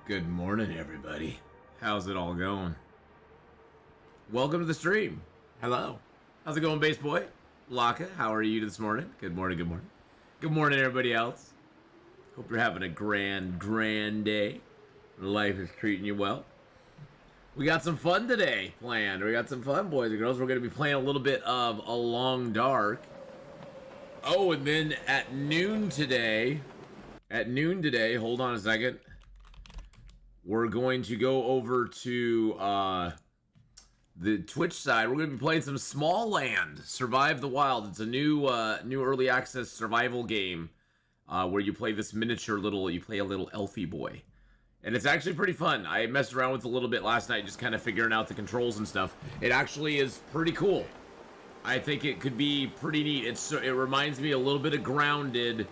Good morning, everybody. How's it all going? Welcome to the stream. Hello. How's it going, Bass Boy? Laka, how are you this morning? Good morning, good morning. Good morning, everybody else. Hope you're having a grand day. Life is treating you well. We got some fun today planned. We got some fun, boys and girls. We're going to be playing a little bit of A Long Dark. Oh, and then at noon today, hold on a second. We're going to go over to the Twitch side. We're going to be playing some Small Land, Survive the Wild. It's a new early access survival game where you play this you play a little elfie boy. And it's actually pretty fun. I messed around with it a little bit last night, just kind of figuring out the controls and stuff. It actually is pretty cool. I think it could be pretty neat. It reminds me a little bit of Grounded,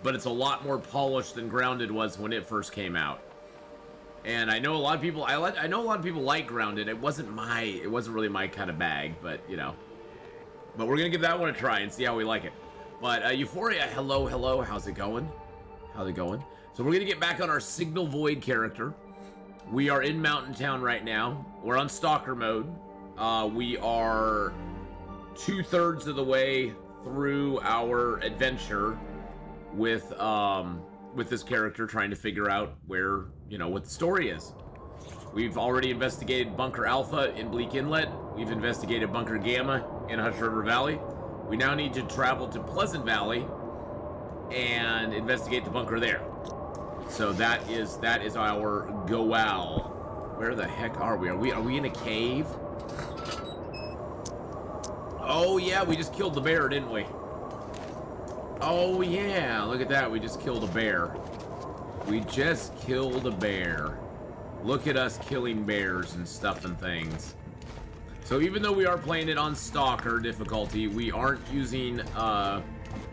but it's a lot more polished than Grounded was when it first came out. And I know a lot of people. I know a lot of people like Grounded. It wasn't really my kind of bag, but you know. But we're gonna give that one a try and see how we like it. But Euphoria, hello, how's it going? How's it going? So we're gonna get back on our Signal Void character. We are in Mountain Town right now. We're on Stalker mode. We are 2/3 of the way through our adventure with this character, trying to figure out where, what the story is. We've already investigated Bunker Alpha in Bleak Inlet. We've investigated Bunker Gamma in Hush River Valley. We now need to travel to Pleasant Valley and investigate the bunker there. So that is our goal. Where the heck are we? Are we in a cave? Oh yeah, we just killed the bear, didn't we? Oh yeah, look at that. We just killed a bear. We just killed a bear. Look at us killing bears and stuff and things. So even though we are playing it on Stalker difficulty, we aren't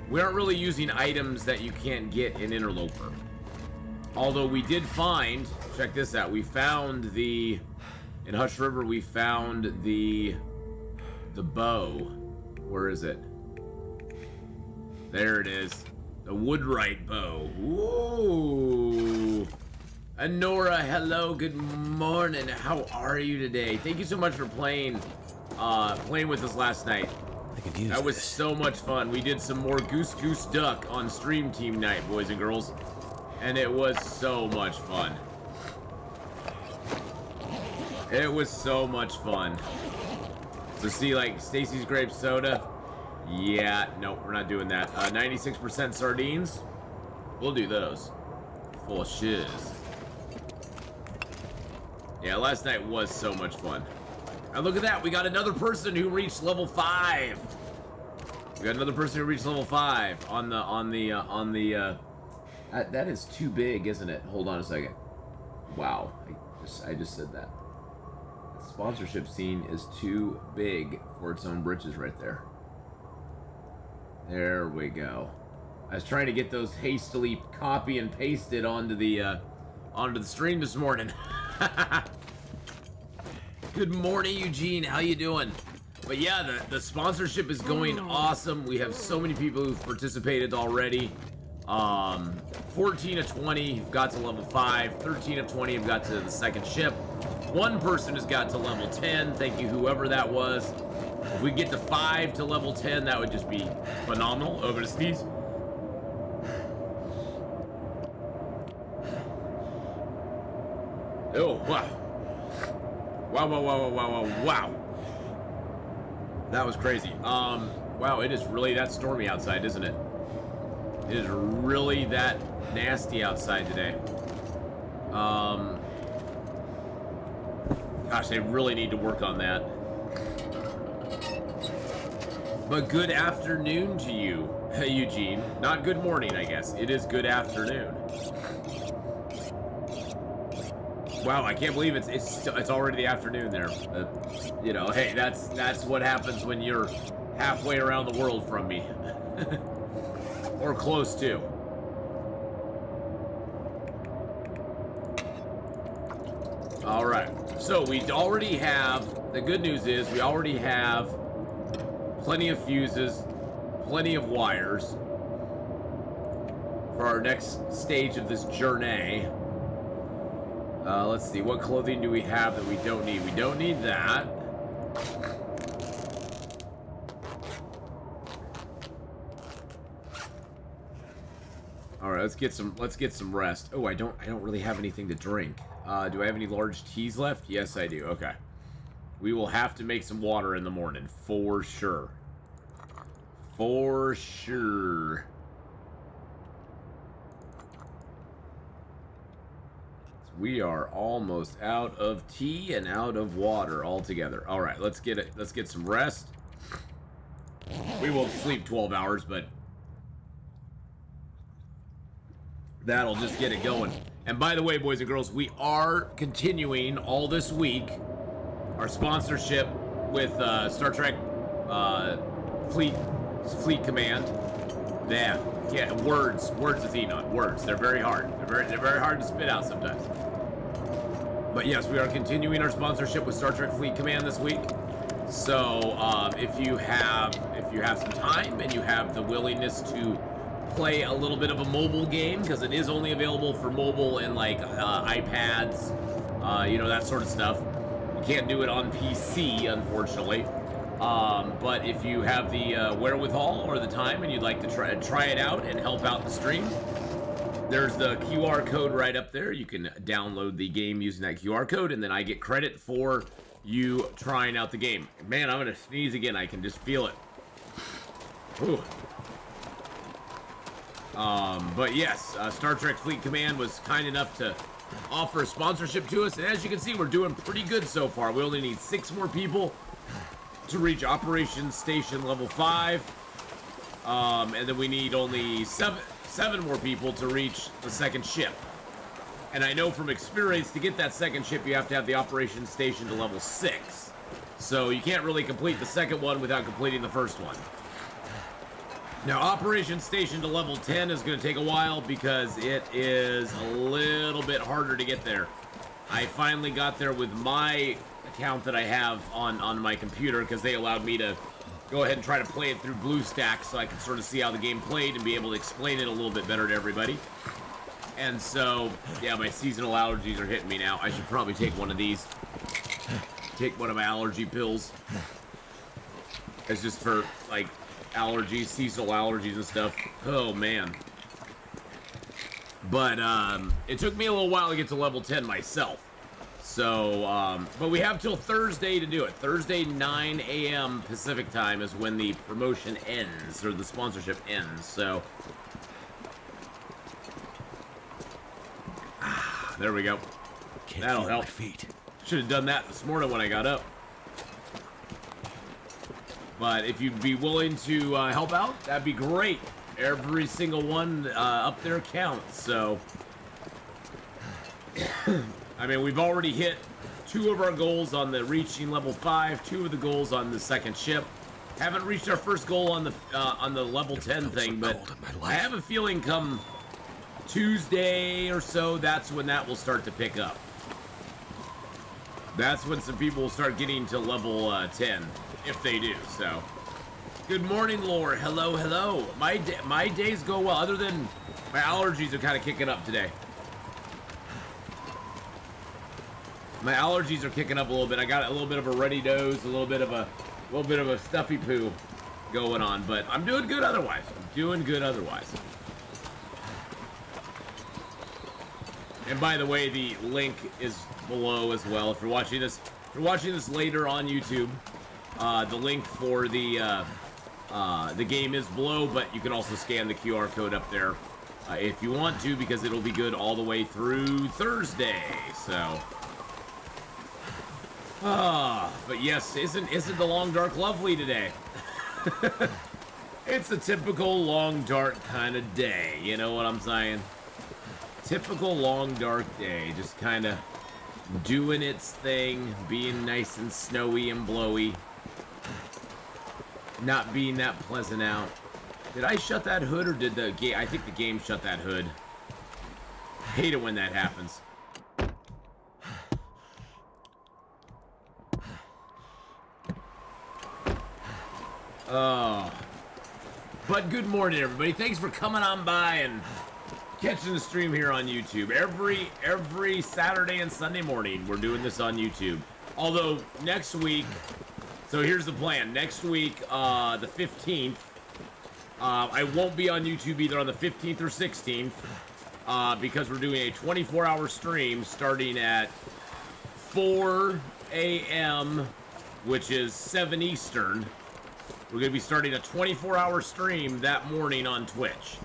really using items that you can't get in Interloper. Although we did find, check this out, in Hush River we found the bow. Where is it? There it is. The Woodwright bow. Ooh. Anora, hello, good morning. How are you today? Thank you so much for playing with us last night. That was so much fun. We did some more Goose Goose Duck on Stream Team Night, boys and girls. And it was so much fun. It was so much fun. So see, like, Stacy's Grape Soda. Yeah, nope, we're not doing that. 96% sardines. We'll do those. Full of shiz. Yeah, last night was so much fun. And look at that, we got another person who reached level 5. We got another person who reached level 5 on the that is too big, isn't it? Hold on a second. Wow, I just said that. The sponsorship scene is too big for its own britches right there. There we go. I was trying to get those hastily copy and pasted onto the stream this morning. Good morning, Eugene. How you doing? But yeah, the sponsorship is going awesome. We have so many people who've participated already. 14 of 20 have got to level 5. 13 of 20 have got to the second ship. One person has got to level 10. Thank you, whoever that was. If we get to 5 to level 10, that would just be phenomenal. Over to sneeze. Oh, wow. Wow. That was crazy. Wow, it is really that stormy outside, isn't it? It is really that nasty outside today. Gosh, they really need to work on that. But good afternoon to you, Eugene. Not good morning, I guess. It is good afternoon. Wow, I can't believe it's already the afternoon there. Hey, that's what happens when you're halfway around the world from me. Or close to. All right. So we already have, the good news is we already have plenty of fuses, plenty of wires for our next stage of this journey. Let's see. What clothing do we have that we don't need? We don't need that. All right, let's get some rest. Oh, I don't really have anything to drink. Do I have any large teas left? Yes, I do. Okay. We will have to make some water in the morning for sure. For sure. We are almost out of tea and out of water altogether. All right, let's get some rest. We won't sleep 12 hours, but that'll just get it going. And by the way, boys and girls, we are continuing all this week our sponsorship with Star Trek Fleet Command. Yeah, words, Atheenon, words. They're very hard. They're very hard to spit out sometimes. But yes, we are continuing our sponsorship with Star Trek Fleet Command this week. So if you have some time and you have the willingness to play a little bit of a mobile game, because it is only available for mobile and like iPads, that sort of stuff. You can't do it on PC, unfortunately. But if you have the wherewithal or the time and you'd like to try it out and help out the stream, there's the QR code right up there. You can download the game using that QR code, and then I get credit for you trying out the game. Man, I'm gonna sneeze again. I can just feel it. Ooh. But yes, Star Trek Fleet Command was kind enough to offer a sponsorship to us, and as you can see, we're doing pretty good so far. We only need 6 more people to reach Operations Station Level 5, and then we need only 7 more people to reach the second ship. And I know from experience, to get that second ship, you have to have the Operations Station to Level 6. So you can't really complete the second one without completing the first one. Now, Operations Station to Level 10 is going to take a while because it is a little bit harder to get there. I finally got there with my account that I have on my computer, because they allowed me to go ahead and try to play it through BlueStacks so I could sort of see how the game played and be able to explain it a little bit better to everybody. And so, yeah, my seasonal allergies are hitting me now. I should probably take one of these. Take one of my allergy pills. It's just for, like, allergies, seasonal allergies and stuff. Oh, man. But, it took me a little while to get to level 10 myself. So, but we have till Thursday to do it. Thursday, 9 a.m. Pacific time is when the promotion ends, or the sponsorship ends, so. There we go. That'll help. Should have done that this morning when I got up. But if you'd be willing to help out, that'd be great. Every single one up there counts, so. I mean, we've already hit 2 of our goals on the reaching level 5, 2 of the goals on the second ship. Haven't reached our first goal on the level 10 thing, but I have a feeling come Tuesday or so, that's when that will start to pick up. That's when some people will start getting to level 10, if they do, so. Good morning, Lore. Hello, hello. My days go well, other than my allergies are kind of kicking up today. My allergies are kicking up a little bit. I got a little bit of a runny nose, a little bit of a stuffy poo going on, but I'm doing good otherwise. And by the way, the link is below as well. If you're watching this later on YouTube, the link for the game is below, but you can also scan the QR code up there if you want to, because it'll be good all the way through Thursday. So. But yes, isn't the long dark lovely today? It's a typical long dark kind of day, you know what I'm saying? Typical long dark day, just kind of doing its thing, being nice and snowy and blowy, not being that pleasant out. Did I shut that hood, or did the game? I think the game shut that hood. Hate it when that happens. Oh. But good morning, everybody. Thanks for coming on by and catching the stream here on YouTube. Every Saturday and Sunday morning, we're doing this on YouTube. Although next week, so here's the plan. Next week, the 15th, I won't be on YouTube either on the 15th or 16th because we're doing a 24-hour stream starting at 4 a.m., which is 7 Eastern. We're going to be starting a 24-hour stream that morning on Twitch.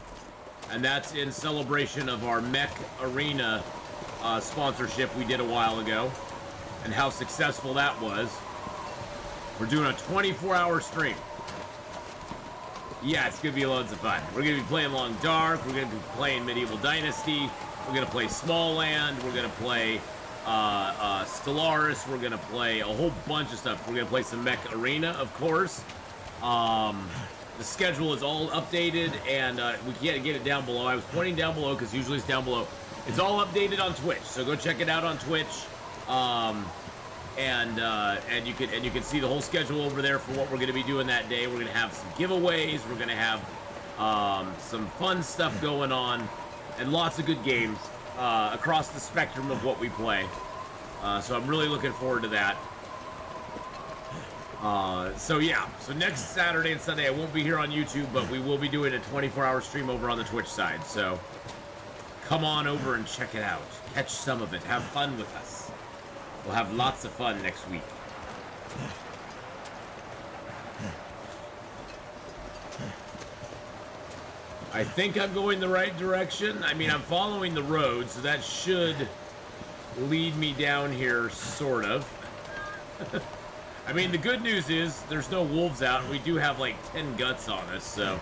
And that's in celebration of our Mech Arena sponsorship we did a while ago and how successful that was. We're doing a 24-hour stream. Yeah, it's going to be loads of fun. We're going to be playing Long Dark. We're going to be playing Medieval Dynasty. We're going to play Small Land. We're going to play Stellaris. We're going to play a whole bunch of stuff. We're going to play some Mech Arena, of course. The schedule is all updated, and we can't get it down below. I was pointing down below because usually it's down below. It's all updated on Twitch, so go check it out on Twitch. And you can see the whole schedule over there for what we're going to be doing that day. We're going to have some giveaways. We're going to have some fun stuff going on, and lots of good games across the spectrum of what we play. So I'm really looking forward to that. So next Saturday and Sunday I won't be here on YouTube, but we will be doing a 24-hour stream over on the Twitch side. So come on over and check it out. Catch some of it. Have fun with us. We'll have lots of fun next week. I think I'm going the right direction. I mean, I'm following the road, so that should lead me down here, sort of. I mean, the good news is there's no wolves out, and we do have like 10 guts on us, so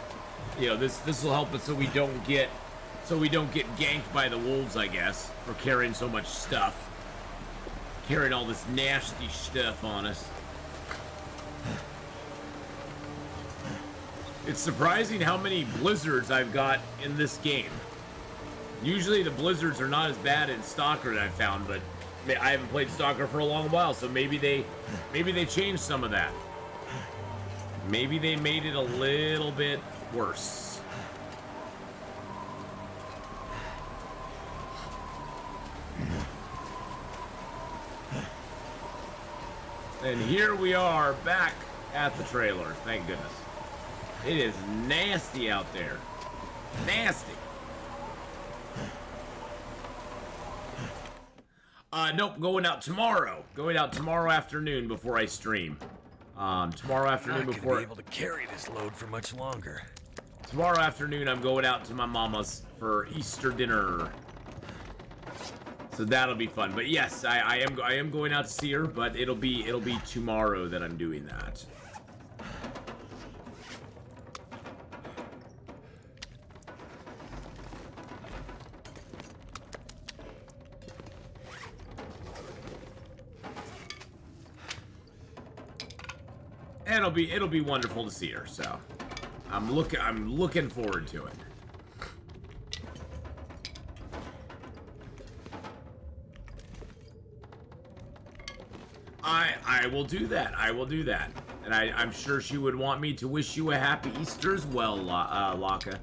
you know this will help us so we don't get ganked by the wolves, I guess, for carrying so much stuff, carrying all this nasty stuff on us. It's surprising how many blizzards I've got in this game. Usually the blizzards are not as bad in Stalker that I've found, but I haven't played Stalker for a long while, so maybe they changed some of that. Maybe they made it a little bit worse. And here we are back at the trailer. Thank goodness. It is nasty out there. Nasty. Nope, going out tomorrow. Going out tomorrow afternoon before I stream. Tomorrow afternoon before... I'm not gonna be able to carry this load for much longer. Tomorrow afternoon, I'm going out to my mama's for Easter dinner. So that'll be fun. But yes, I am going out to see her, but it'll be tomorrow that I'm doing that. It'll be wonderful to see her, so I'm looking forward to it. I will do that. I will do that. And I'm sure she would want me to wish you a happy Easter as well, Laka. I'm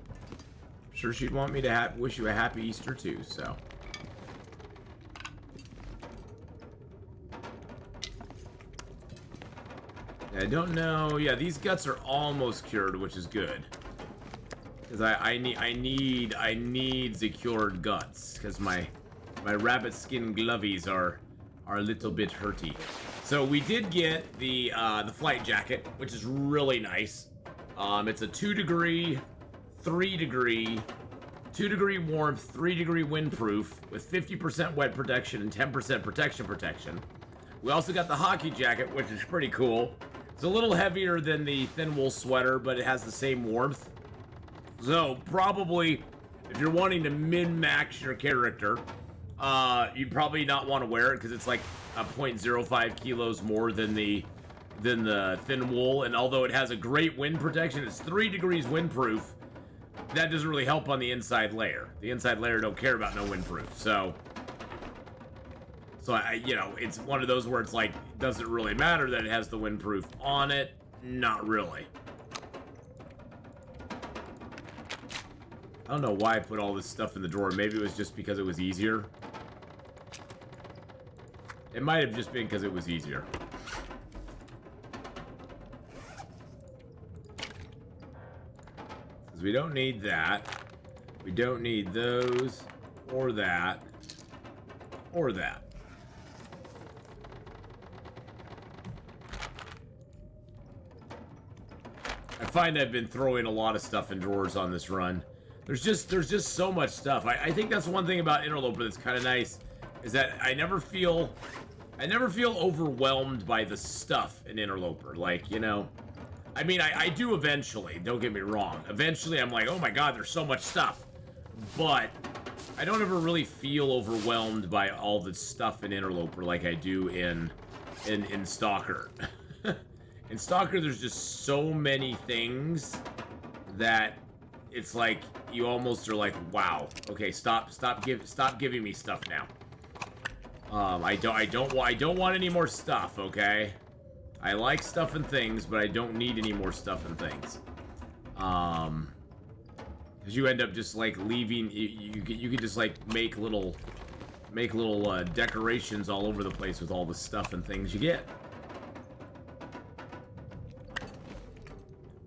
sure she'd want me to wish you a happy Easter too, so. I don't know. Yeah, these guts are almost cured, which is good. Because I need the cured guts. Because my rabbit skin glovies are a little bit hurty. So we did get the flight jacket, which is really nice. It's a 2 degree, 3 degree, 2 degree warmth, 3 degree windproof with 50% wet protection and 10% protection. We also got the hockey jacket, which is pretty cool. It's a little heavier than the thin wool sweater, but it has the same warmth. So probably, if you're wanting to min-max your character, you'd probably not want to wear it because it's like a 0.05 kilos more than the thin wool. And although it has a great wind protection, it's 3 degrees windproof. That doesn't really help on the inside layer. The inside layer don't care about no windproof. So it's one of those where it's like, does it really matter that it has the windproof on it? Not really. I don't know why I put all this stuff in the drawer. Maybe it was just because it was easier. It might have just been because it was easier. Because we don't need that. We don't need those, or that, or that. I find I've been throwing a lot of stuff in drawers on this run. There's just so much stuff. I think that's one thing about Interloper that's kind of nice, is that I never feel overwhelmed by the stuff in Interloper. Like, you know, I mean, I do eventually, don't get me wrong. Eventually I'm like, oh my god, there's so much stuff. But I don't ever really feel overwhelmed by all the stuff in Interloper like I do in Stalker. In Stalker, there's just so many things that it's like you almost are like, wow, okay, stop giving me stuff now. I don't want any more stuff, okay? I like stuff and things, but I don't need any more stuff and things. Because you end up just like leaving. You can just like make little decorations all over the place with all the stuff and things you get.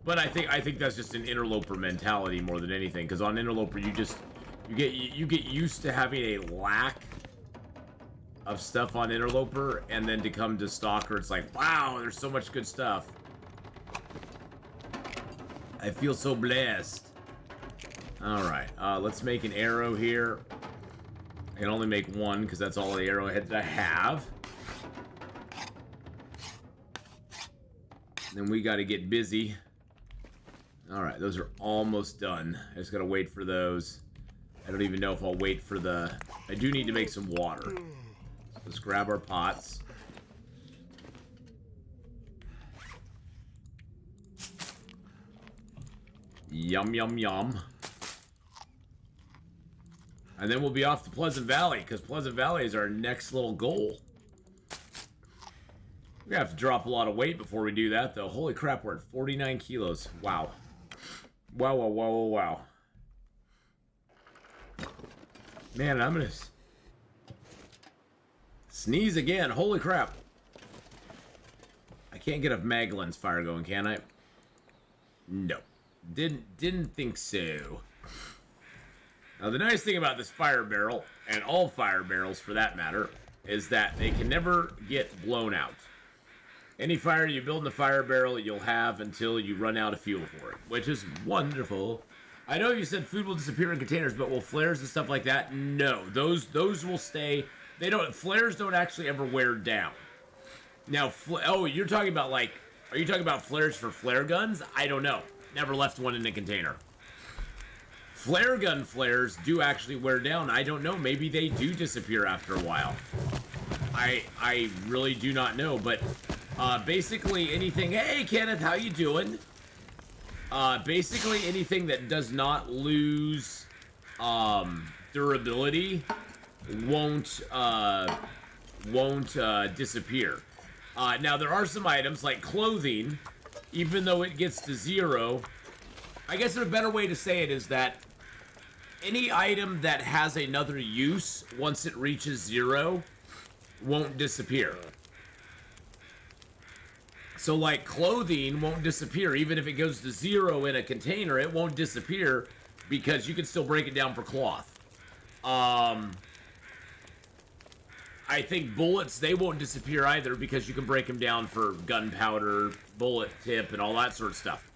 But I think that's just an Interloper mentality more than anything, because on Interloper you get used to having a lack of stuff on Interloper, and then to come to Stalker, it's like, wow, there's so much good stuff. I feel so blessed. All right, let's make an arrow here. I can only make one because that's all the arrowheads I have. Then we got to get busy. All right, those are almost done. I just gotta wait for those. I don't even know if I'll wait for the... I do need to make some water. So let's grab our pots. Yum, yum, yum. And then we'll be off to Pleasant Valley, because Pleasant Valley is our next little goal. We're gonna have to drop a lot of weight before we do that, though. Holy crap, we're at 49 kilos. Wow. Wow, wow, wow, wow, wow. Man, I'm gonna sneeze again. Holy crap. I can't get a mag lens fire going, can I? No. Didn't think so. Now, the nice thing about this fire barrel, and all fire barrels for that matter, is that they can never get blown out. Any fire you build in the fire barrel, you'll have until you run out of fuel for it, which is wonderful. I know you said food will disappear in containers, but will flares and stuff like that? No, those will stay. They don't. Flares don't actually ever wear down. Now, oh, you're talking about like, are you talking about flares for flare guns? I don't know. Never left one in a container. Flare gun flares do actually wear down. I don't know. Maybe they do disappear after a while. I really do not know, but. Basically anything. Hey, Kenneth, how you doing? Basically anything that does not lose durability won't disappear. Now there are some items like clothing, even though it gets to 0. I guess a better way to say it is that any item that has another use once it reaches 0 won't disappear. So, like, clothing won't disappear. Even if it goes to 0 in a container, it won't disappear because you can still break it down for cloth. I think bullets, they won't disappear either because you can break them down for gunpowder, bullet tip, and all that sort of stuff.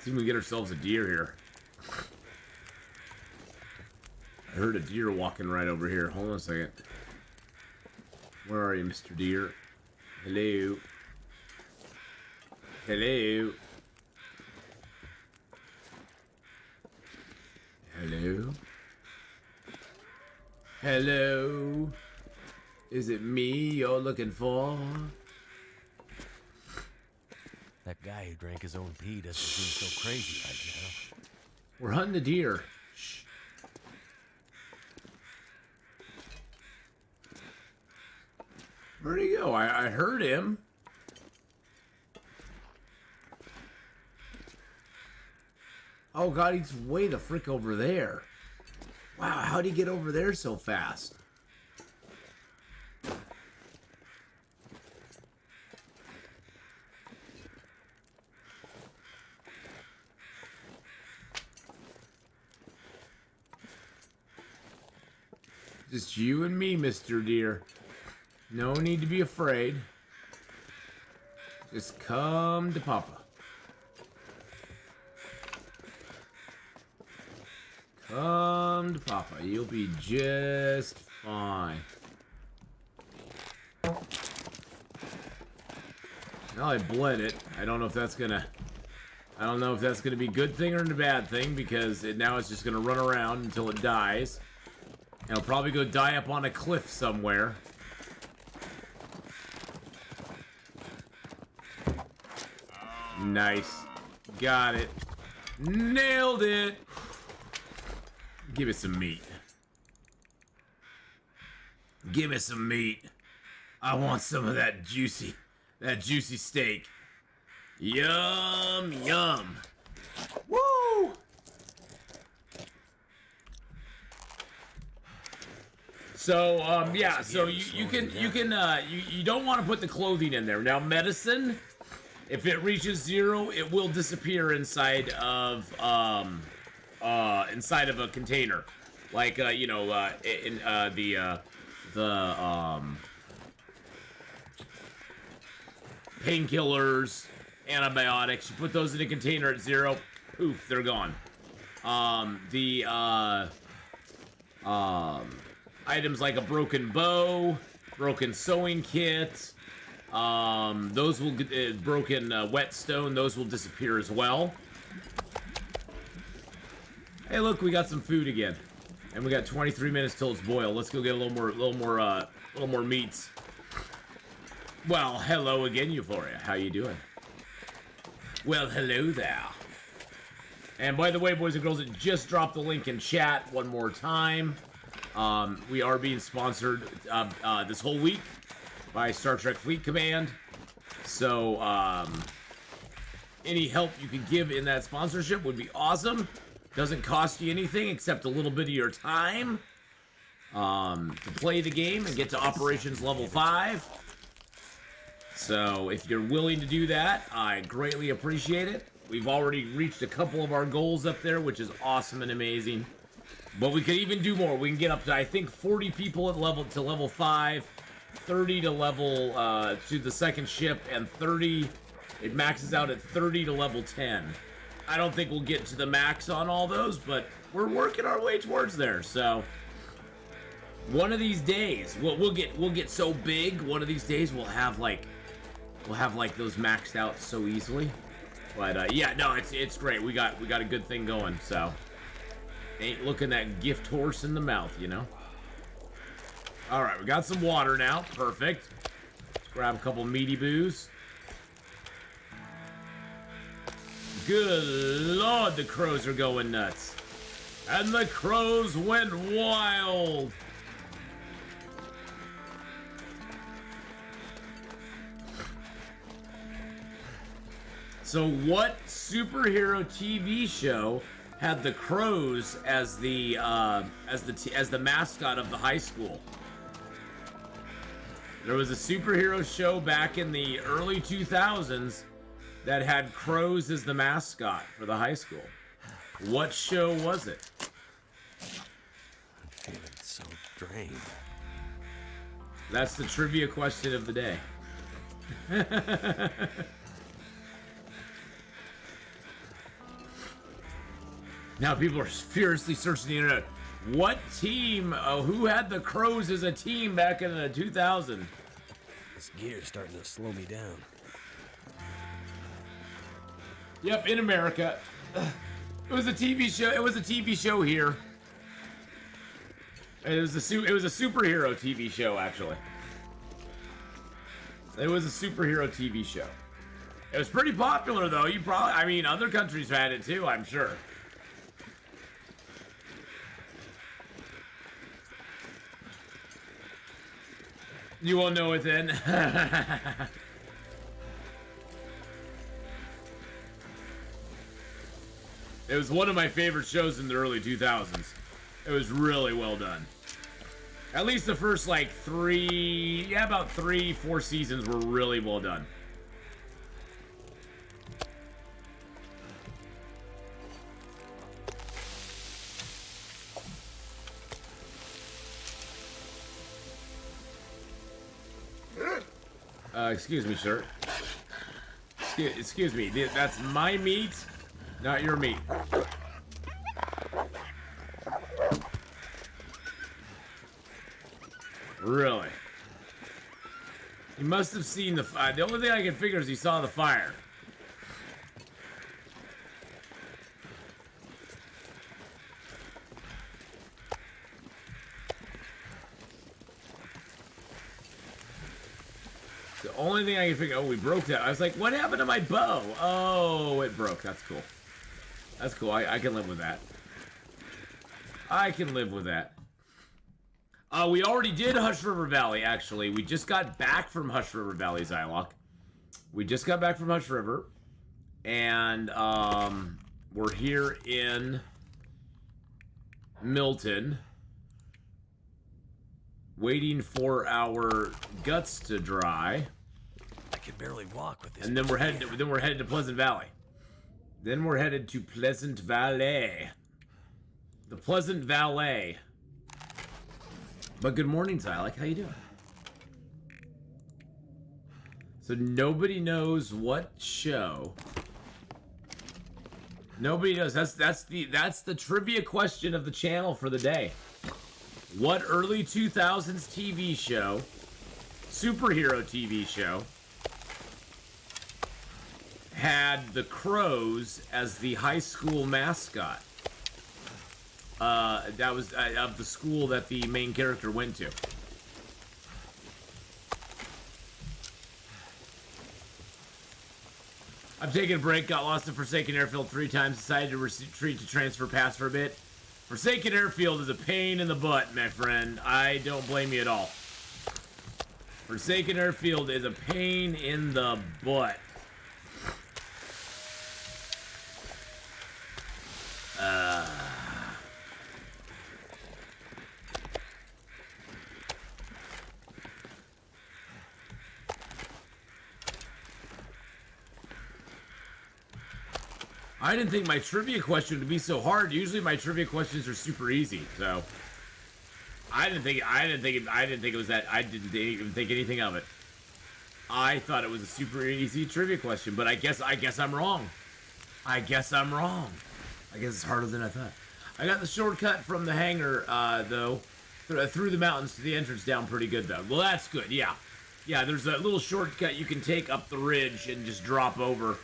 See if we can get ourselves a deer here. I heard a deer walking right over here. Hold on a second. Where are you, Mr. Deer? Hello. Hello. Hello. Hello. Is it me you're looking for? That guy who drank his own pee doesn't seem so crazy right now. We're hunting a deer. Where'd he go? I heard him. Oh god, he's way the frick over there. Wow, how'd he get over there so fast? Just you and me, Mr. Deer. No need to be afraid. Just come to Papa. Come to Papa. You'll be just fine. Well, I bled it. I don't know if that's gonna be a good thing or a bad thing, because now it's just gonna run around until it dies. And it'll probably go die up on a cliff somewhere. Nice. Got it. Nailed it. Give it some meat. Give me some meat. I want some of that juicy steak. Yum, yum. Woo! So, yeah, so you don't want to put the clothing in there. Now, medicine, if it reaches 0, it will disappear inside of a container. Like, painkillers, antibiotics, you put those in a container at 0, poof, they're gone. Items like a broken bow, broken sewing kit, those will broken whetstone, those will disappear as well. Hey, look, we got some food again, and we got 23 minutes till it's boiled. Let's go get a little more meats. Well, hello again, Euphoria. How you doing? Well, hello there. And by the way, boys and girls, it just dropped the link in chat one more time. We are being sponsored this whole week by Star Trek Fleet Command. So, any help you can give in that sponsorship would be awesome. Doesn't cost you anything except a little bit of your time to play the game and get to operations level 5. So, if you're willing to do that, I greatly appreciate it. We've already reached a couple of our goals up there, which is awesome and amazing. But we could even do more. We can get up to, I think, 40 people at level 5, 30 to level to the second ship, and 30. It maxes out at 30 to level 10. I don't think we'll get to the max on all those, but we're working our way towards there. So one of these days, we'll get so big. One of these days, we'll have like those maxed out so easily. But yeah, no, it's great. We got a good thing going. So. Ain't looking that gift horse in the mouth, you know? Alright, we got some water now. Perfect. Let's grab a couple meaty boos. Good lord, the crows are going nuts. And the crows went wild. So what superhero TV show had the crows as the mascot of the high school? There was a superhero show back in the early 2000s that had crows as the mascot for the high school. What show was it? I'm feeling so drained. That's the trivia question of the day. Now people are furiously searching the internet. What team, who had the crows as a team back in the 2000s? This gear's starting to slow me down. Yep, in America. It was a TV show. It was a TV show here. It was a superhero TV show, actually. It was a superhero TV show. It was pretty popular, though. Other countries had it too, I'm sure. You won't know it then. It was one of my favorite shows in the early 2000s. It was really well done. At least the first, like, about 3-4 seasons were really well done. Excuse me, sir. Excuse me. That's my meat, not your meat. Really? He must have seen the fire. The only thing I can figure is he saw the fire. The only thing I can figure. Oh, we broke that. I was like, what happened to my bow? Oh, it broke. That's cool. That's cool. I can live with that. I can live with that. We already did Hush River Valley, actually. We just got back from Hush River Valley, Zylock. We just got back from Hush River. And, we're here in Milton. Waiting for our guts to dry. I can barely walk with this. And then we're headed to Pleasant Valley. Then we're headed to Pleasant Valley. The Pleasant Valley. But good morning, Zylock. How you doing? So nobody knows what show. Nobody knows. That's the trivia question of the channel for the day. What early 2000s TV show, superhero TV show, had the Crows as the high school mascot? That was of the school that the main character went to. I'm taking a break, got lost in Forsaken Airfield 3 times, decided to retreat to transfer pass for a bit. Forsaken Airfield is a pain in the butt, my friend. I don't blame you at all. Forsaken Airfield is a pain in the butt. I didn't think my trivia question would be so hard. Usually my trivia questions are super easy, so I didn't think it was that. I didn't even think anything of it. I thought it was a super easy trivia question, but I guess I'm wrong. I guess it's harder than I thought. I got the shortcut from the hangar, though, through the mountains to the entrance down pretty good, though. Well, that's good, yeah. Yeah, there's a little shortcut you can take up the ridge and just drop over.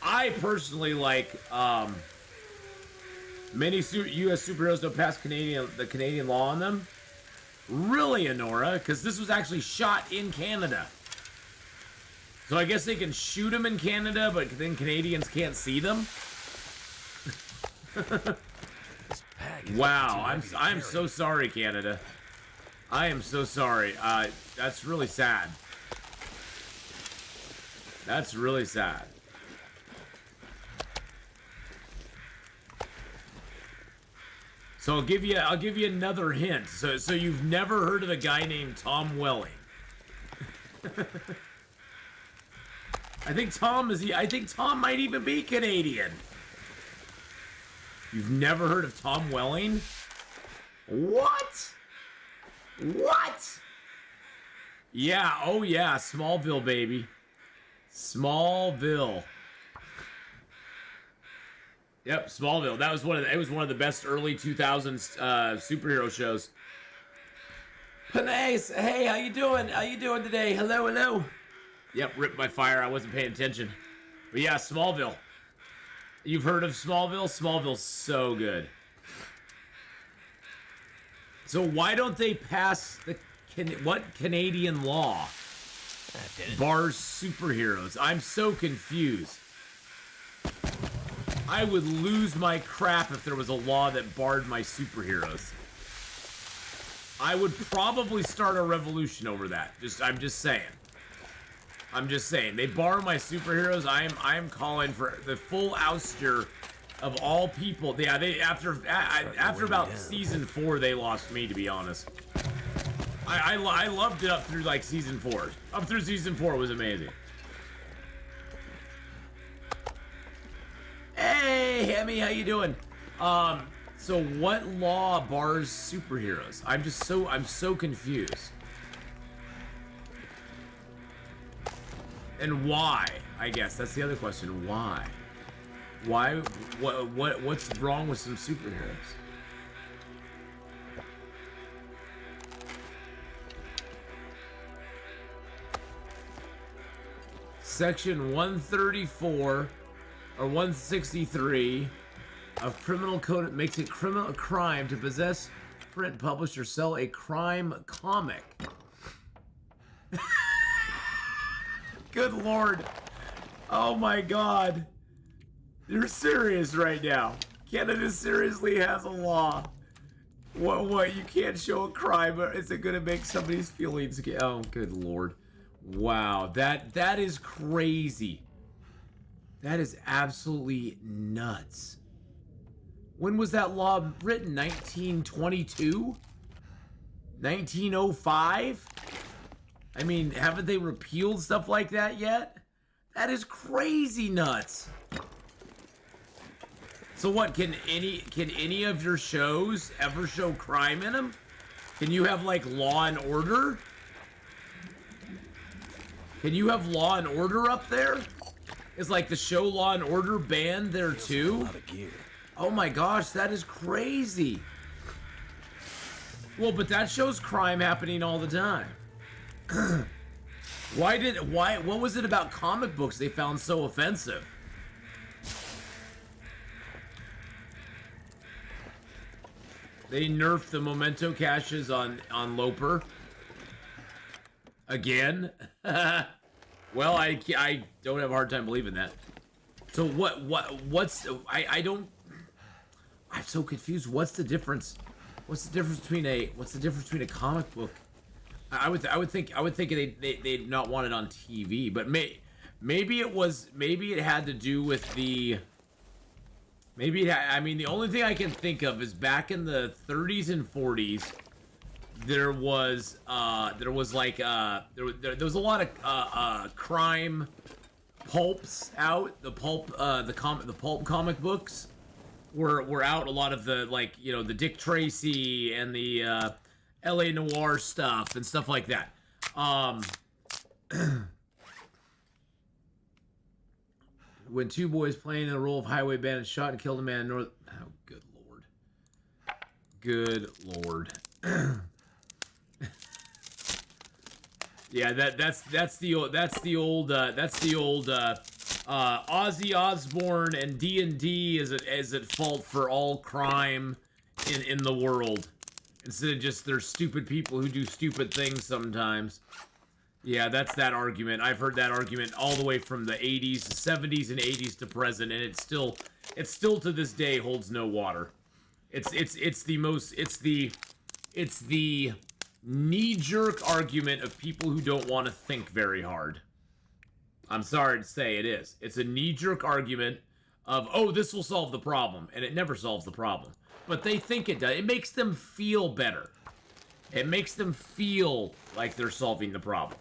I personally like, many U.S. superheroes don't pass the Canadian law on them. Really, Honora? Because this was actually shot in Canada. So I guess they can shoot them in Canada, but then Canadians can't see them? Wow, I'm so sorry, Canada. I am so sorry. That's really sad. That's really sad. So I'll give you another hint. So you've never heard of a guy named Tom Welling? I think Tom might even be Canadian. You've never heard of Tom Welling? What? What? Yeah, oh yeah, Smallville, baby. Smallville. Yep, Smallville. That was it was one of the best early 2000s superhero shows. Panay, hey, how you doing? How you doing today? Hello, hello. Yep, ripped by fire. I wasn't paying attention. But yeah, Smallville. You've heard of Smallville? Smallville's so good. So why don't they pass what Canadian law bars superheroes? I'm so confused. I would lose my crap if there was a law that barred my superheroes. I would probably start a revolution over that. I'm just saying. They bar my superheroes. I'm calling for the full ouster Of all people, yeah, they after about season 4, they lost me, to be honest. I loved it up through like season 4. Up through season 4 was amazing. Hey, Hemi, how you doing? So what law bars superheroes? I'm so confused. And why? I guess that's the other question. Why? Why? What's wrong with some superheroes? Section 134 or 163 of criminal code makes it a crime to possess, print, publish, or sell a crime comic. Good Lord. Oh my God. You're serious right now. Canada seriously has a law. What? You can't show a crime, or is it gonna make somebody's feelings get? Oh, good Lord. Wow, that is crazy. That is absolutely nuts. When was that law written? 1922? 1905? I mean, haven't they repealed stuff like that yet? That is crazy nuts. So what, can any of your shows ever show crime in them? Can you have like Law and Order? Can you have Law and Order up there? Is like the show Law and Order banned there too? Oh my gosh, that is crazy. Well, but that shows crime happening all the time. What was it about comic books they found so offensive? They nerfed the memento caches on Loper. Again? Well, I don't have a hard time believing that. So I'm so confused. What's the difference? What's the difference between a comic book? I would think they'd not want it on TV, but maybe it had to do with the. I mean, the only thing I can think of is back in the 30s and 40s, there was like there was a lot of crime pulps out. The pulp comic books were out. A lot of the, like, you know, the Dick Tracy and the LA Noir stuff and stuff like that. When two boys playing in the role of highway bandit shot and killed a man in North. Oh, good Lord. Good Lord. Yeah, that's the old Ozzy Osbourne and D&D is at fault for all crime in the world, instead of just there's stupid people who do stupid things sometimes. Yeah, that's that argument. I've heard that argument all the way from the 80s, 70s, and 80s to present, and it's still to this day holds no water. It's the knee-jerk argument of people who don't want to think very hard. I'm sorry to say it is. It's a knee-jerk argument of, oh, this will solve the problem, and it never solves the problem. But they think it does. It makes them feel better. It makes them feel like they're solving the problem.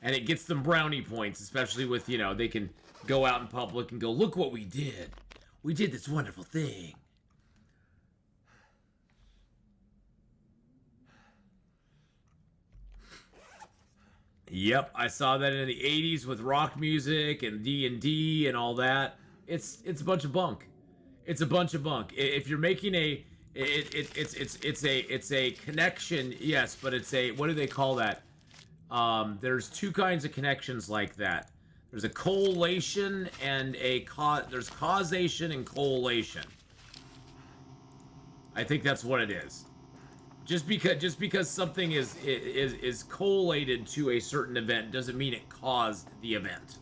And it gets them brownie points, especially with, you know, they can go out in public and go, look what we did. We did this wonderful thing. Yep, I saw that in the 80s with rock music and D&D and all that. It's a bunch of bunk. It's a bunch of bunk. If you're making it's a connection, yes, but it's a, what do they call that? There's two kinds of connections like that. There's a correlation and there's causation and correlation. I think that's what it is. Just because something is correlated to a certain event doesn't mean it caused the event.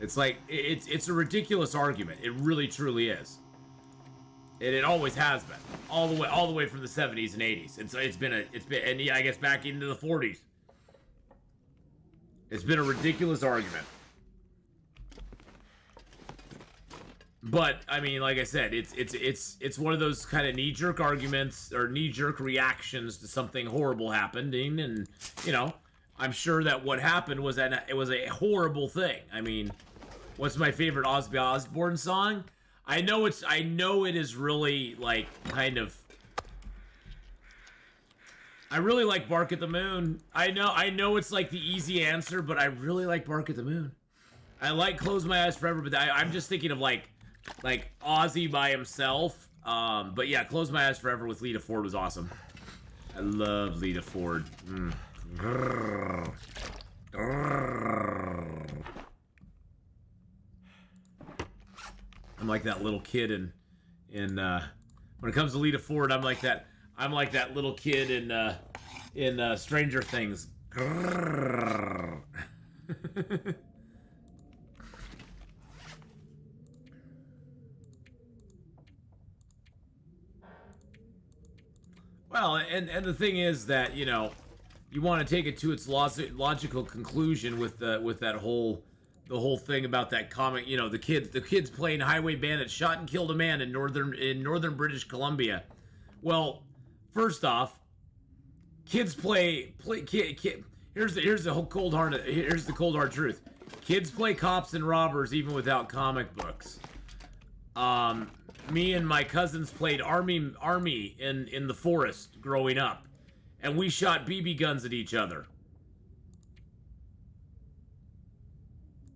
It's like it's a ridiculous argument. It really truly is. It always has been, all the way from the 70s and 80s. And so it's been and yeah, I guess back into the 40s. It's been a ridiculous argument. But I mean, like I said, it's one of those kind of knee-jerk arguments or knee-jerk reactions to something horrible happening, and you know, I'm sure that what happened was that it was a horrible thing. I mean, what's my favorite Ozzy Osbourne song? I know it is really like kind of. I really like Bark at the Moon. I know it's like the easy answer, but I really like Bark at the Moon. I like Close My Eyes Forever, but I'm just thinking of like Ozzy by himself. But yeah, Close My Eyes Forever with Lita Ford was awesome. I love Lita Ford. Grrr. Grrr. I'm like that little kid in when it comes to Lita Ford, I'm like that little kid in Stranger Things. Grrr. Well, and the thing is that, you know, you want to take it to its logical conclusion with that whole thing about that comic, you know, the kids playing highway bandit shot and killed a man in northern British Columbia. Well, first off, kids play here's the whole cold hard truth. Kids play cops and robbers even without comic books. Me and my cousins played army in the forest growing up, and we shot BB guns at each other.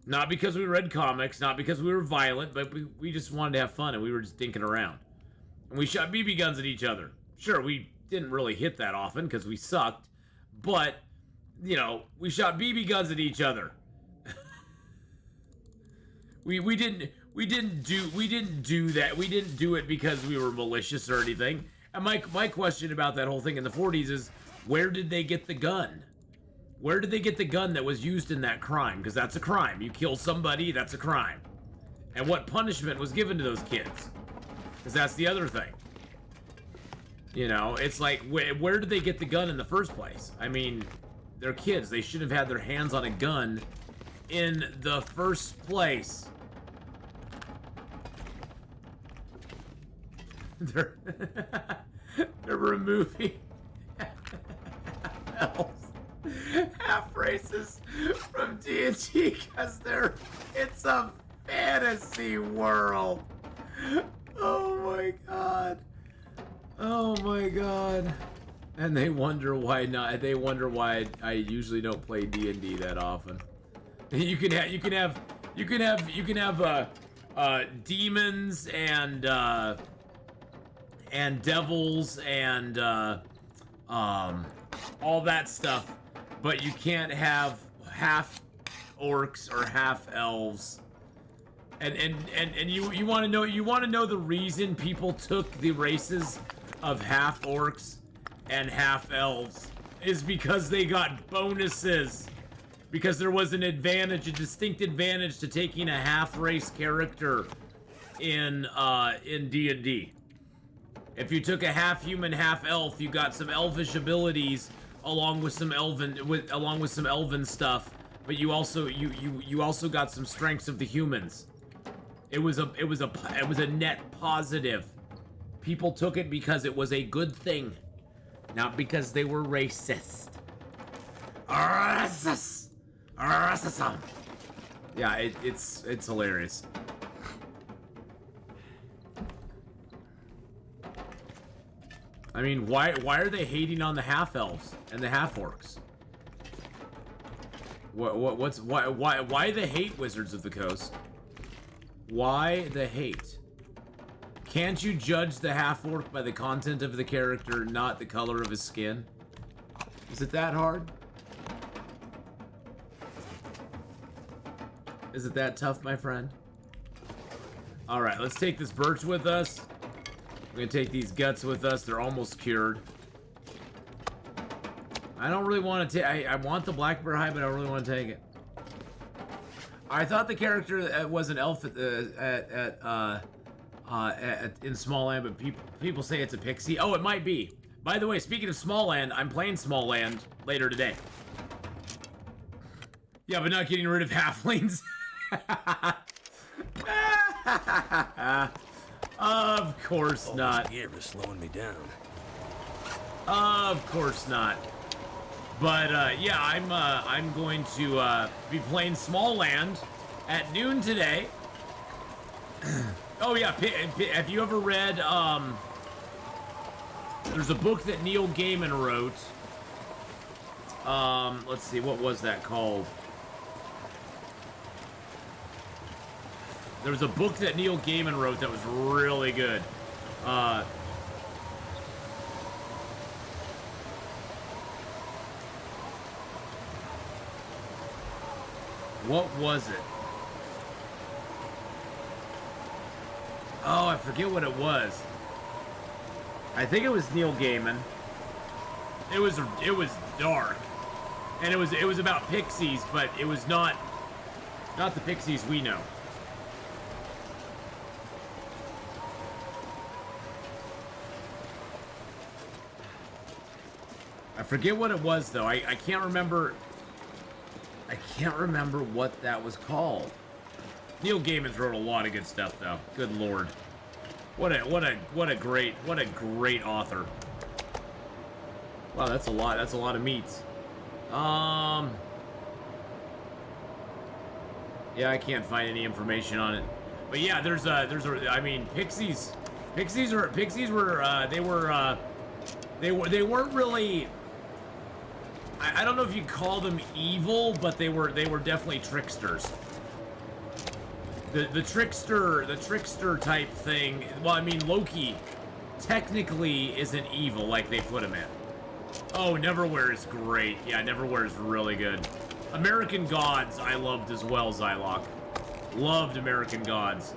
Not because we read comics, not because we were violent, but we just wanted to have fun, and we were just dinking around. And we shot BB guns at each other. Sure, we didn't really hit that often because we sucked, but you know, we shot BB guns at each other. We didn't do that. We didn't do it because we were malicious or anything. And my question about that whole thing in the 40s is, where did they get the gun? Where did they get the gun that was used in that crime? Because that's a crime. You kill somebody, that's a crime. And what punishment was given to those kids? Because that's the other thing. You know, it's like, where did they get the gun in the first place? I mean, they're kids. They should have had their hands on a gun in the first place. They're removing half races from D&D because it's a fantasy world. Oh my god. Oh my god. And they wonder why I usually don't play D&D that often. You can have demons and devils and all that stuff, but you can't have half orcs or half elves. And you want to know the reason people took the races of half orcs and half elves is because they got bonuses. Because there was a distinct advantage to taking a half race character in D&D. If you took a half human, half elf, you got some elvish abilities along with some elven stuff, but you also got some strengths of the humans. It was a net positive. People took it because it was a good thing, not because they were racist. Racist. Racism. Yeah, it's hilarious. I mean, why are they hating on the half elves and the half orcs? Why the hate, Wizards of the Coast? Why the hate? Can't you judge the half orc by the content of the character, not the color of his skin? Is it that hard? Is it that tough, my friend? All right, let's take this birch with us. We're gonna take these guts with us. They're almost cured. I don't really want to take. I want the black bear hide, but I don't really want to take it. I thought the character was an elf in Small Land, but people say it's a pixie. Oh, it might be. By the way, speaking of Small Land, I'm playing Small Land later today. Yeah, but not getting rid of halflings. Of course not. Gear is slowing me down. Of course not. But yeah, I'm going to be playing Small Land at noon today. Oh yeah, have you ever read? There's a book that Neil Gaiman wrote. Let's see, what was that called? There was a book that Neil Gaiman wrote that was really good. What was it? Oh, I forget what it was. I think it was Neil Gaiman. It was dark, and it was about pixies, but it was not the pixies we know. I forget what it was though. I can't remember. I can't remember what that was called. Neil Gaiman's wrote a lot of good stuff though. Good lord. What a great author. Wow, that's a lot of meats. Yeah, I can't find any information on it. But yeah, I mean, pixies were they weren't really, I don't know if you call them evil, but they were definitely tricksters. The trickster type thing. Well, I mean, Loki technically isn't evil like they put him in. Oh, Neverwhere is great. Yeah, Neverwhere is really good. American Gods I loved as well, Zylock. Loved American Gods.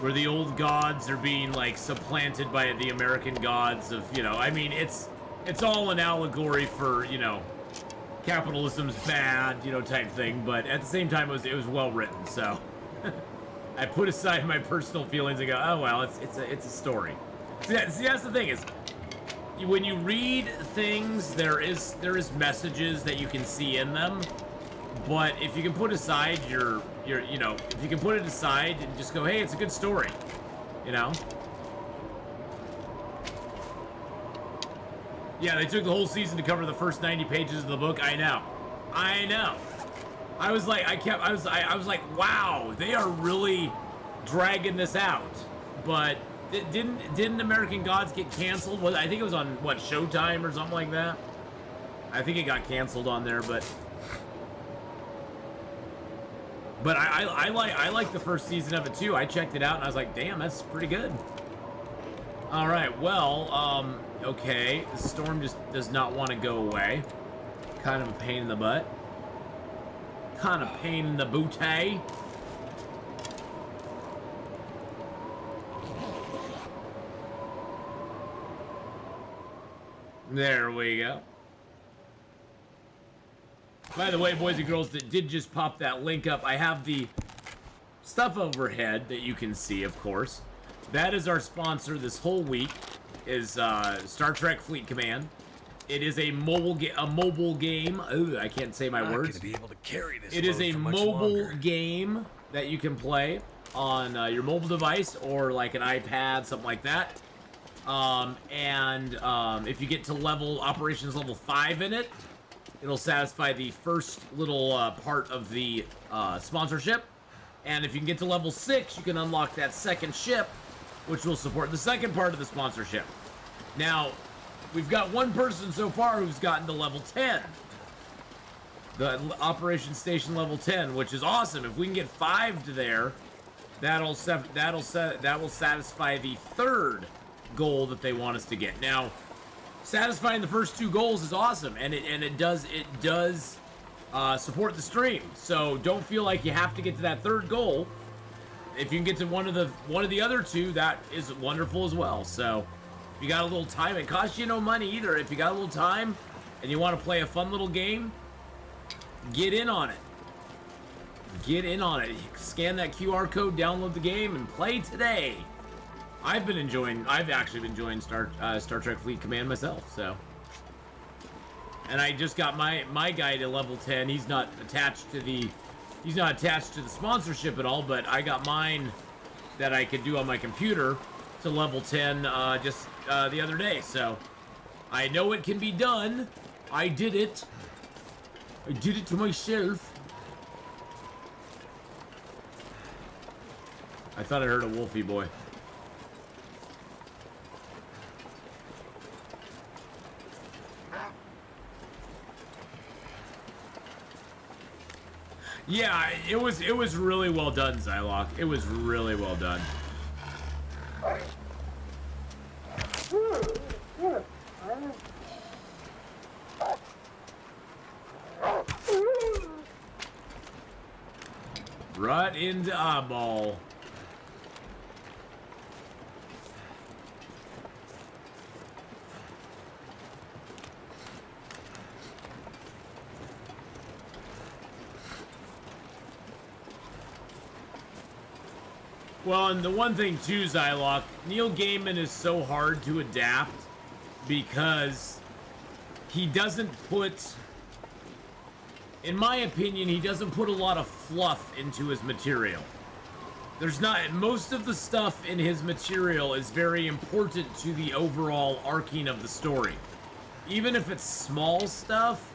Where the old gods are being like supplanted by the American gods of, you know, I mean, it's all an allegory for, you know, capitalism's bad, you know, type thing, but at the same time it was well written, so I put aside my personal feelings and go, oh well, it's a story. See, that's the thing is, when you read things, there is messages that you can see in them, but if you can put aside your you know, if you can put it aside and just go, hey, it's a good story, you know. Yeah, they took the whole season to cover the first 90 pages of the book. I know. I was like, I was like, wow, they are really dragging this out. But didn't American Gods get canceled? I think it was on what, Showtime or something like that. I think it got canceled on there, but I like the first season of it too. I checked it out and I was like, damn, that's pretty good. All right, well, okay, the storm just does not want to go away. Kind of a pain in the butt. Kind of pain in the bootay. There we go. By the way, boys and girls that did just pop that link up, I have the stuff overhead that you can see, of course. That is our sponsor this whole week, is Star Trek Fleet Command. It is a mobile game. Ooh, I can't say my words. Gonna be able to carry this. It is a for much mobile longer. game that you can play on your mobile device or like an iPad, something like that. If you get to operations level 5 in it, it'll satisfy the first little part of the sponsorship. And if you can get to level 6, you can unlock that second ship, which will support the second part of the sponsorship. Now, we've got one person so far who's gotten to level 10. The Operation Station level 10, which is awesome. If we can get 5 to there, that will satisfy the third goal that they want us to get. Now, satisfying the first 2 goals is awesome, and it does support the stream. So don't feel like you have to get to that third goal. If you can get to one of the other 2, that is wonderful as well. So if you got a little time, it costs you no money either. If you got a little time and you want to play a fun little game, get in on it. Get in on it. Scan that QR code, download the game, and play today. I've actually been enjoying Star Trek Fleet Command myself, so And I just got my guy to level 10. He's not attached to the sponsorship at all, but I got mine that I could do on my computer to level 10 just the other day. So I know it can be done. I did it. I did it to myself. I thought I heard a wolfie boy. Yeah, it was really well done, Zylock. It was really well done. Right into eyeball. Well, and the one thing too, Zylock, Neil Gaiman is so hard to adapt because he doesn't put, in my opinion, he doesn't put a lot of fluff into his material. There's not, most of the stuff in his material is very important to the overall arcing of the story. Even if it's small stuff,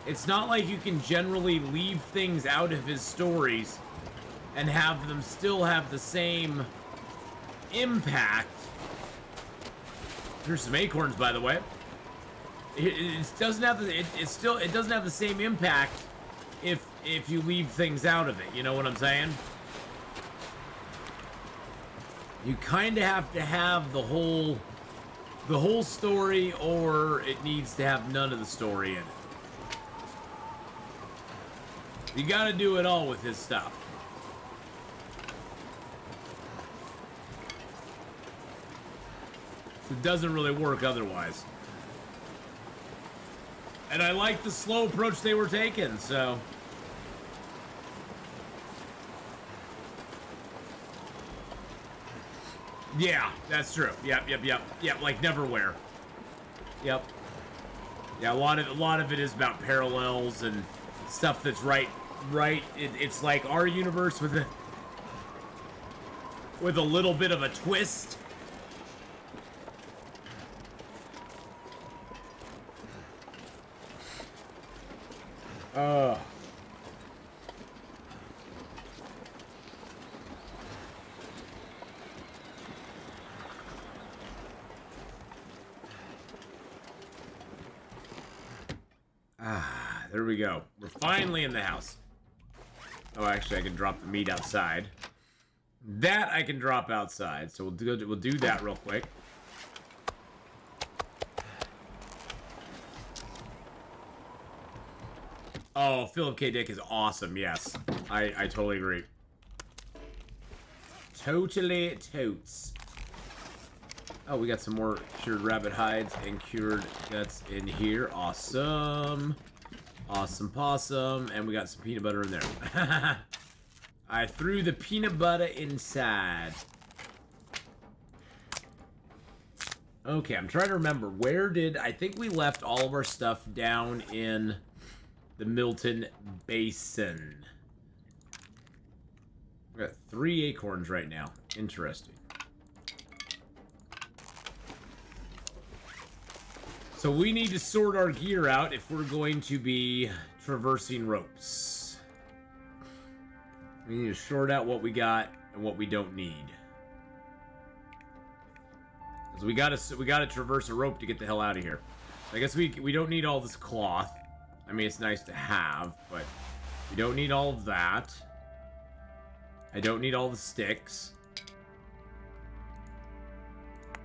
it's not like you can generally leave things out of his stories and have them still have the same impact. Here's some acorns, by the way. It doesn't have the, it doesn't have the same impact if you leave things out of it. You know what I'm saying? You kind of have to have the whole story, or it needs to have none of the story in it. You got to do it all with his stuff. It doesn't really work otherwise. And I like the slow approach they were taking, so. Yeah, that's true. Yep, like Neverwhere. Yep. Yeah, a lot of it is about parallels and stuff that's right. It's like our universe with a little bit of a twist. There we go. We're finally in the house. Oh, actually, I can drop the meat outside. That I can drop outside, so we'll do that real quick. Oh, Philip K. Dick is awesome. Yes, I totally agree. Totally totes. Oh, we got some more cured rabbit hides and cured guts in here. Awesome. Awesome possum. And we got some peanut butter in there. I threw the peanut butter inside. Okay, I'm trying to remember. Where did... I think we left all of our stuff down in the Milton Basin. We got 3 acorns right now. Interesting. So we need to sort our gear out if we're going to be traversing ropes. We need to sort out what we got and what we don't need. Because we gotta traverse a rope to get the hell out of here. I guess we don't need all this cloth. I mean, it's nice to have, but we don't need all of that. I don't need all the sticks.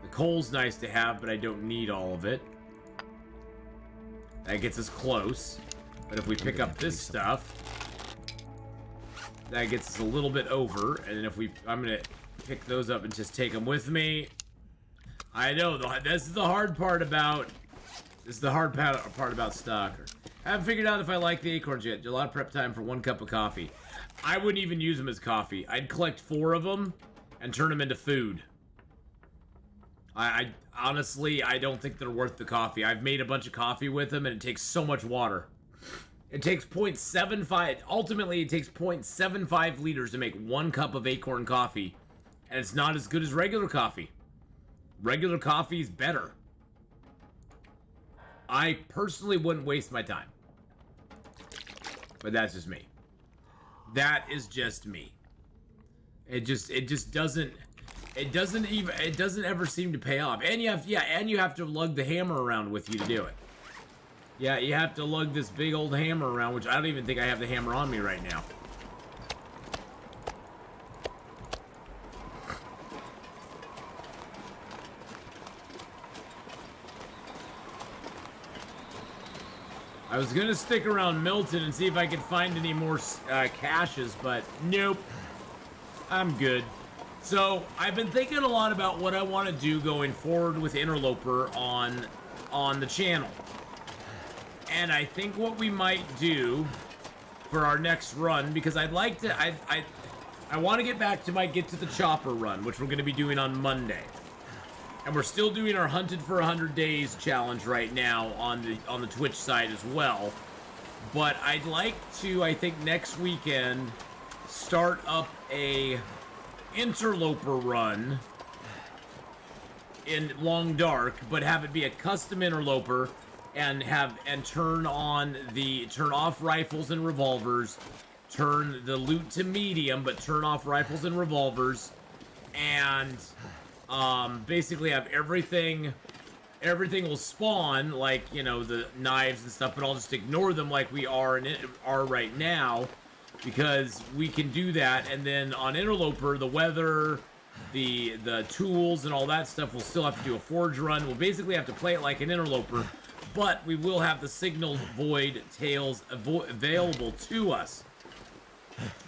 The coal's nice to have, but I don't need all of it. That gets us close. But if we pick up this stuff, that gets us a little bit over. And if I'm gonna pick those up and just take them with me. I know, this is the hard part about... This is the hard part about Stalker. I haven't figured out if I like the acorns yet. A lot of prep time for 1 cup of coffee. I wouldn't even use them as coffee. I'd collect 4 of them and turn them into food. I honestly, I don't think they're worth the coffee. I've made a bunch of coffee with them, and it takes so much water. It takes 0.75. Ultimately, it takes 0.75 liters to make 1 cup of Acorn coffee, and it's not as good as regular coffee. Regular coffee is better. I personally wouldn't waste my time, but that's just me. That is just me. It just doesn't. It doesn't ever seem to pay off. And you have to lug the hammer around with you to do it. Yeah, you have to lug this big old hammer around, which I don't even think I have the hammer on me right now. I was gonna stick around Milton and see if I could find any more caches, but nope. I'm good. So, I've been thinking a lot about what I want to do going forward with Interloper on the channel. And I think what we might do for our next run, because I'd like to, I want to get back to my Get to the Chopper run, which we're going to be doing on Monday. And we're still doing our Hunted for 100 Days challenge right now on the Twitch side as well. But I'd like to, I think next weekend, start up a Interloper run in Long Dark, but have it be a custom Interloper and turn off rifles and revolvers, turn the loot to medium, but turn off rifles and revolvers, and basically have everything will spawn, like, you know, the knives and stuff, but I'll just ignore them like we are right now, because we can do that. And then on Interloper, the weather, the tools and all that stuff, we'll still have to do a forge run. We'll basically have to play it like an Interloper, but we will have the signal void tails available to us.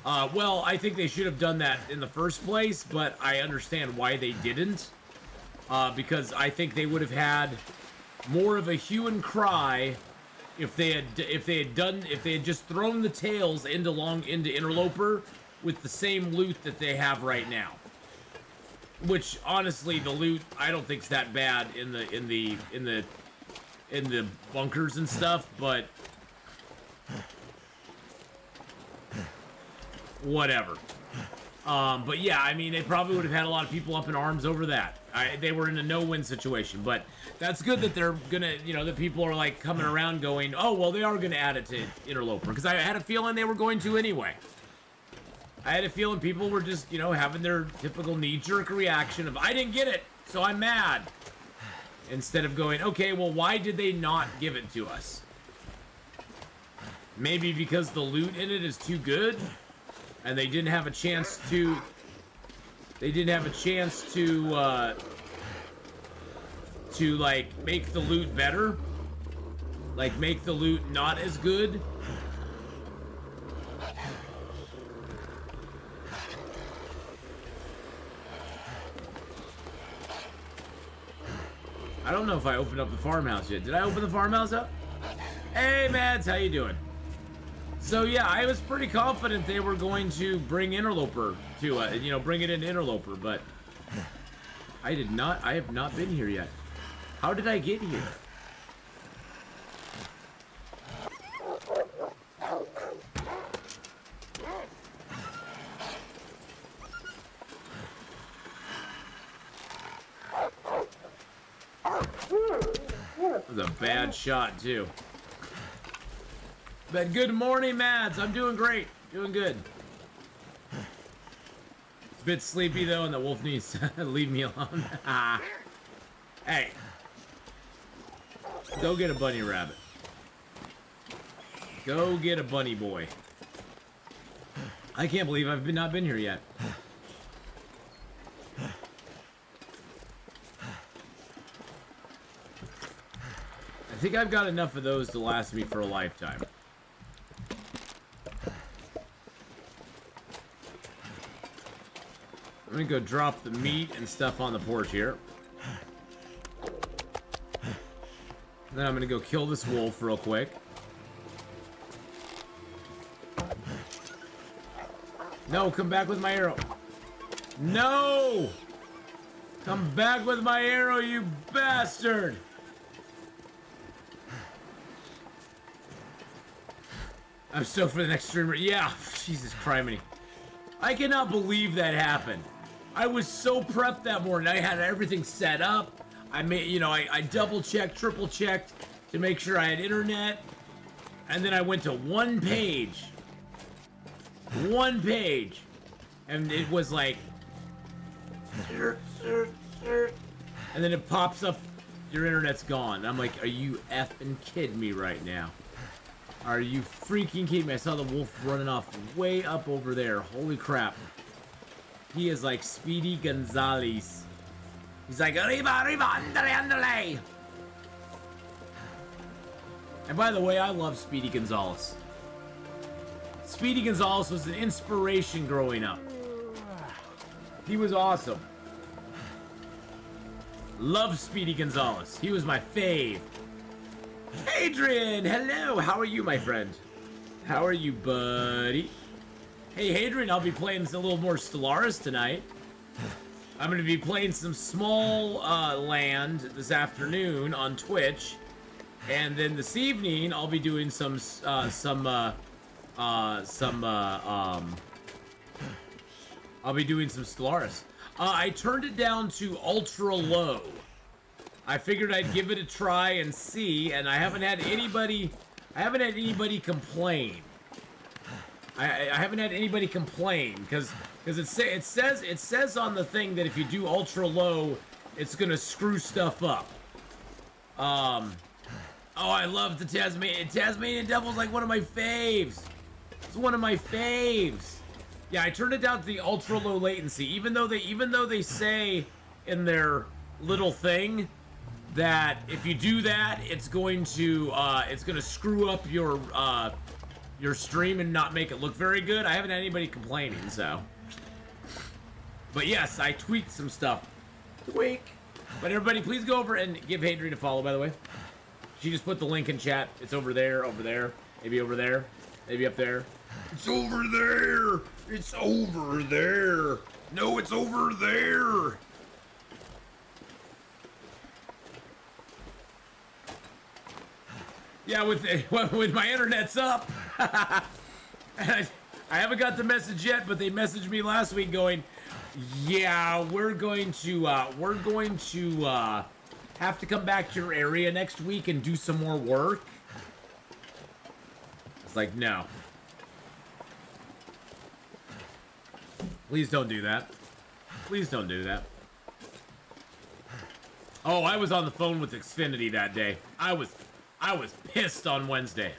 Well, I think they should have done that in the first place, but I understand why they didn't, because I think they would have had more of a hue and cry if they had just thrown the tails into Interloper with the same loot that they have right now. Which, honestly, the loot I don't think's that bad in the bunkers and stuff, but whatever. But yeah, I mean, they probably would have had a lot of people up in arms over that. They were in a no-win situation, but that's good that they're gonna, you know, that people are like coming around going, oh, well, they are gonna add it to Interloper, because I had a feeling they were going to anyway. I had a feeling people were just, you know, having their typical knee-jerk reaction of, I didn't get it, so I'm mad. Instead of going, okay, well, why did they not give it to us? Maybe because the loot in it is too good, and they didn't have a chance to... like, make the loot better? Like, make the loot not as good? I don't know if I opened up the farmhouse yet. Did I open the farmhouse up? Hey, Mads, how you doing? So, yeah, I was pretty confident they were going to bring Interloper to, you know, bring it into Interloper, but I have not been here yet. How did I get here? That was a bad shot, too. But good morning, Mads. I'm doing great. Doing good. Bit sleepy, though, and the wolf needs to leave me alone. Hey. Go get a bunny rabbit. Go get a bunny boy. I can't believe I've not been here yet. I think I've got enough of those to last me for a lifetime. I'm gonna go drop the meat and stuff on the porch here. Then I'm gonna go kill this wolf real quick. No, come back with my arrow. No! Come back with my arrow, you bastard! I'm stoked for the next streamer. Yeah, Jesus Christ. I cannot believe that happened. I was so prepped that morning. I had everything set up. I made, you know, I double checked, triple checked to make sure I had internet. And then I went to one page. And it was like, and then it pops up, your internet's gone. I'm like, are you effing kidding me right now? Are you freaking kidding me? I saw the wolf running off way up over there. Holy crap. He is like Speedy Gonzales. He's like, arriba, arriba, andale, andale. And by the way, I love Speedy Gonzales. Speedy Gonzales was an inspiration growing up. He was awesome. Love Speedy Gonzales. He was my fave. Hadrian, hello. How are you, my friend? How are you, buddy? Hey, Hadrian, I'll be playing a little more Stellaris tonight. I'm going to be playing some small land this afternoon on Twitch. And then this evening, I'll be doing I'll be doing some Stellaris. I turned it down to ultra low. I figured I'd give it a try and see, and I haven't had anybody complain. I haven't had anybody complain because it says on the thing that if you do ultra low, it's gonna screw stuff up. Oh, I love the Tasmanian Devil's like one of my faves. It's one of my faves. Yeah, I turned it down to the ultra low latency, even though they say in their little thing that if you do that, it's gonna screw up your stream and not make it look very good. I haven't had anybody complaining, so. But yes, I tweaked some stuff. Tweak. But everybody, please go over and give Hadrian a follow, by the way. She just put the link in chat. It's over there, maybe over there, maybe up there. It's over there. It's over there. No, it's over there. Yeah, with my internet's up. I haven't got the message yet, but they messaged me last week going, "Yeah, we're going to have to come back to your area next week and do some more work." It's like, no. Please don't do that. Please don't do that. Oh, I was on the phone with Xfinity that day. I was pissed on Wednesday.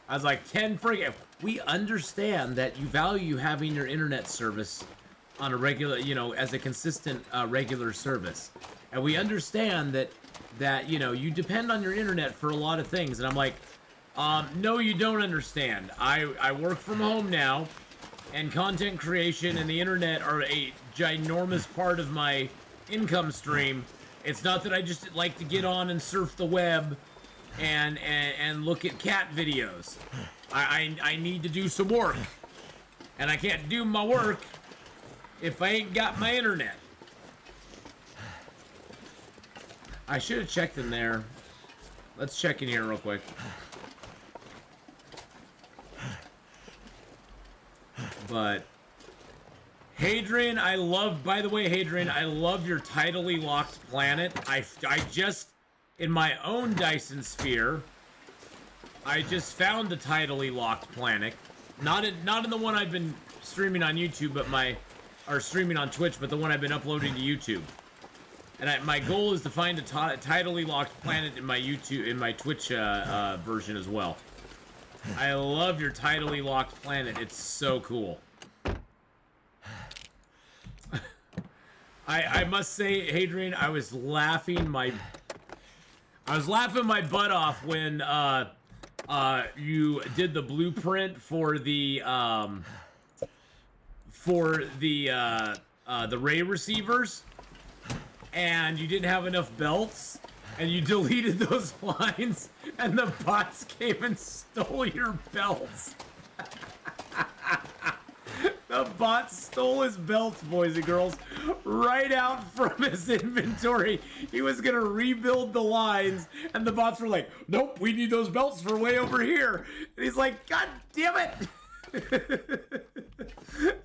I was like, 10 friggin'. We understand that you value having your internet service on a regular, as a consistent, regular service. And we understand that, you depend on your internet for a lot of things. And I'm like, no, you don't understand. I work from home now, and content creation and the internet are a ginormous part of my income stream. It's not that I just like to get on and surf the web and look at cat videos. I need to do some work, and I can't do my work if I ain't got my internet. I should have checked in there. Let's check in here real quick. But Hadrian, by the way, Hadrian, I love your tidally locked planet. I just, in my own Dyson sphere, I just found the tidally locked planet. Not in the one I've been streaming on YouTube, or streaming on Twitch, but the one I've been uploading to YouTube. And my goal is to find a tidally locked planet in my Twitch version as well. I love your tidally locked planet. It's so cool. I must say, Hadrian, I was laughing my butt off when you did the blueprint for the ray receivers, and you didn't have enough belts, and you deleted those lines, and the bots came and stole your belts. The bot stole his belts, boys and girls, right out from his inventory. He was gonna rebuild the lines, and the bots were like, nope, we need those belts for way over here. And he's like, God damn it.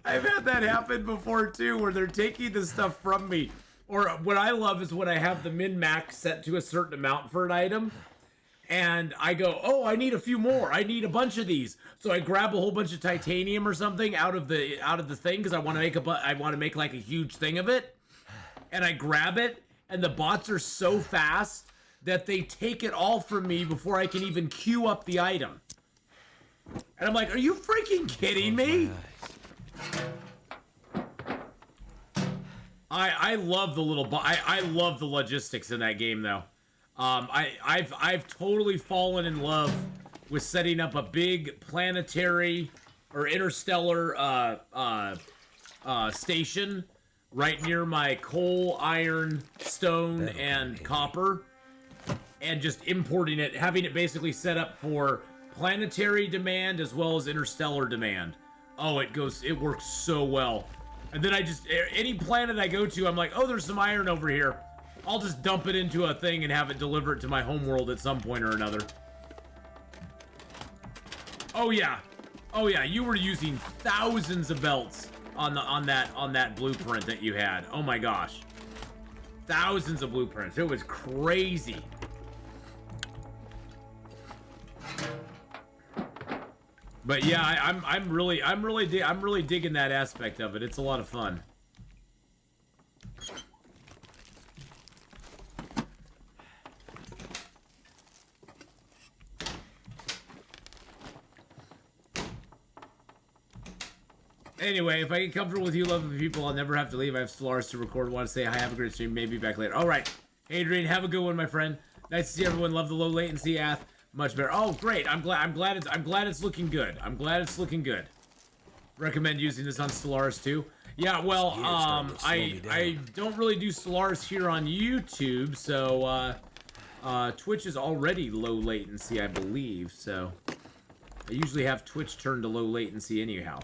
I've had that happen before too, where they're taking the stuff from me. Or what I love is when I have the min-max set to a certain amount for an item, and I go, oh, I need a few more. I need a bunch of these. So I grab a whole bunch of titanium or something out of the thing because I want to make like a huge thing of it. And I grab it, and the bots are so fast that they take it all from me before I can even queue up the item. And I'm like, are you freaking kidding me? I love the little I love the logistics in that game though. I've totally fallen in love with setting up a big planetary or interstellar station right near my coal, iron, stone, and copper, and just importing it, having it basically set up for planetary demand as well as interstellar demand. Oh, it works so well. And then any planet I go to, I'm like, oh, there's some iron over here. I'll just dump it into a thing and have it deliver it to my home world at some point or another. Oh yeah, you were using thousands of belts on that blueprint that you had. Oh my gosh, thousands of blueprints. It was crazy. But yeah, I'm really digging that aspect of it. It's a lot of fun. Anyway, if I get comfortable with you, lovely people, I'll never have to leave. I have Stellaris to record. Want to say hi, have a great stream. Maybe back later. All right, Adrian, have a good one, my friend. Nice to see everyone. Love the low latency, Ath. Much better. Oh, great. I'm glad it's looking good. I'm glad it's looking good. Recommend using this on Stellaris too. Yeah, well, I don't really do Stellaris here on YouTube, so Twitch is already low latency, I believe. So I usually have Twitch turned to low latency anyhow.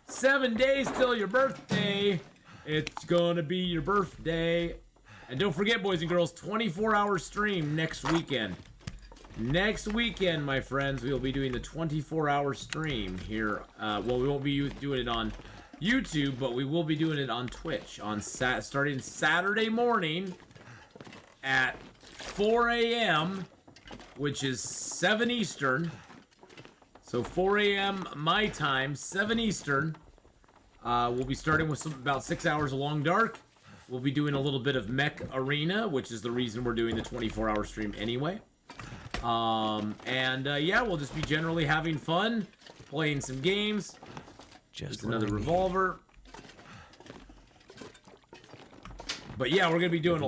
7 days till your birthday. It's gonna be your birthday. And don't forget, boys and girls, 24-hour stream next weekend. Next weekend, my friends, we will be doing the 24-hour stream here. Well, we won't be doing it on YouTube, but we will be doing it on Twitch on starting Saturday morning at 4 a.m., which is 7 Eastern. So 4 a.m. my time, 7 Eastern. We'll be starting with about 6 hours of Long Dark. We'll be doing a little bit of Mech Arena, which is the reason we're doing the 24-hour stream anyway. Yeah, we'll just be generally having fun, playing some games. Just another revolver. But yeah, we're gonna be doing a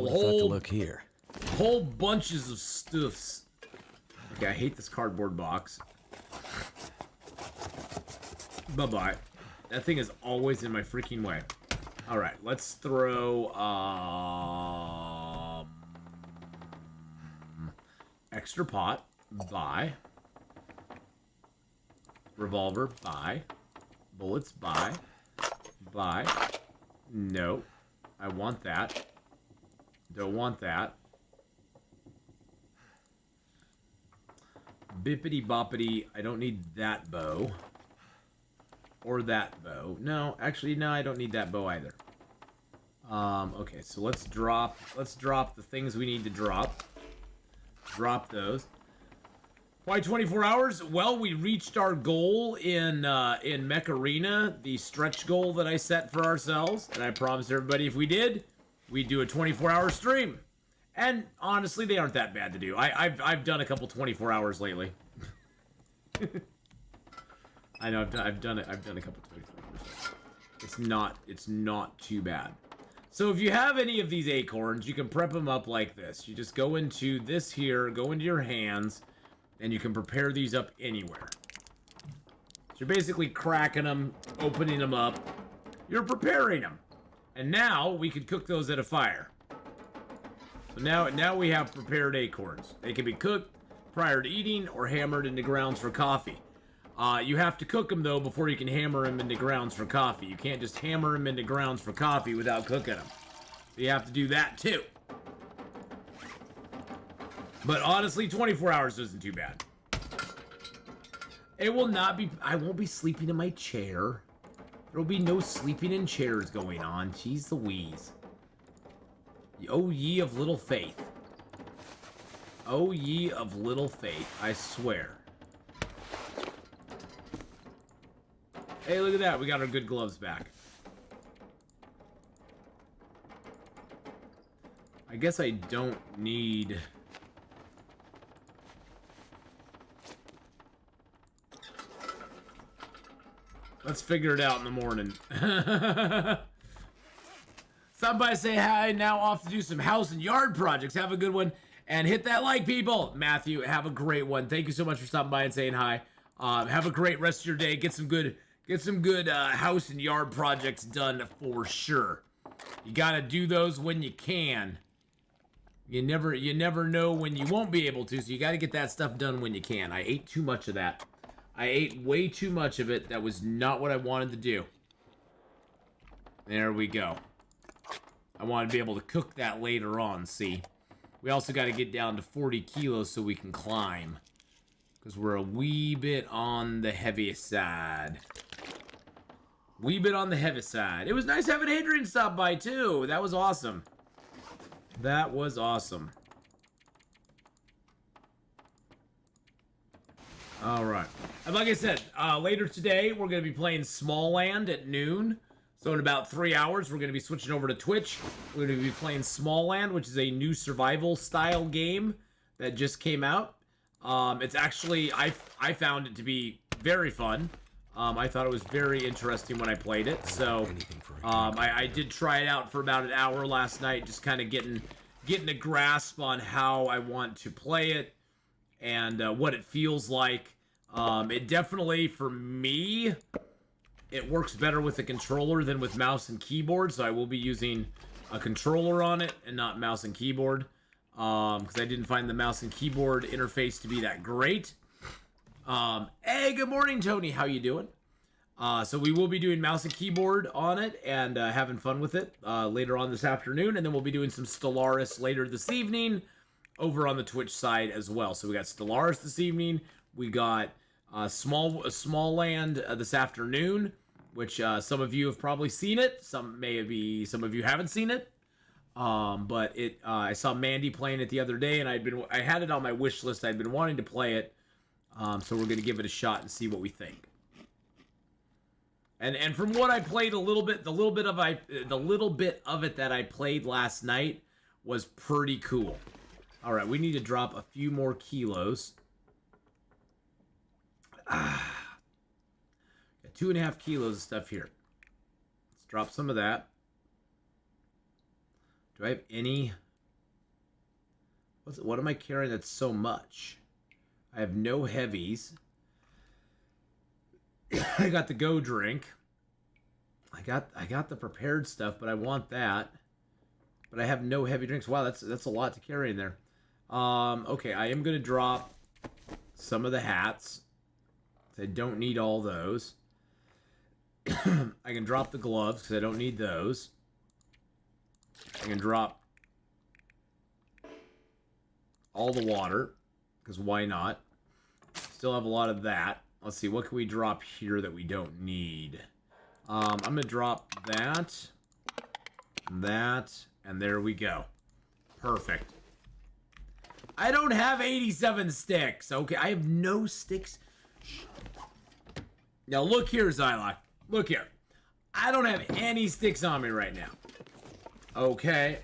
whole bunches of stuffs. Okay, I hate this cardboard box. Bye-bye. That thing is always in my freaking way. All right, let's throw extra pot. Buy. Revolver. Buy. Bullets. Buy. Buy. No. I want that. Don't want that. Bippity boppity. I don't need that bow. Or that bow. No, actually, no, I don't need that bow either. Okay, so let's drop the things we need to drop. Drop those. Why 24 hours? Well, we reached our goal in Mech Arena, the stretch goal that I set for ourselves, and I promised everybody if we did, we'd do a 24-hour stream. And honestly, they aren't that bad to do. I've done a couple 24 hours lately. I know I've done a couple 24 hours. It's not too bad. So if you have any of these acorns, you can prep them up like this. You just go into this here, go into your hands, and you can prepare these up anywhere. So you're basically cracking them, opening them up. You're preparing them. And now we could cook those at a fire. So now we have prepared acorns. They can be cooked prior to eating or hammered into grounds for coffee. You have to cook them, though, before you can hammer them into grounds for coffee. You can't just hammer them into grounds for coffee without cooking them. You have to do that, too. But honestly, 24 hours isn't too bad. It will not be... I won't be sleeping in my chair. There will be no sleeping in chairs going on. Jeez Louise. O ye of little faith. O ye of little faith, I swear. Hey, look at that. We got our good gloves back. I guess I don't need... Let's figure it out in the morning. Stop by, say hi. Now off to do some house and yard projects. Have a good one. And hit that like, people. Matthew, have a great one. Thank you so much for stopping by and saying hi. Have a great rest of your day. Get some good house and yard projects done for sure. You gotta do those when you can. You never know when you won't be able to, so you gotta get that stuff done when you can. I ate too much of that. I ate way too much of it. That was not what I wanted to do. There we go. I want to be able to cook that later on, see? We also got to get down to 40 kilos so we can climb. Because we're a wee bit on the heavy side. Wee bit on the heavy side. It was nice having Adrian stop by, too. That was awesome. That was awesome. All right. And like I said, later today, we're going to be playing Small Land at noon. So in about 3 hours, we're going to be switching over to Twitch. We're going to be playing Small Land, which is a new survival style game that just came out. It's actually, I found it to be very fun. I thought it was very interesting when I played it. So I did try it out for about an hour last night, just kind of getting a grasp on how I want to play it and what it feels like. It definitely, for me, it works better with a controller than with mouse and keyboard, so I will be using a controller on it and not mouse and keyboard, because I didn't find the mouse and keyboard interface to be that great. Hey, good morning, Tony. How you doing? So we will be doing mouse and keyboard on it and having fun with it later on this afternoon, and then we'll be doing some Stellaris later this evening over on the Twitch side as well. So we got Stellaris this evening. We got Small Land this afternoon, which some of you have probably seen it. Some of you haven't seen it. But I saw Mandy playing it the other day, and I had it on my wish list. I'd been wanting to play it, so we're gonna give it a shot and see what we think. And from what I played the little bit of it that I played last night was pretty cool. All right, we need to drop a few more kilos. Got 2.5 kilos of stuff here. Let's drop some of that. Do I have any? What am I carrying that's so much? I have no heavies. I got the Go drink. I got the prepared stuff, but I want that. But I have no heavy drinks. Wow, that's a lot to carry in there. Okay, I am gonna drop some of the hats. I don't need all those. I can drop the gloves because I don't need those. I can drop all the water because why not? Still have a lot of that. Let's see, what can we drop here that we don't need? I'm going to drop that, and there we go. Perfect. I don't have 87 sticks. Okay, I have no sticks. Now look here, Zylok. Look here. I don't have any sticks on me right now. Okay?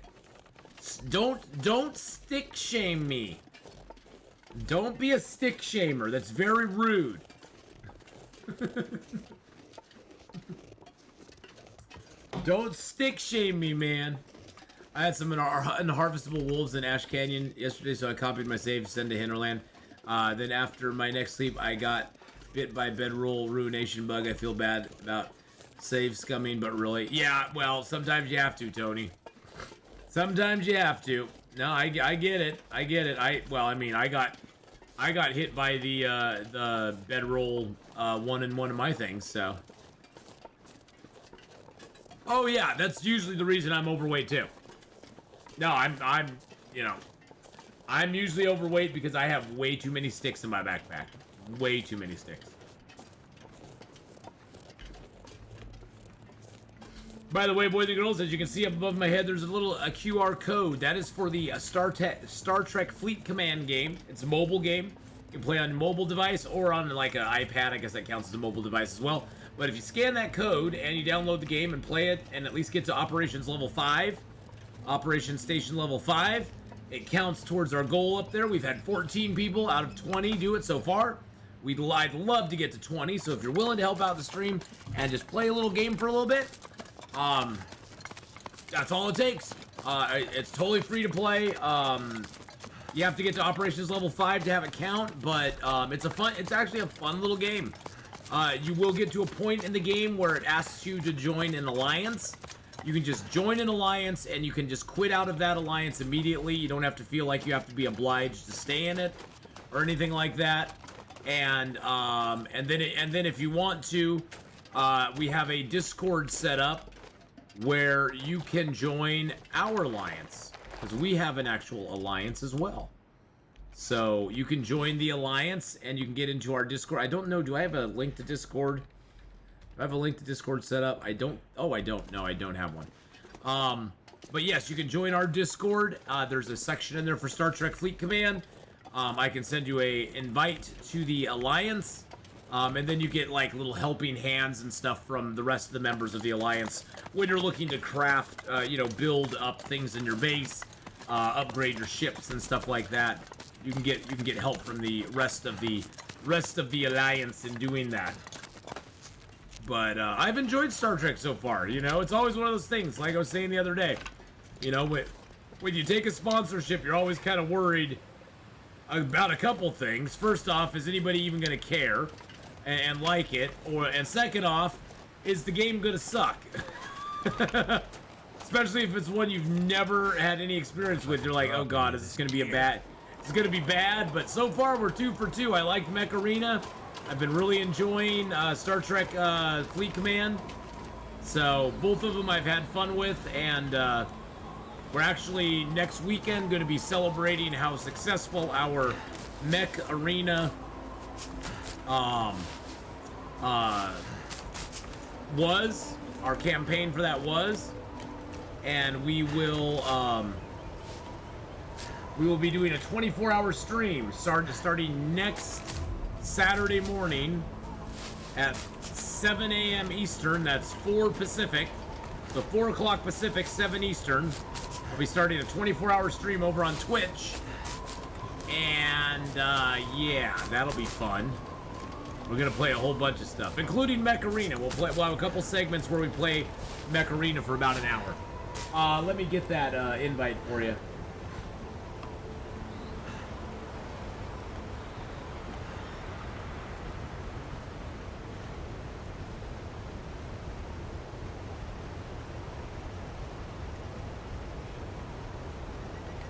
Don't stick shame me. Don't be a stick shamer. That's very rude. Don't stick shame me, man. I had some unharvestable wolves in Ash Canyon yesterday, so I copied my save to send to Hinterland. Then after my next sleep, I got bit by bedroll ruination bug. I feel bad about save scumming, but really, yeah, well, sometimes you have to, Tony. Sometimes you have to. No, I get it. I get it. I I got hit by the bedroll one in one of my things, so. Oh yeah, that's usually the reason I'm overweight too. No, I'm you know, I'm usually overweight because I have way too many sticks in my backpack. Way too many sticks. By the way, boys and girls, as you can see up above my head, there's a QR code. That is for the Star Trek Fleet Command game. It's a mobile game. You can play on a mobile device or on like an iPad. I guess that counts as a mobile device as well. But if you scan that code and you download the game and play it and at least get to Operations Level 5, Operations Station Level 5, it counts towards our goal up there. We've had 14 people out of 20 do it so far. I'd love to get to 20, so if you're willing to help out the stream and just play a little game for a little bit, that's all it takes. It's totally free to play. You have to get to Operations Level 5 to have it count, but it's actually a fun little game. You will get to a point in the game where it asks you to join an alliance. You can just join an alliance and you can just quit out of that alliance immediately. You don't have to feel like you have to be obliged to stay in it or anything like that. And then if you want to, we have a Discord set up where you can join our alliance, because we have an actual alliance as well. So you can join the alliance and you can get into our Discord. I don't know, do I have a link to Discord? Do I have a link to Discord set up? I don't. Oh, I don't. No, I don't have one. But yes, you can join our Discord. There's a section in there for Star Trek Fleet Command. I can send you a invite to the alliance. And then you get like little helping hands and stuff from the rest of the members of the alliance when you're looking to craft, build up things in your base, upgrade your ships and stuff like that. You can get help from the rest of the alliance in doing that. But I've enjoyed Star Trek so far. It's always one of those things. Like I was saying the other day, when you take a sponsorship, you're always kind of worried about a couple things. First off, is anybody even going to care and like it? And second off, is the game going to suck? Especially if it's one you've never had any experience with. You're like, oh god, is this going to be bad? It's going to be bad, but so far we're 2 for 2. I liked Mech Arena. I've been really enjoying Star Trek Fleet Command. So both of them I've had fun with, and we're actually next weekend going to be celebrating how successful our Mech Arena was. Our campaign for that was, and we will be doing a 24-hour stream starting next Saturday morning at 7 a.m. Eastern. That's 4 Pacific. So 4 o'clock Pacific, 7 Eastern. We'll be starting a 24-hour stream over on Twitch. And, yeah, that'll be fun. We're going to play a whole bunch of stuff, including Mech Arena. We'll have a couple segments where we play Mech Arena for about an hour. Let me get that invite for you.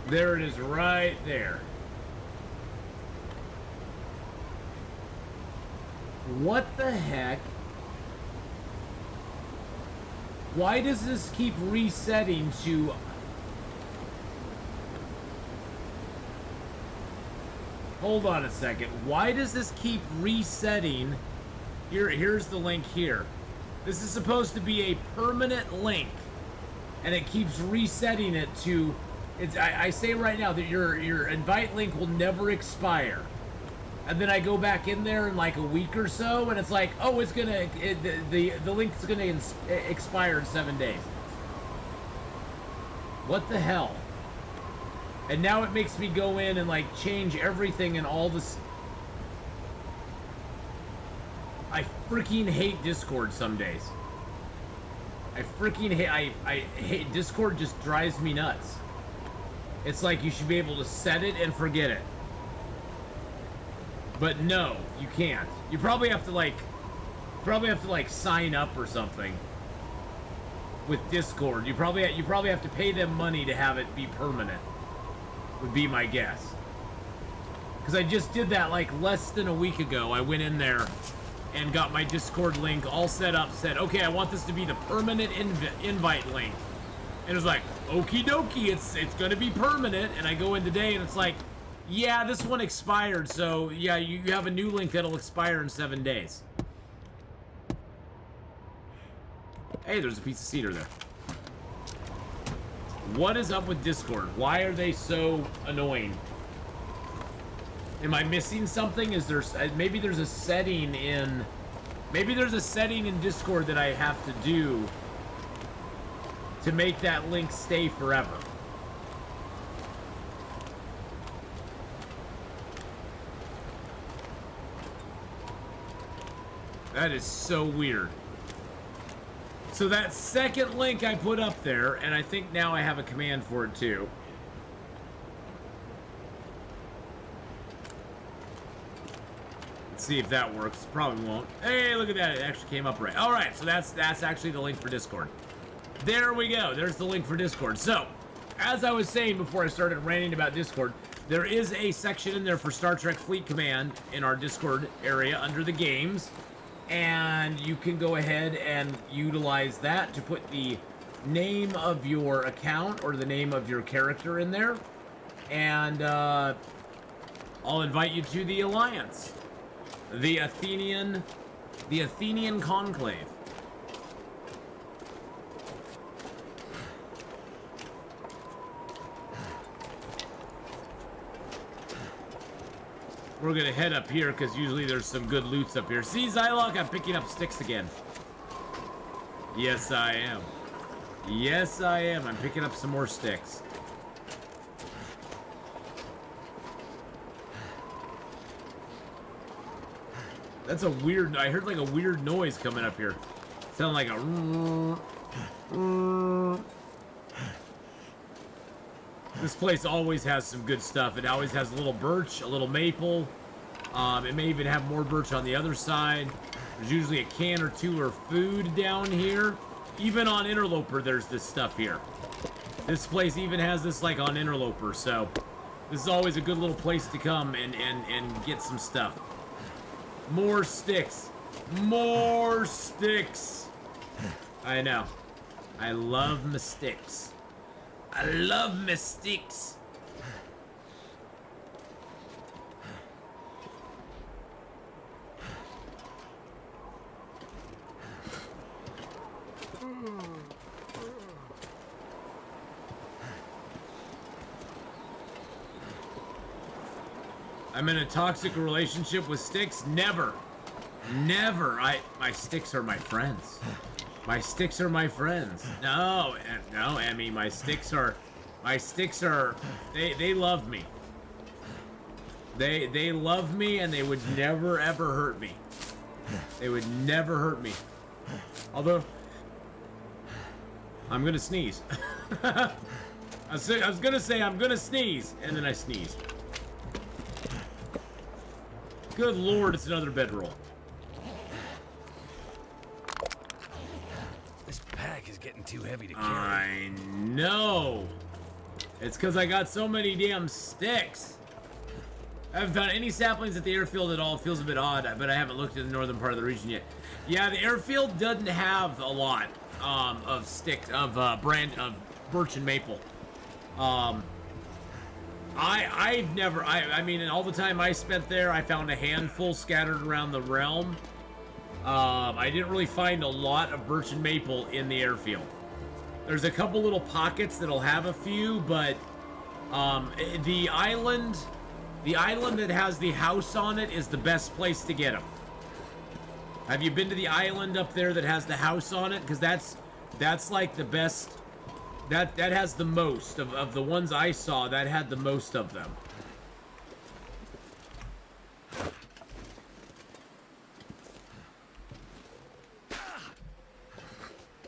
There it is right there. What the heck? Why does this keep resetting to... Hold on a second. Why does this keep resetting? Here's the link here. This is supposed to be a permanent link, and it keeps resetting it to... I say right now that your invite link will never expire. And then I go back in there in like a week or so, and it's like, oh, the link's gonna expire in 7 days. What the hell? And now it makes me go in and like change everything and all this. I freaking hate Discord some days. I freaking hate. I hate Discord. Just drives me nuts. It's like you should be able to set it and forget it. But no, you can't. You probably have to like sign up or something with Discord. You probably have to pay them money to have it be permanent. Would be my guess. Because I just did that like less than a week ago. I went in there and got my Discord link all set up, said, okay, I want this to be the permanent invite link. And it was like, okie dokie, it's gonna be permanent. And I go in today and it's like, yeah, this one expired, so yeah, you have a new link that'll expire in 7 days. Hey, there's a piece of cedar there. What is up with Discord? Why are they so annoying? Am I missing something? Is there maybe there's a setting in Discord that I have to do to make that link stay forever? That is so weird. So that second link I put up there, and I think now I have a command for it too. Let's see if that works. Probably won't. Hey, look at that. It actually came up right. All right, so that's actually the link for Discord. There we go. There's the link for Discord. So, as I was saying before I started ranting about Discord, there is a section in there for Star Trek Fleet Command in our Discord area under the games. And you can go ahead and utilize that to put the name of your account or the name of your character in there. And I'll invite you to the Alliance. The Athenian Conclave. We're gonna head up here because usually there's some good loots up here. See, Zylok, I'm picking up sticks again. Yes, I am. Yes, I am. I'm picking up some more sticks. That's a weird... I heard like a weird noise coming up here. Sound like a... This place always has some good stuff. It always has a little birch, a little maple. It may even have more birch on the other side. There's usually a can or two of food down here. Even on Interloper, there's this stuff here. This place even has this like on Interloper, so this is always a good little place to come and get some stuff. More sticks. More sticks. I know. I love my sticks. I love my sticks. I'm in a toxic relationship with sticks? Never. Never. My sticks are my friends. My sticks are my friends. No, Emmy, my sticks are, they love me. They love me and they would never ever hurt me. They would never hurt me. Although, I'm gonna sneeze. I was gonna say I'm gonna sneeze, and then I sneezed. Good Lord, it's another bedroll. This pack is getting too heavy to carry. I know. It's because I got so many damn sticks. I haven't found any saplings at the airfield at all. It feels a bit odd, but I haven't looked at the northern part of the region yet. Yeah, the airfield doesn't have a lot of sticks, of birch and maple. I mean, in all the time I spent there, I found a handful scattered around the realm. I didn't really find a lot of birch and maple in the airfield. There's a couple little pockets that'll have a few, but the island that has the house on it is the best place to get them. Have you been to the island up there that has the house on it? Because that's like the best. That has the most of the ones I saw. That had the most of them.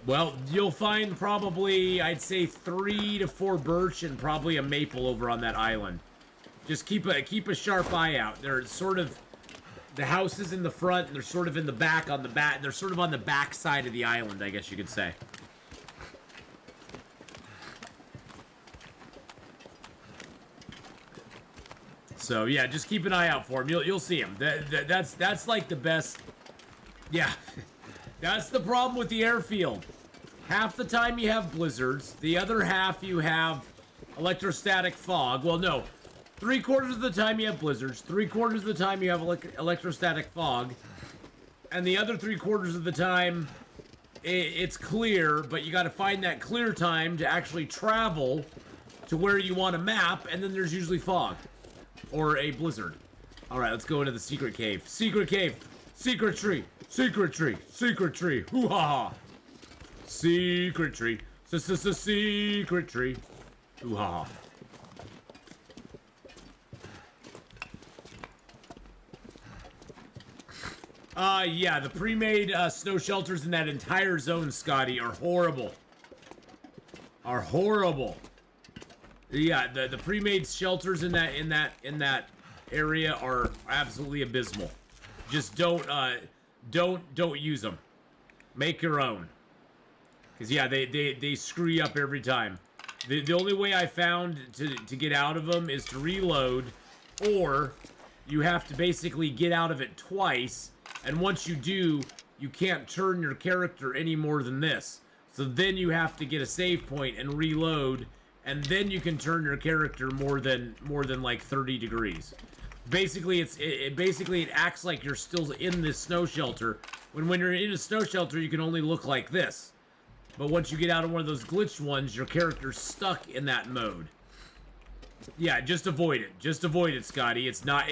Well, you'll find probably, I'd say 3 to 4 birch and probably a maple over on that island. Just keep a sharp eye out. They're sort of, the house is in the front and they're sort of in the back they're sort of on the back side of the island, I guess you could say. So yeah, just keep an eye out for him. You'll see him. That's like the best. Yeah, that's the problem with the airfield. Half the time you have blizzards. The other half you have electrostatic fog. Well, no. 3/4 of the time you have blizzards. 3/4 of the time you have electrostatic fog. And the other 3/4 of the time, it's clear, but you got to find that clear time to actually travel to where you want to map, and then there's usually fog. Or a blizzard. Alright, let's go into the secret cave. Secret cave! Secret tree! Secret tree! Secret tree! Hoo-ha-ha! Secret tree! Secret tree! Hoo-ha-ha! Yeah, the pre-made snow shelters in that entire zone, Scotty, are horrible. Are horrible. Yeah, the pre-made shelters in that area are absolutely abysmal. Just don't use them. Make your own. Cause yeah, they screw you up every time. The only way I found to get out of them is to reload, or you have to basically get out of it twice. And once you do, you can't turn your character any more than this. So then you have to get a save point and reload, and then you can turn your character more than like 30 degrees. Basically, it acts like you're still in this snow shelter. When you're in a snow shelter, you can only look like this. But once you get out of one of those glitched ones, your character's stuck in that mode. Yeah, just avoid it. Just avoid it, Scotty. It's not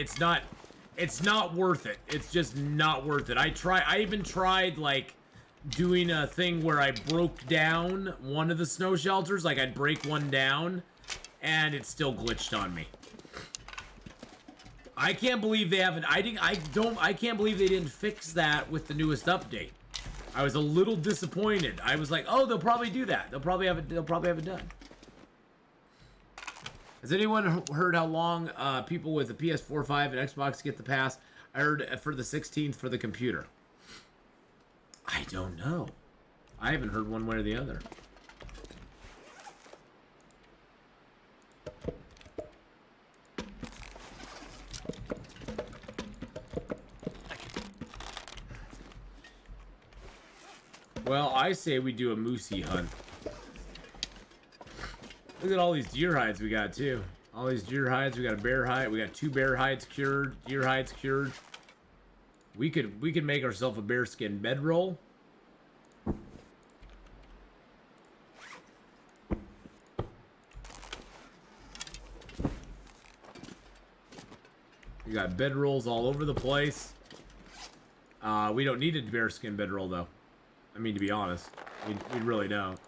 worth it. It's just not worth it. I even tried like doing a thing where I broke down one of the snow shelters, like I'd break one down, and it still glitched on me. I can't believe they haven't. I can't believe they didn't fix that with the newest update. I was a little disappointed. I was like, oh, they'll probably do that. They'll probably have it done. Has anyone heard how long people with a PS4, 5, and Xbox get the pass? I heard for the 16th for the computer. I don't know. I haven't heard one way or the other. Well, I say we do a moosey hunt. Look at all these deer hides we got, too. All these deer hides. We got a bear hide. We got 2 bear hides cured. Deer hides cured. We could make ourselves a bearskin bedroll. We got bedrolls all over the place. We don't need a bearskin bedroll, though. I mean, to be honest. We really don't.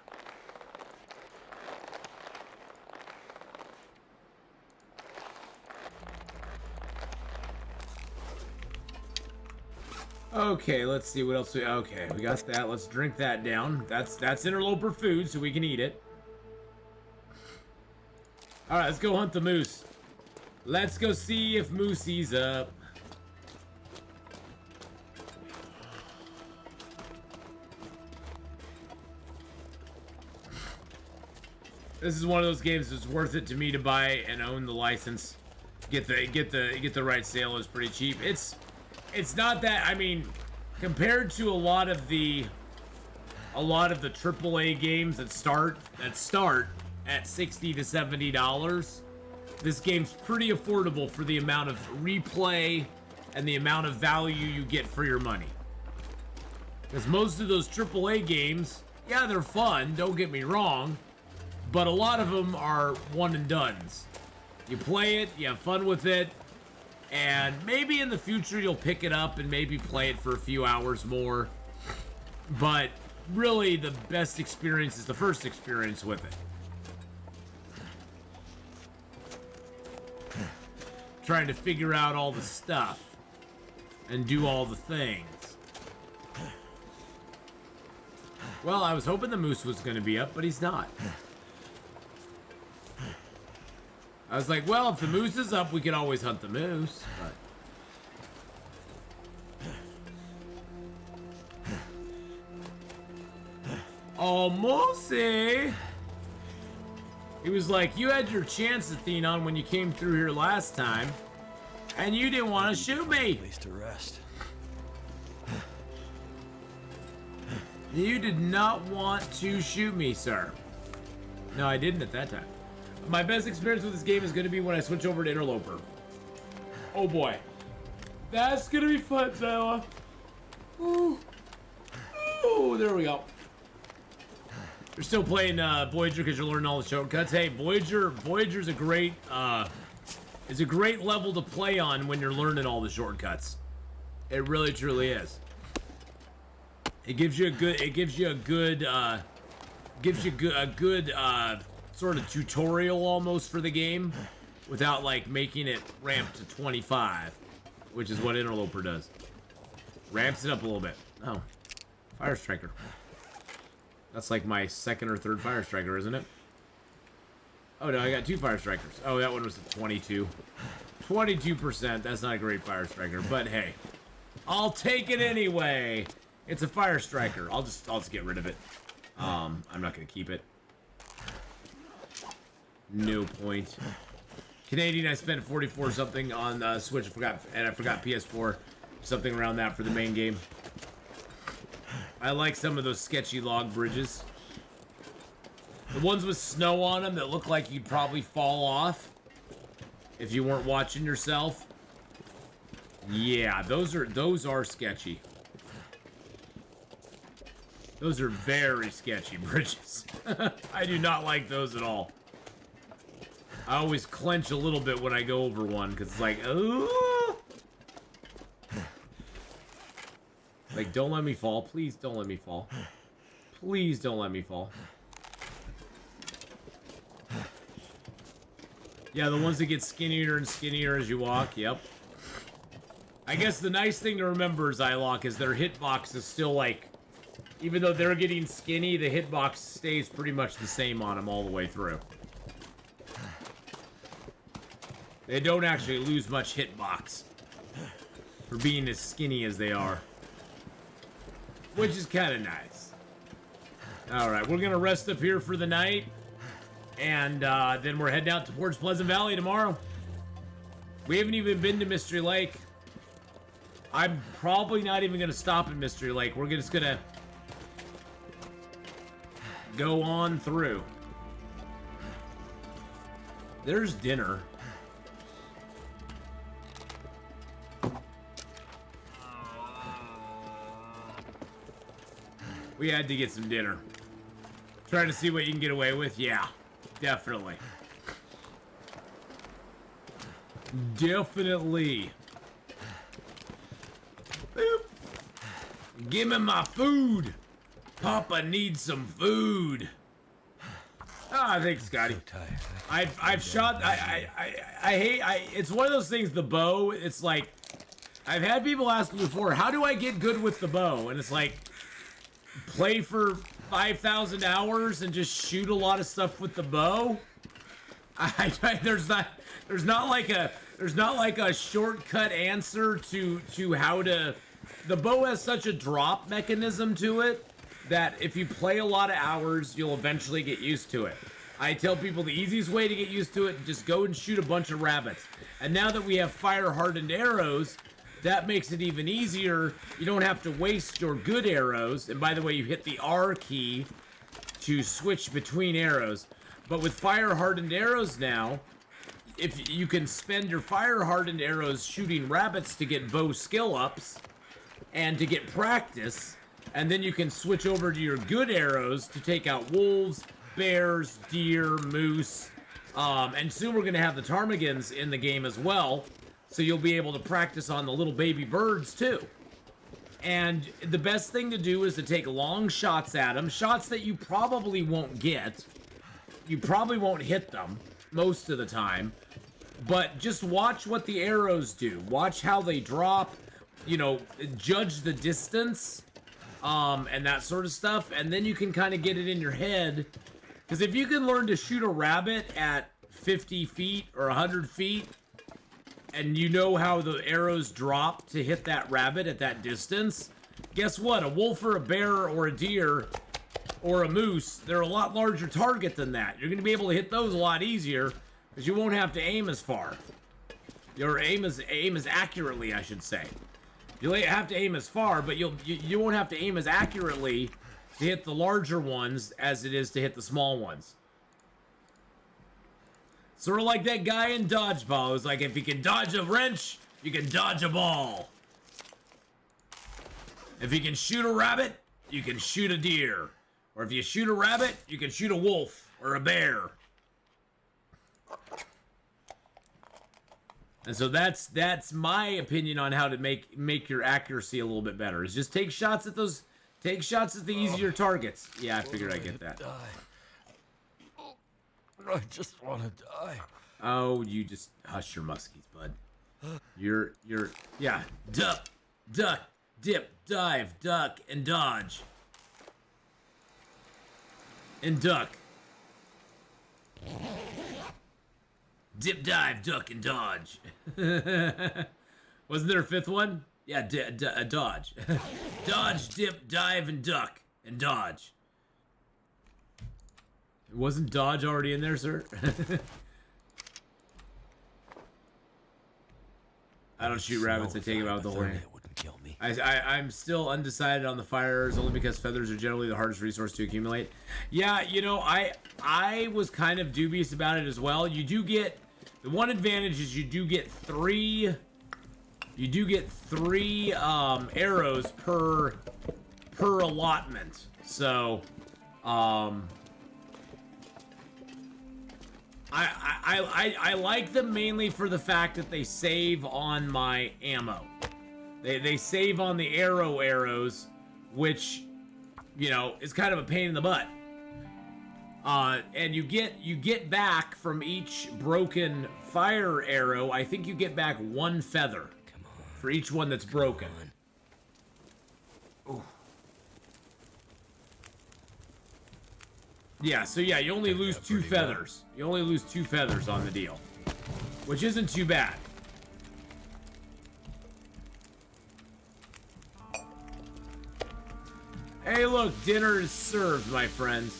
Okay, let's see what else okay, we got that. Let's drink that down. That's interloper food, so we can eat it. Alright, let's go hunt the moose. Let's go see if Moosey's up. This is one of those games that's worth it to me to buy and own the license. Get the right sale is pretty cheap. It's not that, I mean, compared to a lot of the AAA games that start at $60 to $70, this game's pretty affordable for the amount of replay and the amount of value you get for your money. Because most of those AAA games, yeah, they're fun, don't get me wrong, but a lot of them are one and dones. You play it, you have fun with it, and maybe in the future you'll pick it up and maybe play it for a few hours more. But really the best experience is the first experience with it. Trying to figure out all the stuff and do all the things. Well, I was hoping the moose was going to be up, but he's not. I was like, well, if the moose is up, we could always hunt the moose. But... Oh, Moosey! He was like, you had your chance, Atheenon, when you came through here last time. And you didn't want to shoot me. Place to rest. You did not want to shoot me, sir. No, I didn't at that time. My best experience with this game is going to be when I switch over to Interloper. Oh boy. That's going to be fun, Zella. Ooh. Ooh, there we go. You're still playing Voyager because you're learning all the shortcuts. Hey, Voyager's a great level to play on when you're learning all the shortcuts. It really truly is. It gives you a good sort of tutorial almost for the game without like making it ramp to 25, which is what Interloper does. Ramps it up a little bit. Oh, Fire Striker. That's like my second or third Fire Striker, isn't it? Oh no, I got 2 Fire Strikers. Oh, that one was 22. 22%. That's not a great Fire Striker, but hey, I'll take it anyway. It's a Fire Striker. I'll just get rid of it. I'm not gonna keep it. No point. Canadian, I spent 44 something on Switch. I forgot PS4. Something around that for the main game. I like some of those sketchy log bridges. The ones with snow on them that look like you'd probably fall off if you weren't watching yourself. Yeah, those are sketchy. Those are very sketchy bridges. I do not like those at all. I always clench a little bit when I go over one because it's like, oh. Like, don't let me fall. Please don't let me fall. Please don't let me fall. Yeah, the ones that get skinnier and skinnier as you walk. Yep. I guess the nice thing to remember, Zylock, is their hitbox is still like, even though they're getting skinny, the hitbox stays pretty much the same on them all the way through. They don't actually lose much hitbox for being as skinny as they are. Which is kind of nice. Alright, we're going to rest up here for the night. And then we're heading out towards Pleasant Valley tomorrow. We haven't even been to Mystery Lake. I'm probably not even going to stop at Mystery Lake. We're just going to go on through. There's dinner. We had to get some dinner. Trying to see what you can get away with? Yeah, definitely. Definitely. Boop. Give me my food. Papa needs some food. Ah, thanks, Scotty. So tired. I've shot. I hate. It's one of those things. The bow. It's like I've had people ask me before, how do I get good with the bow? And it's like, play for 5,000 hours and just shoot a lot of stuff with the bow. There's not like a shortcut answer to how to. The bow has such a drop mechanism to it that if you play a lot of hours, you'll eventually get used to it. I tell people the easiest way to get used to it, just go and shoot a bunch of rabbits. And now that we have fire-hardened arrows, that makes it even easier. You don't have to waste your good arrows. And by the way, you hit the R key to switch between arrows. But with fire-hardened arrows now, if you can spend your fire-hardened arrows shooting rabbits to get bow skill ups and to get practice, and then you can switch over to your good arrows to take out wolves, bears, deer, moose, and soon we're going to have the ptarmigans in the game as well. So you'll be able to practice on the little baby birds too. And the best thing to do is to take long shots at them. Shots that you probably won't get. You probably won't hit them most of the time. But just watch what the arrows do. Watch how they drop. You know, judge the distance. And that sort of stuff. And then you can kind of get it in your head. Because if you can learn to shoot a rabbit at 50 feet or 100 feet, and you know how the arrows drop to hit that rabbit at that distance, guess what? A wolf or a bear or a deer or a moose, they're a lot larger target than that. You're going to be able to hit those a lot easier because you won't have to aim as far. Your aim is accurately, I should say. You'll have to aim as far, but you won't have to aim as accurately to hit the larger ones as it is to hit the small ones. Sort of like that guy in dodgeball who's like, if you can dodge a wrench, you can dodge a ball. If you can shoot a rabbit, you can shoot a deer. Or if you shoot a rabbit, you can shoot a wolf or a bear. And so that's my opinion on how to make your accuracy a little bit better. Is just take shots at the easier targets. Yeah, I figured I'd get that. I just want to die. Oh, you just hush your muskies, bud. Yeah. Duck, dip, dive, duck, and dodge. And duck. Dip, dive, duck, and dodge. Wasn't there a fifth one? Yeah, dodge. Dodge, dip, dive, and duck, and dodge. Wasn't dodge already in there, sir? I don't shoot rabbits, I take them out with the whole hand. It wouldn't kill me. I'm still undecided on the fires, only because feathers are generally the hardest resource to accumulate. Yeah, you know, I was kind of dubious about it as well. You do get, the one advantage is you do get three arrows per allotment. So, I like them mainly for the fact that they save on my ammo. They save on the arrows, which, you know, is kind of a pain in the butt. And you get back from each broken fire arrow, I think you get back 1 feather for each one that's broken. Ooh. Yeah, so yeah, you only lose 2 feathers. You only lose 2 feathers on the deal, which isn't too bad. Hey, look, dinner is served, my friends.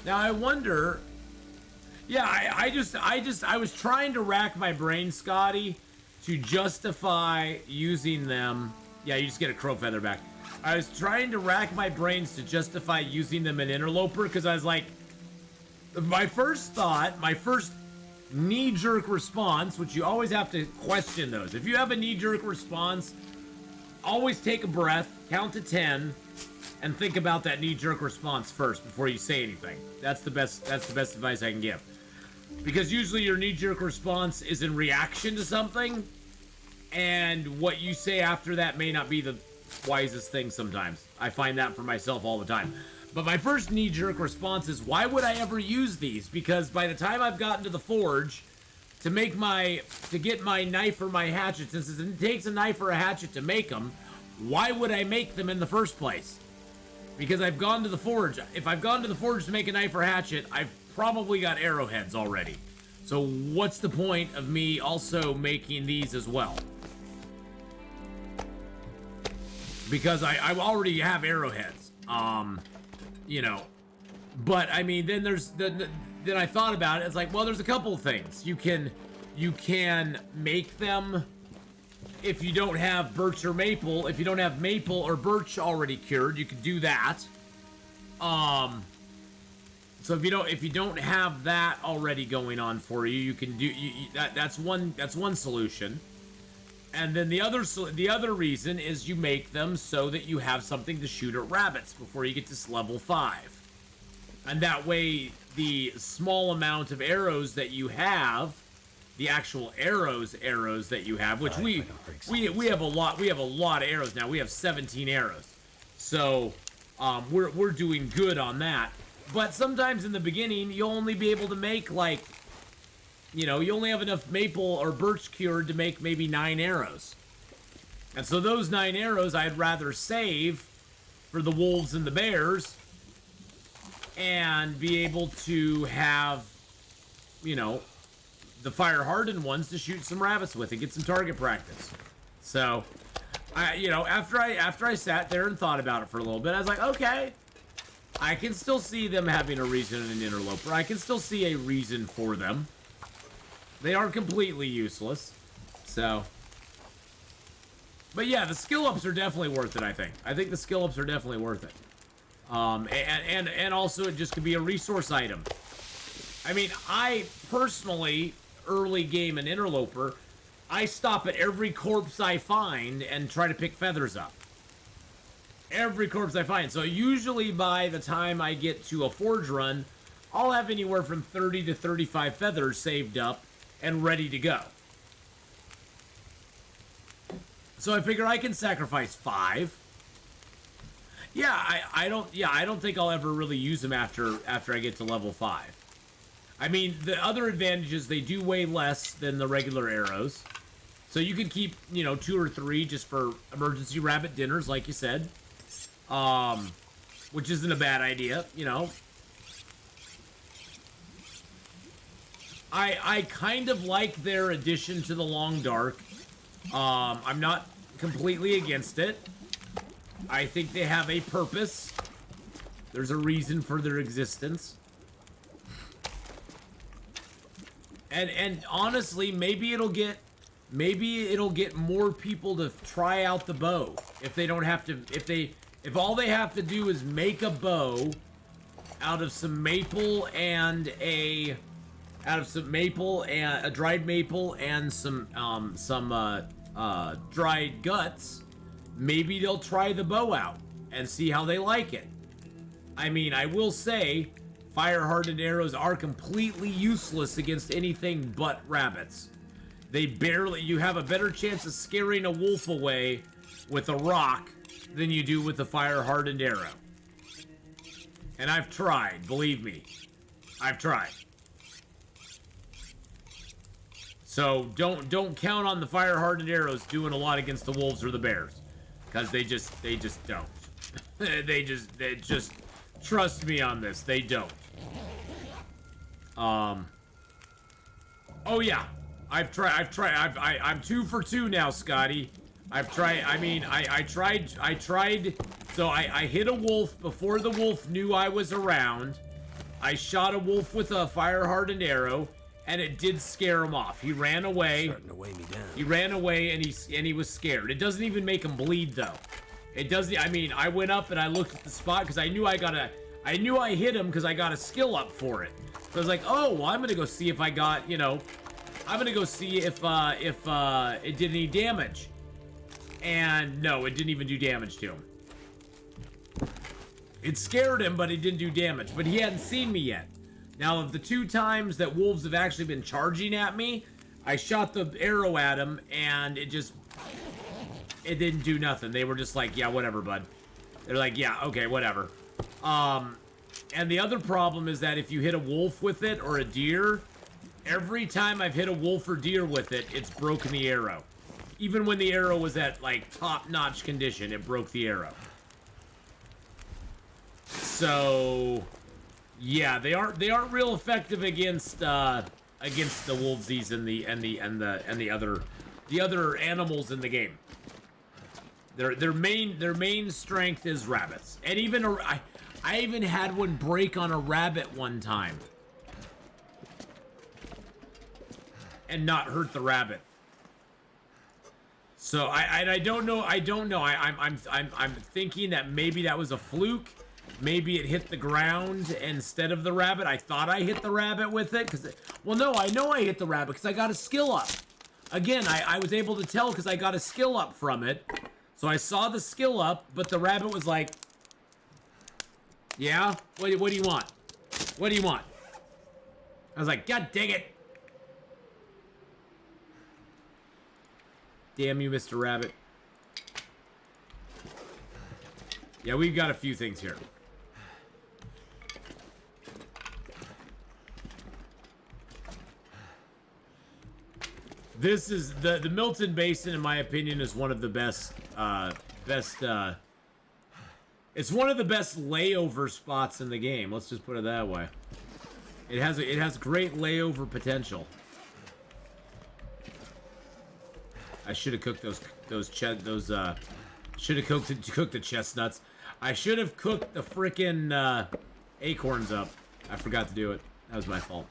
Now I wonder. Yeah, I was trying to rack my brain, Scotty, to justify using them. Yeah, you just get a crow feather back. I was trying to rack my brains to justify using them in Interloper because I was like, my first thought, my first knee-jerk response, which you always have to question those. If you have a knee-jerk response, always take a breath, count to 10, and think about that knee-jerk response first before you say anything. That's the best advice I can give. Because usually your knee-jerk response is in reaction to something, and what you say after that may not be the wisest thing sometimes. I find that for myself all the time. But my first knee-jerk response is, why would I ever use these? Because by the time I've gotten to the forge to get my knife or my hatchet, since it takes a knife or a hatchet to make them, why would I make them in the first place? Because I've gone to the forge. If I've gone to the forge to make a knife or hatchet, I've probably got arrowheads already. So what's the point of me also making these as well? Because I already have arrowheads, you know. But I mean, then then I thought about it. It's like, well, there's a couple of things you can make them if you don't have birch or maple. If you don't have maple or birch already cured, you can do that. So if you don't have that already going on for you, you can do that's one solution. And then the other reason is you make them so that you have something to shoot at rabbits before you get to level 5. And that way, the small amount of arrows that you have, the actual arrows that you have, which we have a lot of arrows now. We have 17 arrows. So we're doing good on that. But sometimes in the beginning, you'll only be able to make like, you know, you only have enough maple or birch cured to make maybe 9 arrows. And so those 9 arrows I'd rather save for the wolves and the bears and be able to have, you know, the fire hardened ones to shoot some rabbits with and get some target practice. So, after I sat there and thought about it for a little bit, I was like, okay, I can still see them having a reason in an interloper. I can still see a reason for them. They are completely useless. So, but yeah, the skill ups are definitely worth it. I think the skill ups are definitely worth it. And also it just could be a resource item. I mean, I personally, early game in Interloper, I stop at every corpse I find and try to pick feathers up. Every corpse I find. So usually by the time I get to a forge run, I'll have anywhere from 30 to 35 feathers saved up and ready to go. So I figure I can sacrifice 5. Yeah, I don't think I'll ever really use them after I get to level 5. I mean, the other advantage is they do weigh less than the regular arrows. So you can keep, 2 or 3 just for emergency rabbit dinners, like you said. Which isn't a bad idea, I kind of like their addition to the Long Dark. I'm not completely against it. I think they have a purpose. There's a reason for their existence. And honestly, maybe it'll get more people to try out the bow if they don't have to, if all they have to do is make a bow out of some maple and a dried maple and some dried guts, maybe they'll try the bow out and see how they like it. I mean, I will say fire-hardened arrows are completely useless against anything but rabbits. You have a better chance of scaring a wolf away with a rock than you do with a fire-hardened arrow. And I've tried, believe me. I've tried. So don't count on the fire-hardened arrows doing a lot against the wolves or the bears, because they just don't. they just trust me on this. They don't. Oh yeah, I'm 2 for 2 now, Scotty. I've tried. I mean, I tried. So I hit a wolf before the wolf knew I was around. I shot a wolf with a fire-hardened arrow, and it did scare him off. He ran away. Starting to weigh me down. He ran away, and he was scared. It doesn't even make him bleed, though. It doesn't. I mean, I went up and I looked at the spot because I knew I hit him because I got a skill up for it. So I was like, oh, well, I'm gonna go see if I got, I'm gonna go see if it did any damage. And no, it didn't even do damage to him. It scared him, but it didn't do damage. But he hadn't seen me yet. Now, of the 2 times that wolves have actually been charging at me, I shot the arrow at him, and it didn't do nothing. They were just like, yeah, whatever, bud. They're like, yeah, okay, whatever. And the other problem is that if you hit a wolf with it or a deer, every time I've hit a wolf or deer with it, it's broken the arrow. Even when the arrow was at, like, top-notch condition, it broke the arrow. So, yeah, they aren't real effective against the wolvesies and the other animals in the game. Their main strength is rabbits, and even I even had one break on a rabbit one time and not hurt the rabbit. So I don't know. I'm thinking that maybe that was a fluke. Maybe it hit the ground instead of the rabbit. I thought I hit the rabbit with it well, no, I know I hit the rabbit because I got a skill up. Again, I was able to tell because I got a skill up from it. So I saw the skill up, but the rabbit was like, yeah, what do you want? What do you want? I was like, God dang it. Damn you, Mr. Rabbit. Yeah, we've got a few things here. This is the Milton Basin, in my opinion, is one of the best it's one of the best layover spots in the game. Let's just put it that way. It has great layover potential. I should have cooked should have cooked the chestnuts. I should have cooked the frickin' acorns up. I forgot to do it. That was my fault.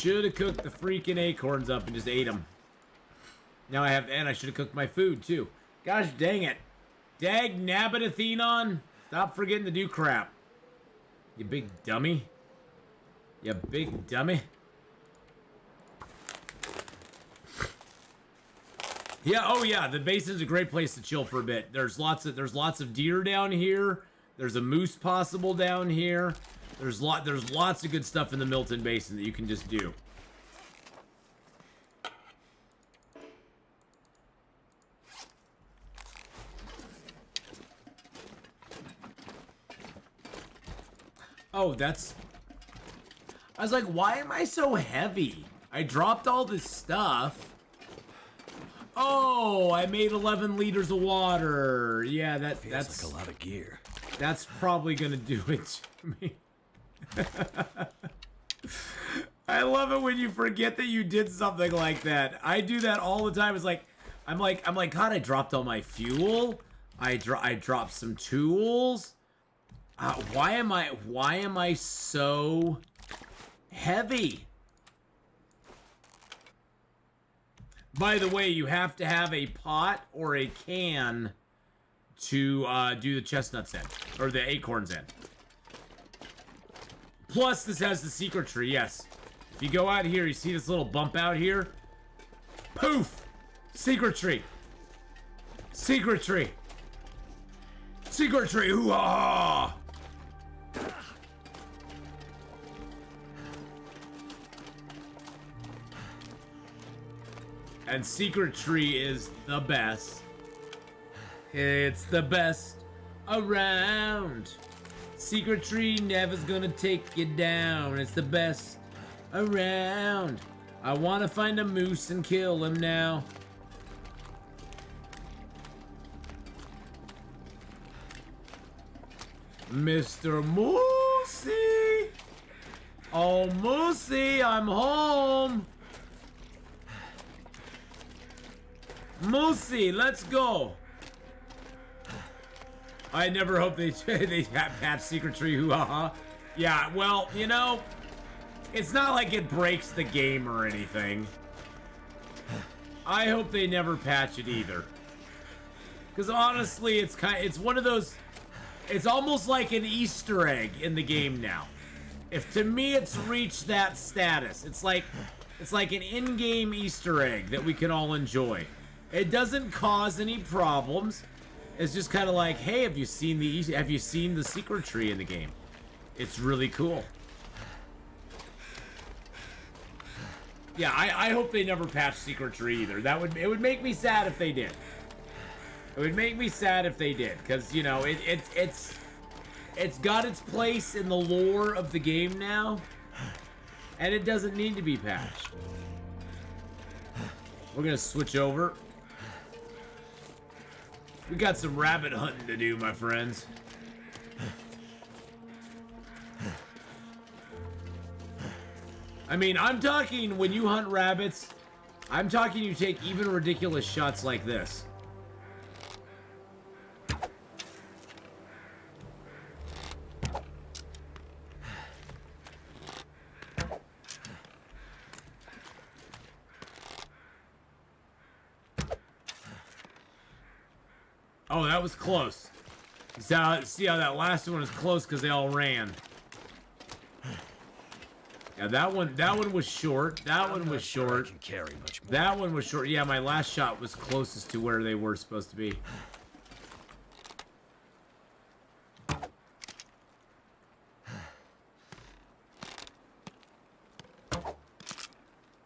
should have cooked the freaking acorns up and just ate them. Now I have, and I should have cooked my food too. Gosh dang it. Dag nabbit Atheenon. Stop forgetting to do crap. You big dummy. You big dummy. Yeah, oh yeah, the basin's a great place to chill for a bit. There's lots of deer down here. There's a moose possible down here. There's lots of good stuff in the Milton Basin that you can just do. Oh, I was like, why am I so heavy? I dropped all this stuff. Oh, I made 11 liters of water. Yeah, that's like a lot of gear. That's probably gonna do it to me. I love it when you forget that you did something like that. I do that all the time. It's like, I'm like, God, I dropped all my fuel. I dropped some tools. Why am I so heavy? By the way, you have to have a pot or a can to do the chestnuts in, or the acorns in. Plus, this has the secret tree, yes. If you go out here, you see this little bump out here? Poof! Secret tree. Secret tree. Secret tree, hoo-ah! And secret tree is the best. It's the best around. Secret tree never's gonna take you down. It's the best around. I wanna find a moose and kill him now. Mr. Moosey! Oh, Moosey, I'm home! Moosey, let's go! I never hope they patch secret tree, hoo-ha-ha. Yeah, well, you know, it's not like it breaks the game or anything. I hope they never patch it either. Because honestly, it's one of those, it's almost like an Easter egg in the game now. If to me it's reached that status, it's like an in-game Easter egg that we can all enjoy. It doesn't cause any problems. It's just kind of like, hey, have you seen the secret tree in the game? It's really cool. Yeah, I hope they never patch secret tree either. It would make me sad if they did. It would make me sad if they did, because you know it's got its place in the lore of the game now, and it doesn't need to be patched. We're gonna switch over. We got some rabbit hunting to do, my friends. I mean, I'm talking when you hunt rabbits, I'm talking you take even ridiculous shots like this. Oh, that was close. See how that last one was close because they all ran. Yeah, that one was short. That one was short. That one was short. Yeah, my last shot was closest to where they were supposed to be.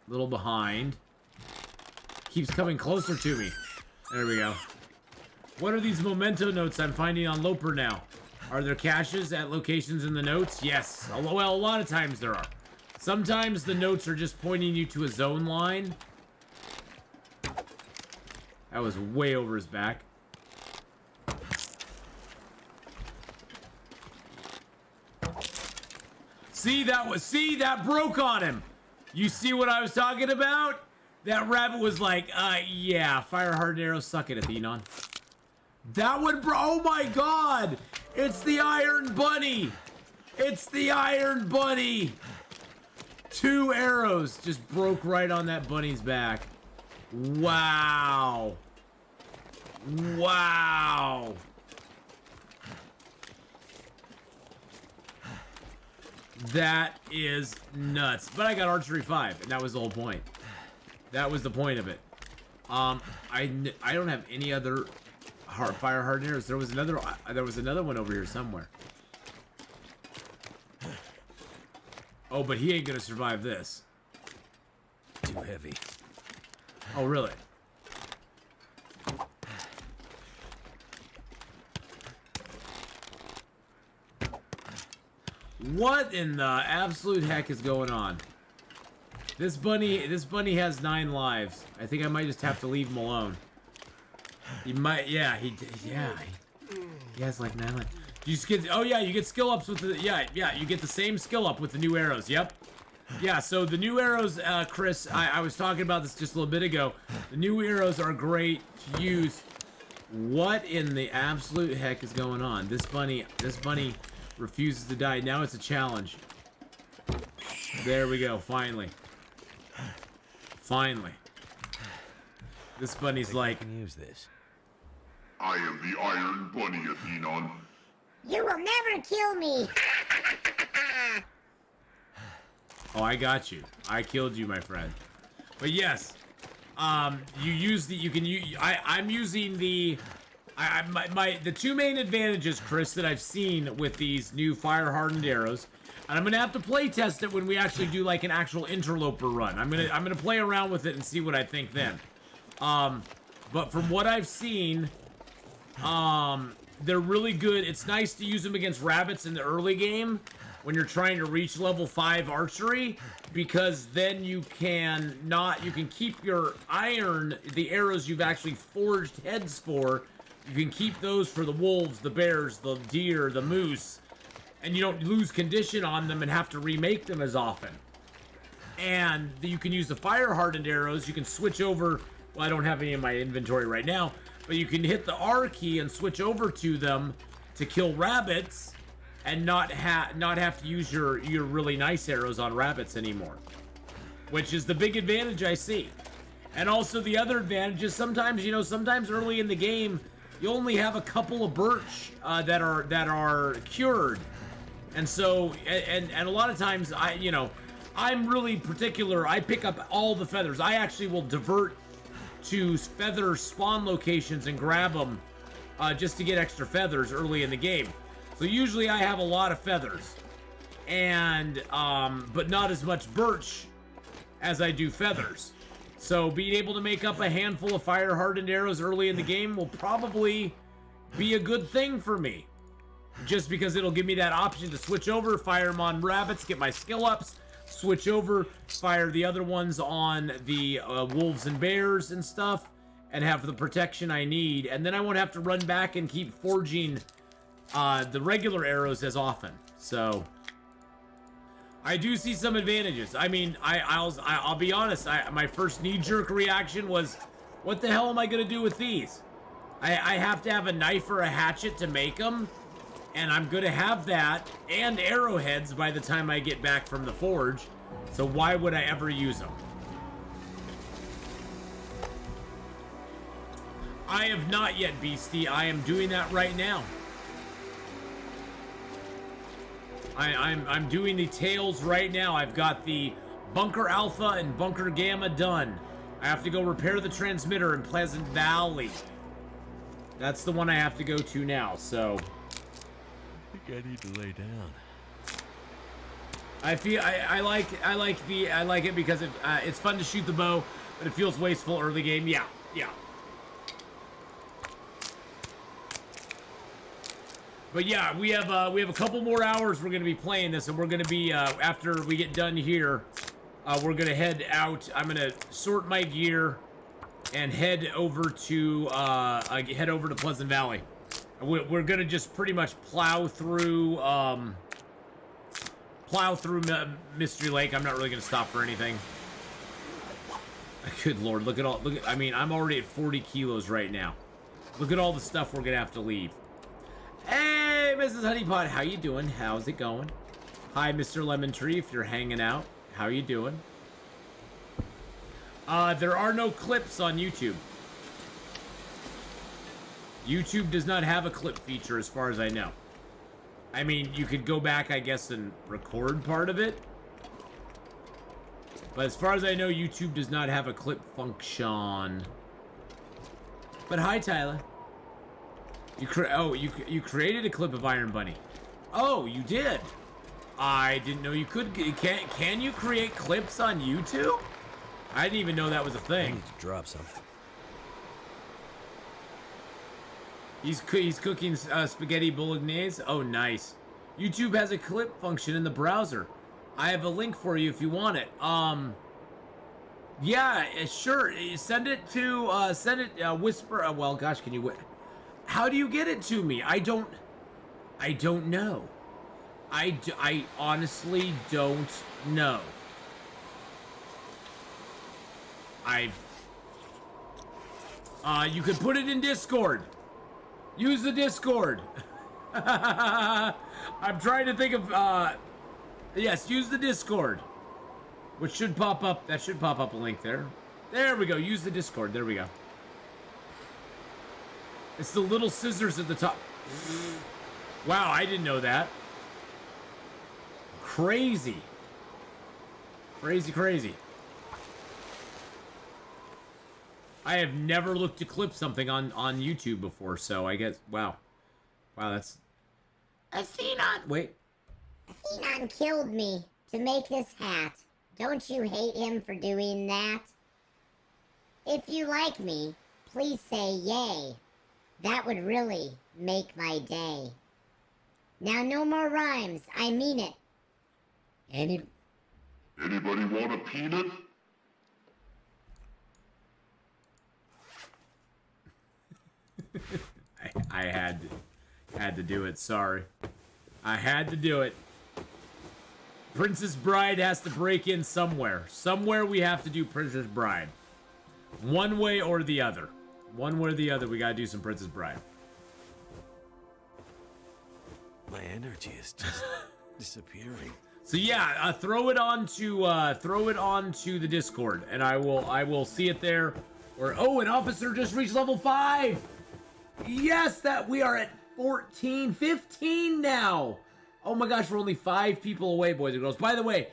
Little behind. Keeps coming closer to me. There we go. What are these memento notes I'm finding on Loper now? Are there caches at locations in the notes? Yes. Well, a lot of times there are. Sometimes the notes are just pointing you to a zone line. That was way over his back. See, that broke on him. You see what I was talking about? That rabbit was like, yeah, fire hard and arrow, suck it, Atheenon. That one, bro, oh my god! It's the Iron Bunny! It's the Iron Bunny! 2 arrows just broke right on that bunny's back. Wow. Wow. That is nuts. But I got archery 5, and that was the whole point. That was the point of it. I don't have any other fire hardened arrows. There was another one over here somewhere. Oh, but he ain't gonna survive this. Too heavy. Oh, really? What in the absolute heck is going on? This bunny has 9 lives. I think I might just have to leave him alone. He might, yeah, he has like 9 lives. You just get, oh yeah, you get skill ups with the, yeah, you get the same skill up with the new arrows, yep. Yeah, so the new arrows, Chris, I was talking about this just a little bit ago. The new arrows are great to use. What in the absolute heck is going on? This bunny refuses to die. Now it's a challenge. There we go, finally. Finally. This bunny's like, I can use this. I am the Iron Bunny, Atheenon. You will never kill me. oh, I got you. I killed you, my friend. But yes, you use the, you can use, I'm using the, the 2 main advantages, Chris, that I've seen with these new fire hardened arrows. And I'm gonna have to play test it when we actually do like an actual interloper run. I'm gonna play around with it and see what I think then. But from what I've seen, they're really good. It's nice to use them against rabbits in the early game when you're trying to reach level 5 archery, because then you can keep your the arrows you've actually forged heads for. You can keep those for the wolves, the bears, the deer, the moose, and you don't lose condition on them and have to remake them as often. And you can use the fire hardened arrows. You can switch over. Well, I don't have any in my inventory right now, but you can hit the R key and switch over to them to kill rabbits and not have to use your really nice arrows on rabbits anymore, which is the big advantage I see. And also the other advantage is sometimes early in the game you only have a couple of birch that are cured, and so and a lot of times I'm really particular. I pick up all the feathers. I actually will divert to feather spawn locations and grab them just to get extra feathers early in the game. So usually I have a lot of feathers, and but not as much birch as I do feathers. So being able to make up a handful of fire hardened arrows early in the game will probably be a good thing for me, just because it'll give me that option to switch over, fire them on rabbits, get my skill ups, switch over, fire the other ones on the wolves and bears and stuff, and have the protection I need. And then I won't have to run back and keep forging the regular arrows as often. So I do see some advantages. I mean, I'll be honest. My first knee-jerk reaction was, what the hell am I gonna do with these? I have to have a knife or a hatchet to make them, and I'm gonna have that and arrowheads by the time I get back from the forge. So why would I ever use them? I have not yet, Beastie. I am doing that right now. I'm doing the tails right now. I've got the Bunker Alpha and Bunker Gamma done. I have to go repair the transmitter in Pleasant Valley. That's the one I have to go to now, so I think I need to lay down. I like it because it's fun to shoot the bow, but it feels wasteful early game. Yeah. But yeah, we have a couple more hours we're gonna be playing this, and we're gonna be after we get done here, we're gonna head out. I'm gonna sort my gear and head over to Pleasant Valley. We're gonna just pretty much plow through Mystery Lake. I'm not really gonna stop for anything. Good lord, I mean, I'm already at 40 kilos right now. Look at all the stuff we're gonna have to leave. Hey, Mrs. Honeypot, how you doing? How's it going? Hi, Mr. Lemon Tree, if you're hanging out. How you doing? There are no clips on YouTube. YouTube does not have a clip feature as far as I know. I mean, you could go back, I guess, and record part of it. But as far as I know, YouTube does not have a clip function. But hi, Tyler. You created a clip of Iron Bunny. Oh, you did. I didn't know you could. Can you create clips on YouTube? I didn't even know that was a I thing. need to drop something. He's cooking spaghetti bolognese. Oh, nice. YouTube has a clip function in the browser. I have a link for you if you want it. Yeah, sure. Send it to Whisper. Well, gosh, can you? How do you get it to me? I don't know. I honestly don't know. You could put it in Discord. Use the Discord. I'm trying to think of, yes, use the Discord. Which should pop up, that should pop up a link there. There we go, use the Discord, there we go. It's the little scissors at the top. Wow, I didn't know that. Crazy. Crazy, crazy. I have never looked to clip something on YouTube before, so I guess, wow. Wow, that's... Atheenon! Wait. Atheenon killed me to make this hat. Don't you hate him for doing that? If you like me, please say yay. That would really make my day. Now no more rhymes, I mean it. Anybody want a peanut? I had to do it, sorry. I had to do it. Princess Bride has to break in somewhere. Somewhere we have to do Princess Bride. One way or the other. One way or the other, we gotta do some Princess Bride. My energy is just disappearing. So yeah, throw it onto the Discord, and I will see it there. Or oh, an officer just reached level 5. Yes, that we are at 14, 15 now. Oh my gosh, we're only 5 people away, boys and girls. By the way,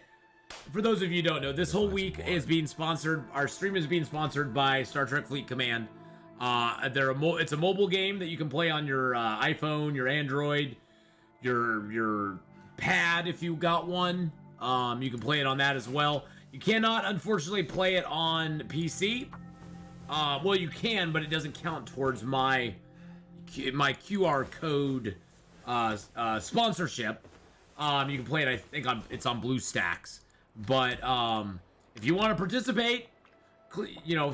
for those of you who don't know, this whole week is being sponsored. Our stream is being sponsored by Star Trek Fleet Command. It's a mobile game that you can play on your iPhone, your Android, your pad if you got one. You can play it on that as well. You cannot, unfortunately, play it on PC. Well, you can, but it doesn't count towards my QR code sponsorship. You can play it, I think, it's on BlueStacks. But if you want to participate,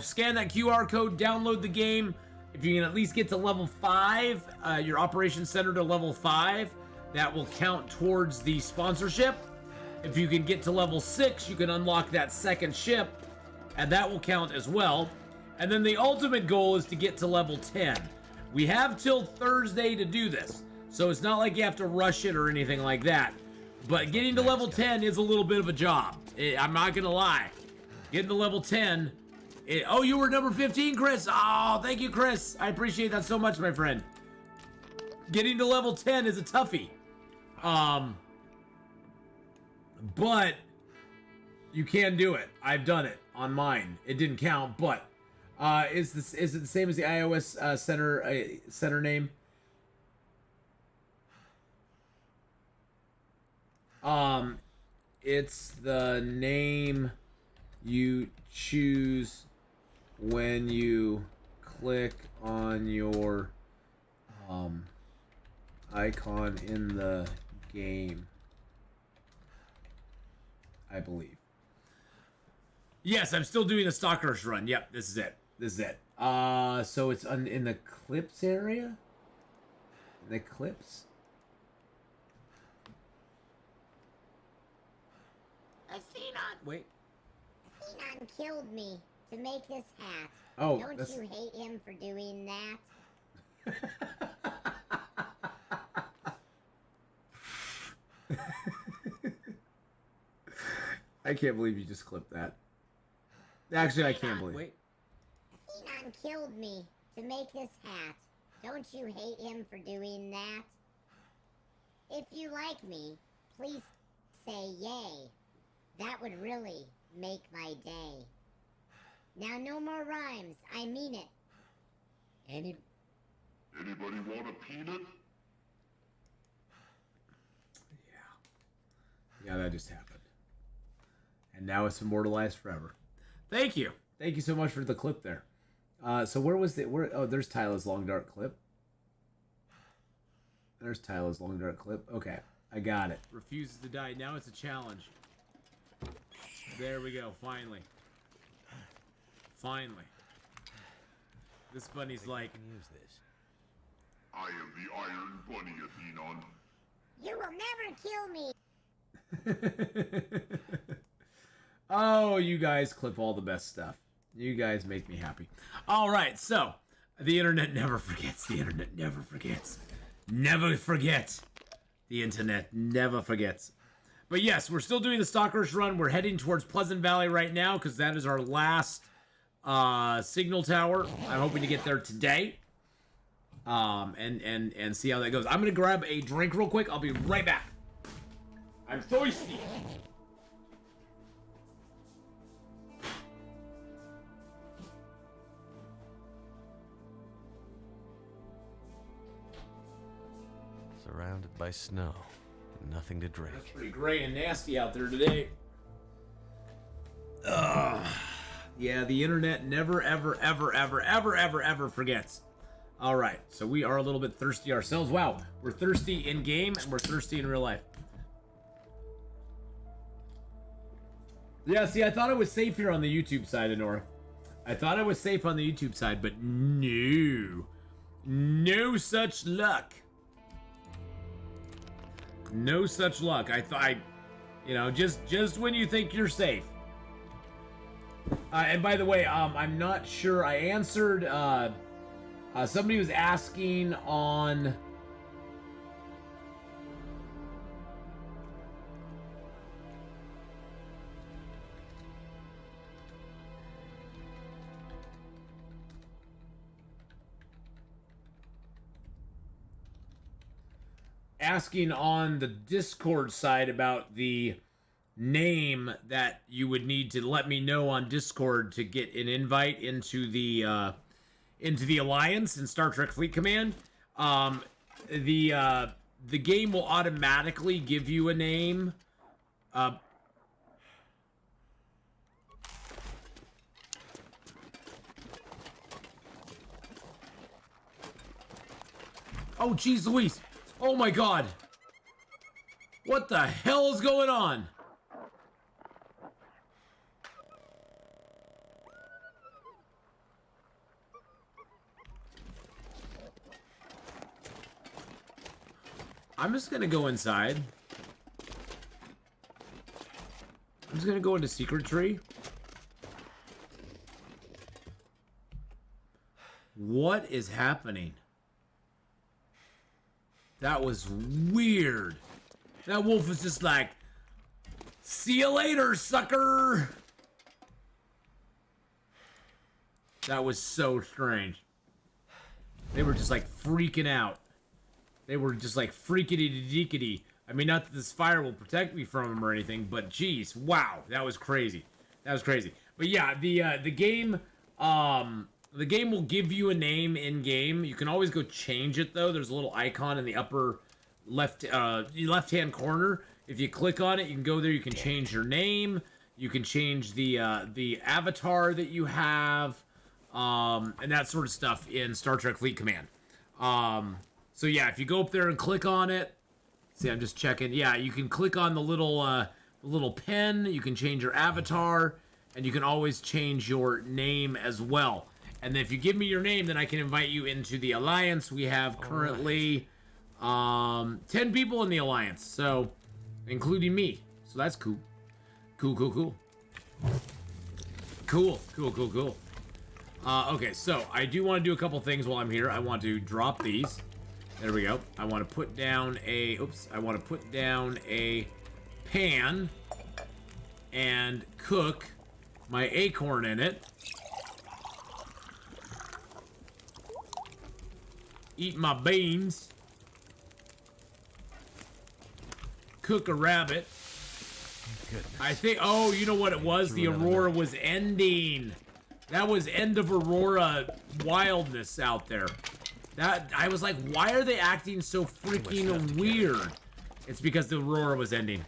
scan that QR code, download the game. If you can at least get to level 5, your operations center to level 5, that will count towards the sponsorship. If you can get to level 6, you can unlock that second ship, and that will count as well. And then the ultimate goal is to get to level 10. We have till Thursday to do this, so it's not like you have to rush it or anything like that. But getting to level 10 is a little bit of a job. I'm not gonna lie. Getting to level 10. Oh, you were number 15, Chris. Oh, thank you, Chris. I appreciate that so much, my friend. Getting to level 10 is a toughie. But you can do it. I've done it on mine. It didn't count, but is it the same as the iOS center name? It's the name you choose when you click on your icon in the game, I believe. Yes, I'm still doing the Stalkers run. Yep, this is it. So it's in the clips area? In the clips? Atheenon! Wait. Atheenon killed me to make this hat. Oh, don't you hate him for doing that? I can't believe you just clipped that. Actually, I can't believe. Wait. Atheenon killed me to make this hat. Don't you hate him for doing that? If you like me, please say yay. That would really make my day. Now no more rhymes, I mean it. Anybody want a peanut? Yeah, that just happened. And now it's immortalized forever. Thank you. Thank you so much for the clip there. So where was the... Oh, there's Tyler's long dark clip. There's Tyler's long dark clip. Okay, I got it. Refuses to die. Now it's a challenge. There we go, finally. Finally. This bunny's like... I can use this. I am the Iron Bunny, Atheenon. You will never kill me. Oh, you guys clip all the best stuff. You guys make me happy. All right, so the internet never forgets. The internet never forgets. Never forget. The internet never forgets. But yes, we're still doing the Stalkerish run. We're heading towards Pleasant Valley right now because that is our last signal tower. I'm hoping to get there today. And see how that goes. I'm gonna grab a drink real quick. I'll be right back. I'm thirsty. Surrounded by snow. Nothing to drink. It's pretty gray and nasty out there today. Ugh. Yeah, the internet never, ever, ever, ever, ever, ever, ever forgets. All right, so we are a little bit thirsty ourselves. Wow, we're thirsty in game and we're thirsty in real life. Yeah, see, I thought I was safe here on the YouTube side, Honora. I thought I was safe on the YouTube side, but no. No such luck. No such luck. I thought, you know, just when you think you're safe. And by the way, I'm not sure. I answered, somebody was asking on... asking on the Discord side about the name that you would need to let me know on Discord to get an invite into the Alliance in Star Trek Fleet Command. The game will automatically give you a name. Oh, geez Louise. Oh my god. What the hell is going on? I'm just gonna go inside. I'm just gonna go into Secret Tree. What is happening? That was weird. That wolf is just like, see you later, sucker. That was so strange. They were just like freaking out. They were just like freakity-deekity. I mean, not that this fire will protect me from them or anything, but geez, wow, that was crazy. That was crazy. But yeah, the game will give you a name in game. You can always go change it though. There's a little icon in the upper left-hand corner. If you click on it, you can go there. You can change your name. You can change the avatar that you have, and that sort of stuff in Star Trek Fleet Command. So yeah, if you go up there and click on it, see, I'm just checking. Yeah, you can click on the little pen. You can change your avatar, and you can always change your name as well. And then if you give me your name, then I can invite you into the Alliance. We have currently 10 people in the Alliance, so including me. So that's cool. Cool. Okay, so I do want to do a couple things while I'm here. I want to drop these. There we go. I want to put down a... Oops. I want to put down a pan. and cook my acorn in it. Eat my beans. Cook a rabbit. Goodness. I think, oh, you know what it was? The aurora was ending. That was end of aurora wildness out there. That, I was like, why are they acting so freaking weird? It's because the aurora was ending.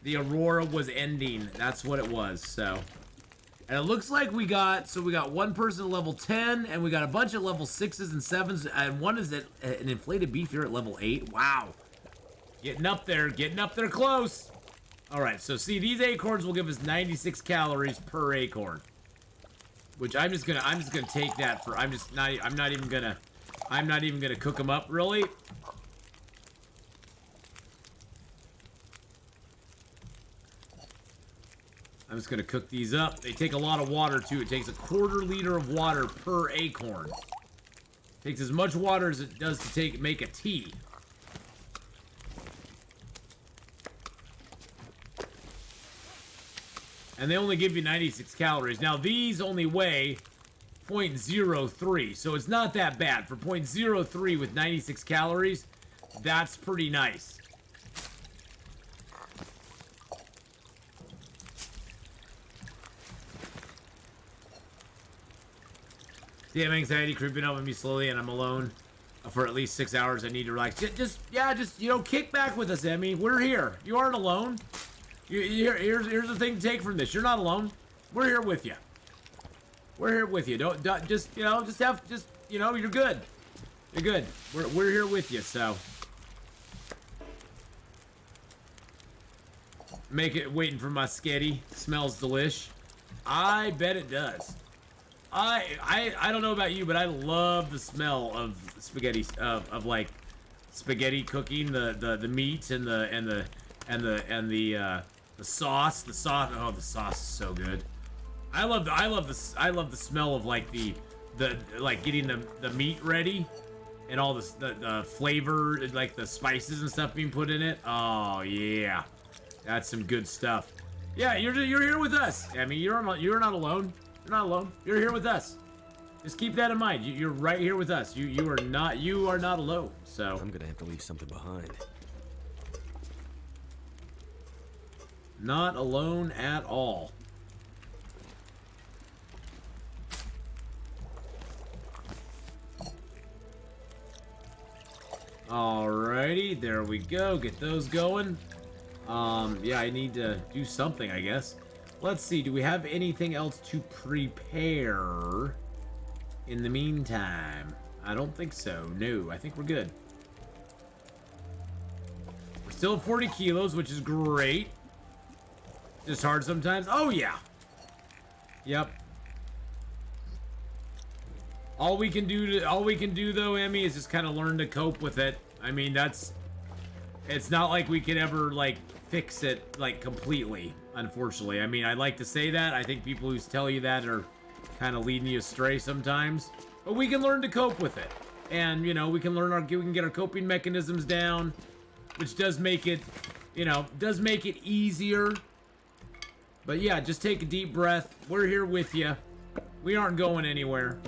The aurora was ending. That's what it was, so. And it looks like we got one person at level 10, and we got a bunch of level 6s and 7s, and one is at an inflated beef here at level 8. Wow. Getting up there close. All right, so see, these acorns will give us 96 calories per acorn, which I'm just gonna take that for. I'm not even gonna cook them up really. I'm just gonna cook these up. They take a lot of water too. It takes a quarter liter of water per acorn. It takes as much water as it does to make a tea. And they only give you 96 calories. Now, these only weigh 0.03, so it's not that bad. For 0.03 with 96 calories, that's pretty nice. Damn anxiety creeping up on me slowly, and I'm alone for at least 6 hours. I need to relax. Just kick back with us, Emmy. We're here. You aren't alone. Here's the thing to take from this. You're not alone. We're here with you. We're here with you. Don't you're good. You're good. We're here with you. So make it waiting for my sketty. Smells delish. I bet it does. I don't know about you, but I love the smell of spaghetti of like spaghetti cooking, the meat and the sauce. The sauce. Oh, the sauce is so good. I love the smell of like the like getting the meat ready and all the flavor, like the spices and stuff being put in it. Oh yeah, that's some good stuff. Yeah, you're here with us. I mean, you're not alone. You're not alone. You're here with us. Just keep that in mind. You're right here with us. You are not alone. So I'm gonna have to leave something behind. Not alone at all. Alrighty, there we go. Get those going. Yeah, I need to do something, I guess. Let's see, do we have anything else to prepare in the meantime? I don't think so. No, I think we're good. We're still at 40 kilos, which is great. Just hard sometimes. Oh, yeah. Yep. All we can do though, Emmy, is just kind of learn to cope with it. I mean, it's not like we can ever, like, fix it, like, completely, unfortunately. I mean, I like to say that. I think people who tell you that are kind of leading you astray sometimes. But we can learn to cope with it. And, you know, we can get our coping mechanisms down, which does make it, does make it easier. But yeah, just take a deep breath. We're here with you. We aren't going anywhere.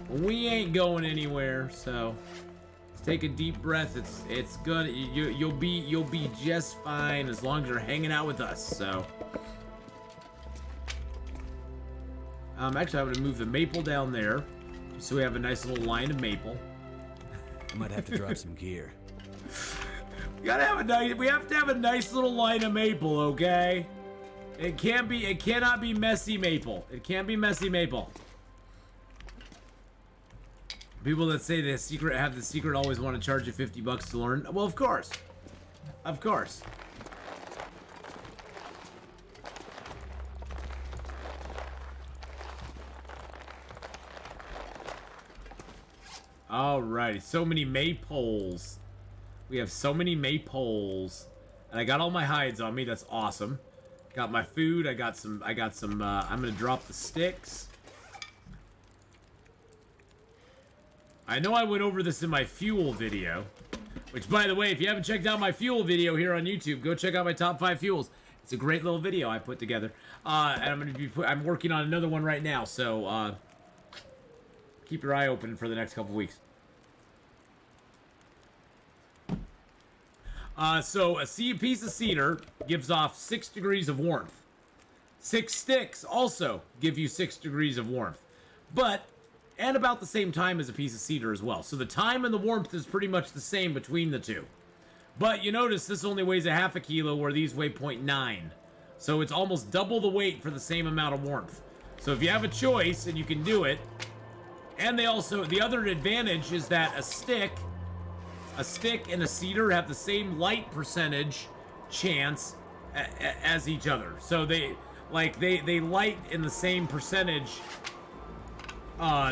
We ain't going anywhere, so take a deep breath. It's gonna you'll be just fine as long as you're hanging out with us. So actually I'm gonna move the maple down there so we have a nice little line of maple. I might have to drop some gear. We have to have a nice little line of maple, okay? It cannot be messy maple. It can't be messy maple. People that say have the secret always want to charge you $50 to learn. Well, of course. Of course. Alrighty, so many maypoles. We have so many maypoles. And I got all my hides on me, that's awesome. Got my food, I got some, I'm gonna drop the sticks. I know I went over this in my fuel video, which, by the way, if you haven't checked out my fuel video here on YouTube, go check out my top 5 fuels. It's a great little video I put together. And I'm working on another one right now, so keep your eye open for the next couple weeks. So a piece of cedar gives off 6 degrees of warmth. 6 sticks also give you 6 degrees of warmth. And about the same time as a piece of cedar as well. So the time and the warmth is pretty much the same between the two. But you notice this only weighs a half a kilo, where these weigh 0.9. So it's almost double the weight for the same amount of warmth. So if you have a choice and you can do it, and the other advantage is that a stick and a cedar have the same light percentage chance as each other. So they light in the same percentage.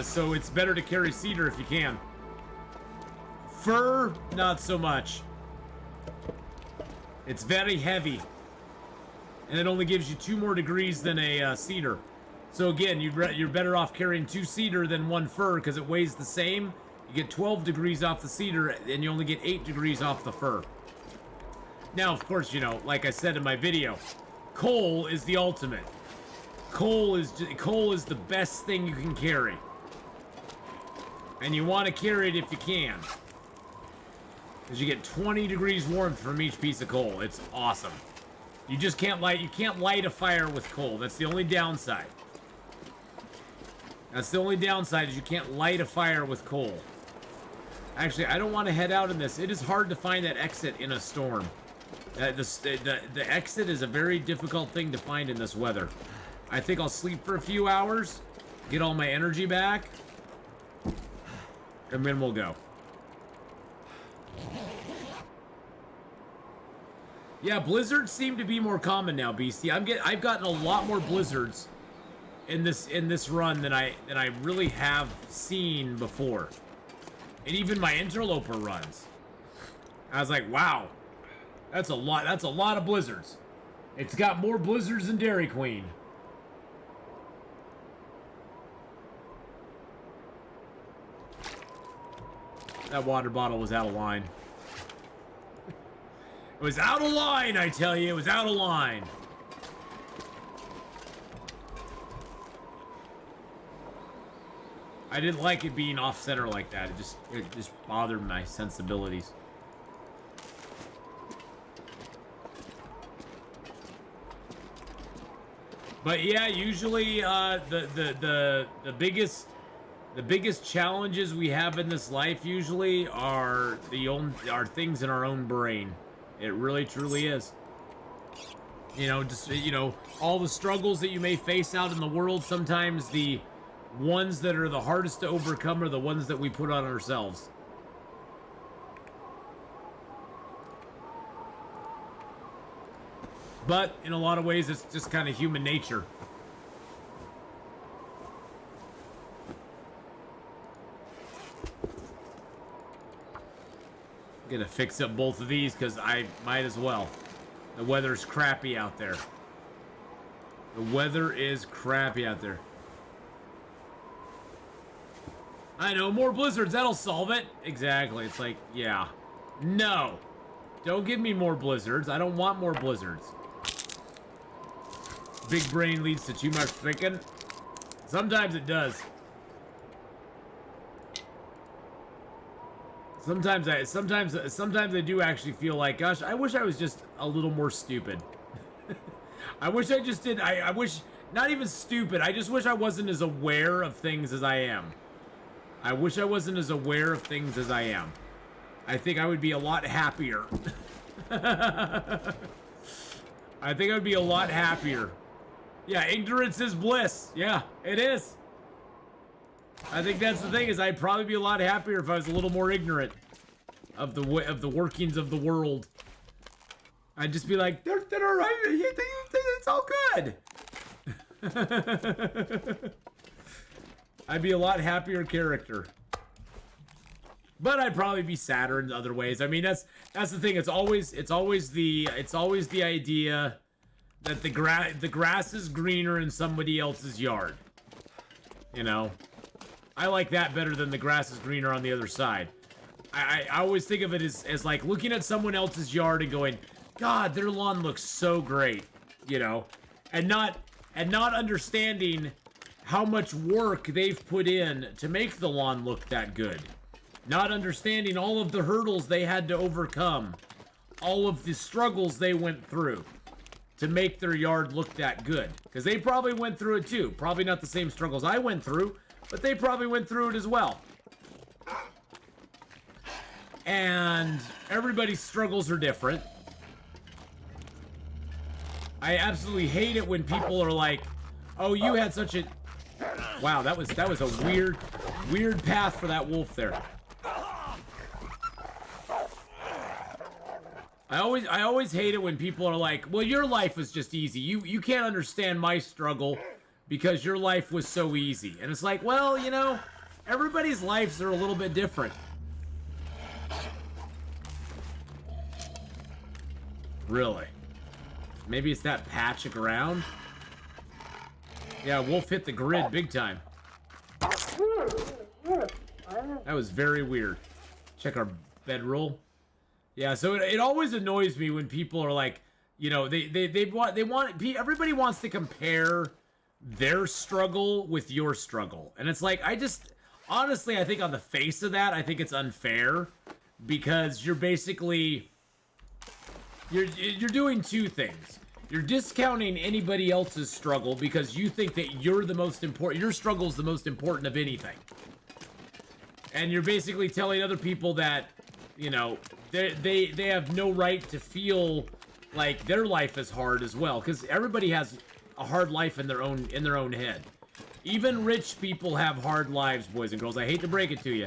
So it's better to carry cedar if you can. Fir, not so much. It's very heavy. And it only gives you 2 more degrees than a cedar. So again, you're better off carrying 2 cedar than 1 fir, because it weighs the same. You get 12 degrees off the cedar, and you only get 8 degrees off the fir. Now, of course, like I said in my video, coal is the ultimate. Coal is the best thing you can carry. And you want to carry it if you can. Because you get 20 degrees warmth from each piece of coal. It's awesome. You just can't light a fire with coal. That's the only downside. That's the only downside, is you can't light a fire with coal. Actually, I don't want to head out in this. It is hard to find that exit in a storm. The exit is a very difficult thing to find in this weather. I think I'll sleep for a few hours, get all my energy back, and then we'll go. Yeah, blizzards seem to be more common now, Beastie. I've gotten a lot more blizzards in this run than I really have seen before. And even my interloper runs. I was like, wow. That's a lot of blizzards. It's got more blizzards than Dairy Queen. That water bottle was out of line. It was out of line, I tell you. It was out of line. I didn't like it being off center like that. It just bothered my sensibilities. But yeah, usually the biggest challenges we have in this life usually are things in our own brain. It really truly is. All the struggles that you may face out in the world, sometimes the ones that are the hardest to overcome are the ones that we put on ourselves. But in a lot of ways, it's just kind of human nature. I'm gonna fix up both of these because I might as well. The weather's crappy out there. The weather is crappy out there. I know, more blizzards, that'll solve it. Exactly, it's like, yeah. No. Don't give me more blizzards. I don't want more blizzards. Big brain leads to too much thinking. Sometimes it does. Sometimes I do actually feel like, gosh, I wish I was just a little more stupid. I wish I just did. I wish, not even stupid. I just wish I wasn't as aware of things as I am. I wish I wasn't as aware of things as I am. I think I would be a lot happier. I think I'd be a lot happier. Yeah, ignorance is bliss. Yeah, it is. I think that's the thing, is I'd probably be a lot happier if I was a little more ignorant of the workings of the world. I'd just be like, they're all right. It's all good. I'd be a lot happier character. But I'd probably be sadder in other ways. I mean, that's the thing. It's always the idea that the grass is greener in somebody else's yard. You know, I like that better than the grass is greener on the other side. I always think of it as like looking at someone else's yard and going, God, their lawn looks so great. you know, and not understanding how much work they've put in to make the lawn look that good. Not understanding all of the hurdles they had to overcome, all of the struggles they went through to make their yard look that good. Because they probably went through it too. Probably not the same struggles I went through, but they probably went through it as well. And everybody's struggles are different. I absolutely hate it when people are like, "Oh, you had such a..." Wow, that was a weird path for that wolf there. I always hate it when people are like, "Well, your life was just easy. You can't understand my struggle because your life was so easy." And it's like, well, you know, everybody's lives are a little bit different. Really? Maybe it's that patching around? Yeah, wolf hit the grid big time. That was very weird. Check our bedroll. Yeah, so it always annoys me when people are like, you know, everybody wants to compare their struggle with your struggle. And it's like, honestly, I think on the face of that, I think it's unfair because you're basically, you're doing two things. You're discounting anybody else's struggle because you think that you're the most important, your struggle is the most important of anything. And you're basically telling other people that, you know, they have no right to feel like their life is hard as well, because everybody has a hard life in their own head. Even rich people have hard lives, boys and girls. I hate to break it to you.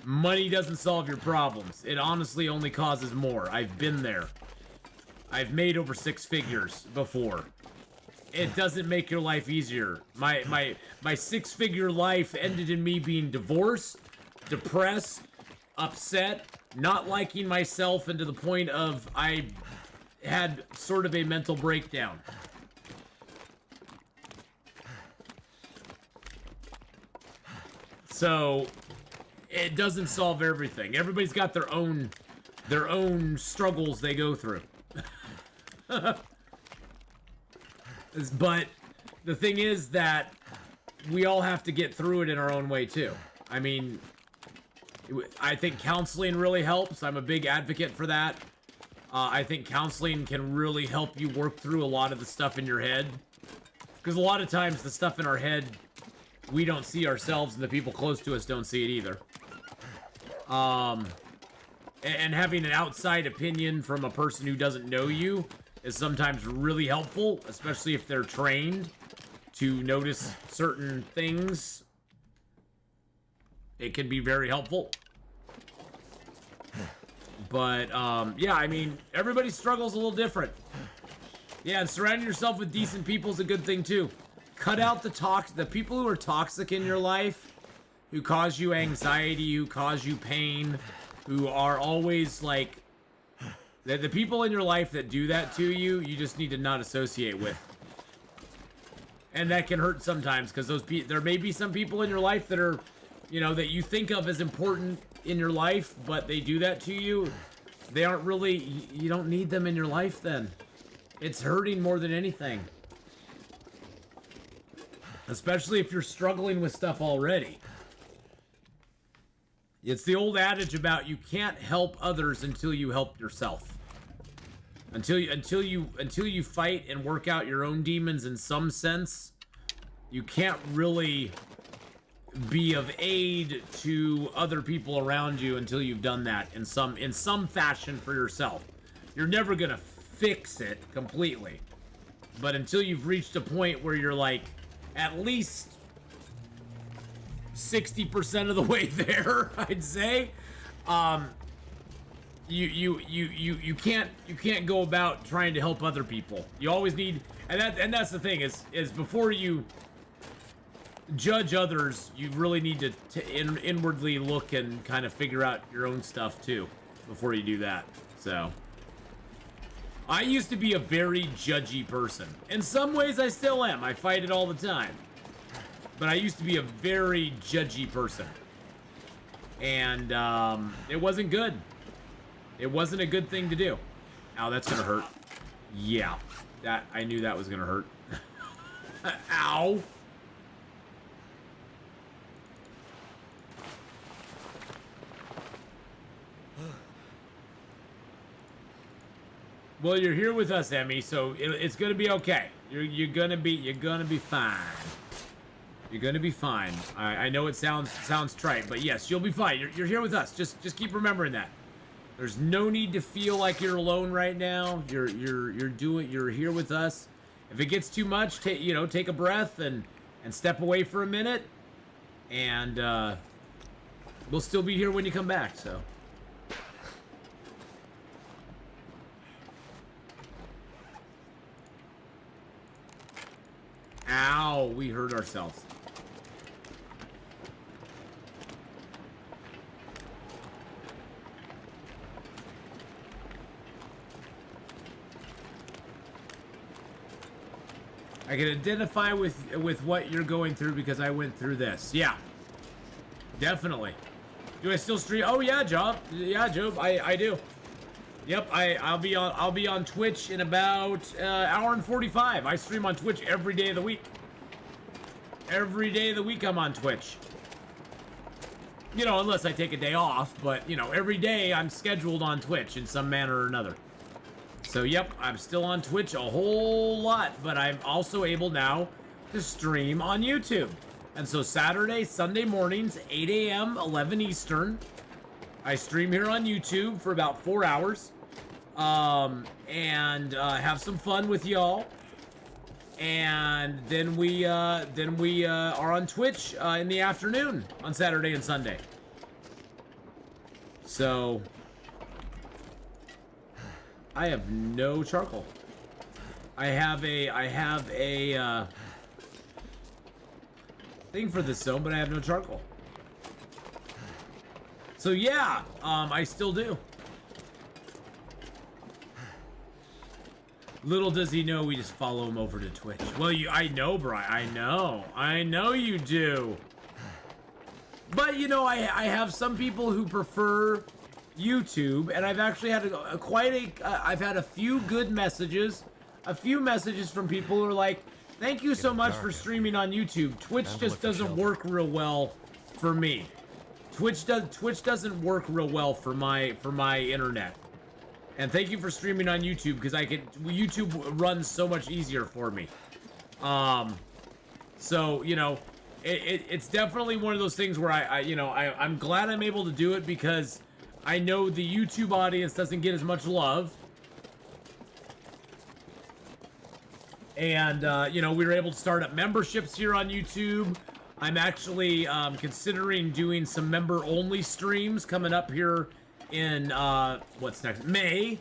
Money doesn't solve your problems. It honestly only causes more. I've been there. I've made over 6 figures before. It doesn't make your life easier. My 6-figure life ended in me being divorced, depressed, upset, not liking myself, and to the point of I had sort of a mental breakdown. So it doesn't solve everything. Everybody's got their own struggles they go through. But the thing is that we all have to get through it in our own way too. I mean, I think counseling really helps. I'm a big advocate for that. I think counseling can really help you work through a lot of the stuff in your head. Because a lot of times the stuff in our head, we don't see ourselves, and the people close to us don't see it either. And having an outside opinion from a person who doesn't know you is sometimes really helpful, especially if they're trained to notice certain things. It can be very helpful. But, yeah, I mean, everybody struggles a little different. Yeah, and surrounding yourself with decent people is a good thing, too. Cut out the people who are toxic in your life, who cause you anxiety, who cause you pain, who are always, like, the people in your life that do that to you, you just need to not associate with. And that can hurt sometimes, because there may be some people in your life that are, you know, that you think of as important in your life, but they do that to you. They aren't really, you don't need them in your life then. It's hurting more than anything. Especially if you're struggling with stuff already. It's the old adage about you can't help others until you help yourself. Until you fight and work out your own demons in some sense, you can't really be of aid to other people around you until you've done that in some fashion for yourself. You're never gonna fix it completely, but until you've reached a point where you're like at least 60% of the way there, I'd say, you can't go about trying to help other people. You always need, and that's the thing is before you judge others, you really need to inwardly look and kind of figure out your own stuff too before you do that. So I used to be a very judgy person. In some ways I still am. I fight it all the time. But I used to be a very judgy person. And it wasn't good. It wasn't a good thing to do. Ow, that's gonna hurt. Yeah, that I knew that was gonna hurt. Ow. Well, you're here with us, Emmy, so it's gonna be okay. You're gonna be fine. You're gonna be fine. I know it sounds trite, but yes, you'll be fine. You're here with us. Just keep remembering that. There's no need to feel like you're alone right now. You're here with us. If it gets too much, take a breath and step away for a minute, and we'll still be here when you come back. So. Ow, we hurt ourselves. I can identify with what you're going through because I went through this. Yeah. Definitely. Do I still stream? Oh yeah, Job. Yeah, Job, I do. Yep, I'll be on Twitch in about hour and 45. I stream on Twitch every day of the week. Every day of the week I'm on Twitch. You know, unless I take a day off, but you know, every day I'm scheduled on Twitch in some manner or another. So yep, I'm still on Twitch a whole lot, but I'm also able now to stream on YouTube. And so Saturday, Sunday mornings, 8 a.m., 11 Eastern, I stream here on YouTube for about 4 hours, and have some fun with y'all. And then we are on Twitch in the afternoon on Saturday and Sunday. So I have no charcoal. I have a thing for this zone, but I have no charcoal. So yeah, I still do. Little does he know we just follow him over to Twitch. Well, I know, Brian. I know you do. But you know, I have some people who prefer YouTube, and I've actually had I've had a few good messages, from people who are like, "Thank you so much for streaming on YouTube. Twitch just doesn't work real well for me. Twitch doesn't work real well for my internet. And thank you for streaming on YouTube because YouTube runs so much easier for me." So you know, it's definitely one of those things where I'm glad I'm able to do it because I know the YouTube audience doesn't get as much love. And you know, we were able to start up memberships here on YouTube. I'm actually considering doing some member-only streams coming up here in what's next? May.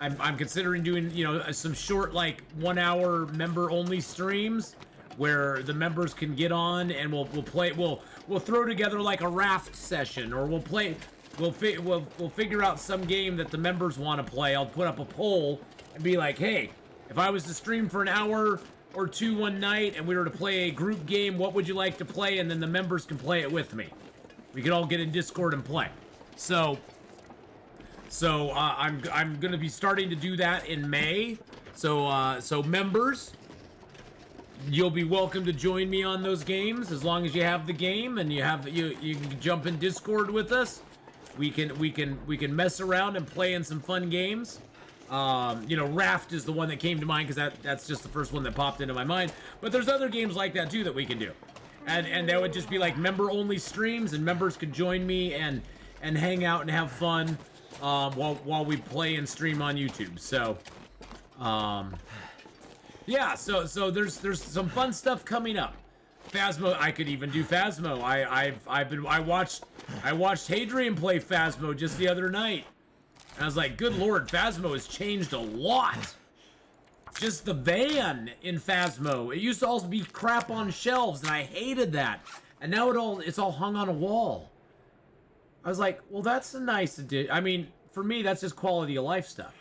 I'm considering doing, you know, some short, like 1 hour member-only streams where the members can get on and we'll play. We'll throw together like a raft session, or we'll figure out some game that the members want to play. I'll put up a poll and be like, hey, if I was to stream for an hour or two one night and we were to play a group game, what would you like to play? And then the members can play it with me. We could all get in Discord and play. So I'm gonna be starting to do that in May. So members, you'll be welcome to join me on those games as long as you have the game and you can jump in Discord with us. We can mess around and play in some fun games. You know, Raft is the one that came to mind because that's just the first one that popped into my mind. But there's other games like that too that we can do, and that would just be like member-only streams, and members could join me and hang out and have fun while we play and stream on YouTube. So, yeah. So there's some fun stuff coming up. Phasmo, I could even do Phasmo. I watched Hadrian play Phasmo just the other night. And I was like, good lord, Phasmo has changed a lot. Just the van in Phasmo. It used to also be crap on shelves, and I hated that. And now it's all hung on a wall. I was like, well, that's a nice addition. I mean, for me, that's just quality of life stuff.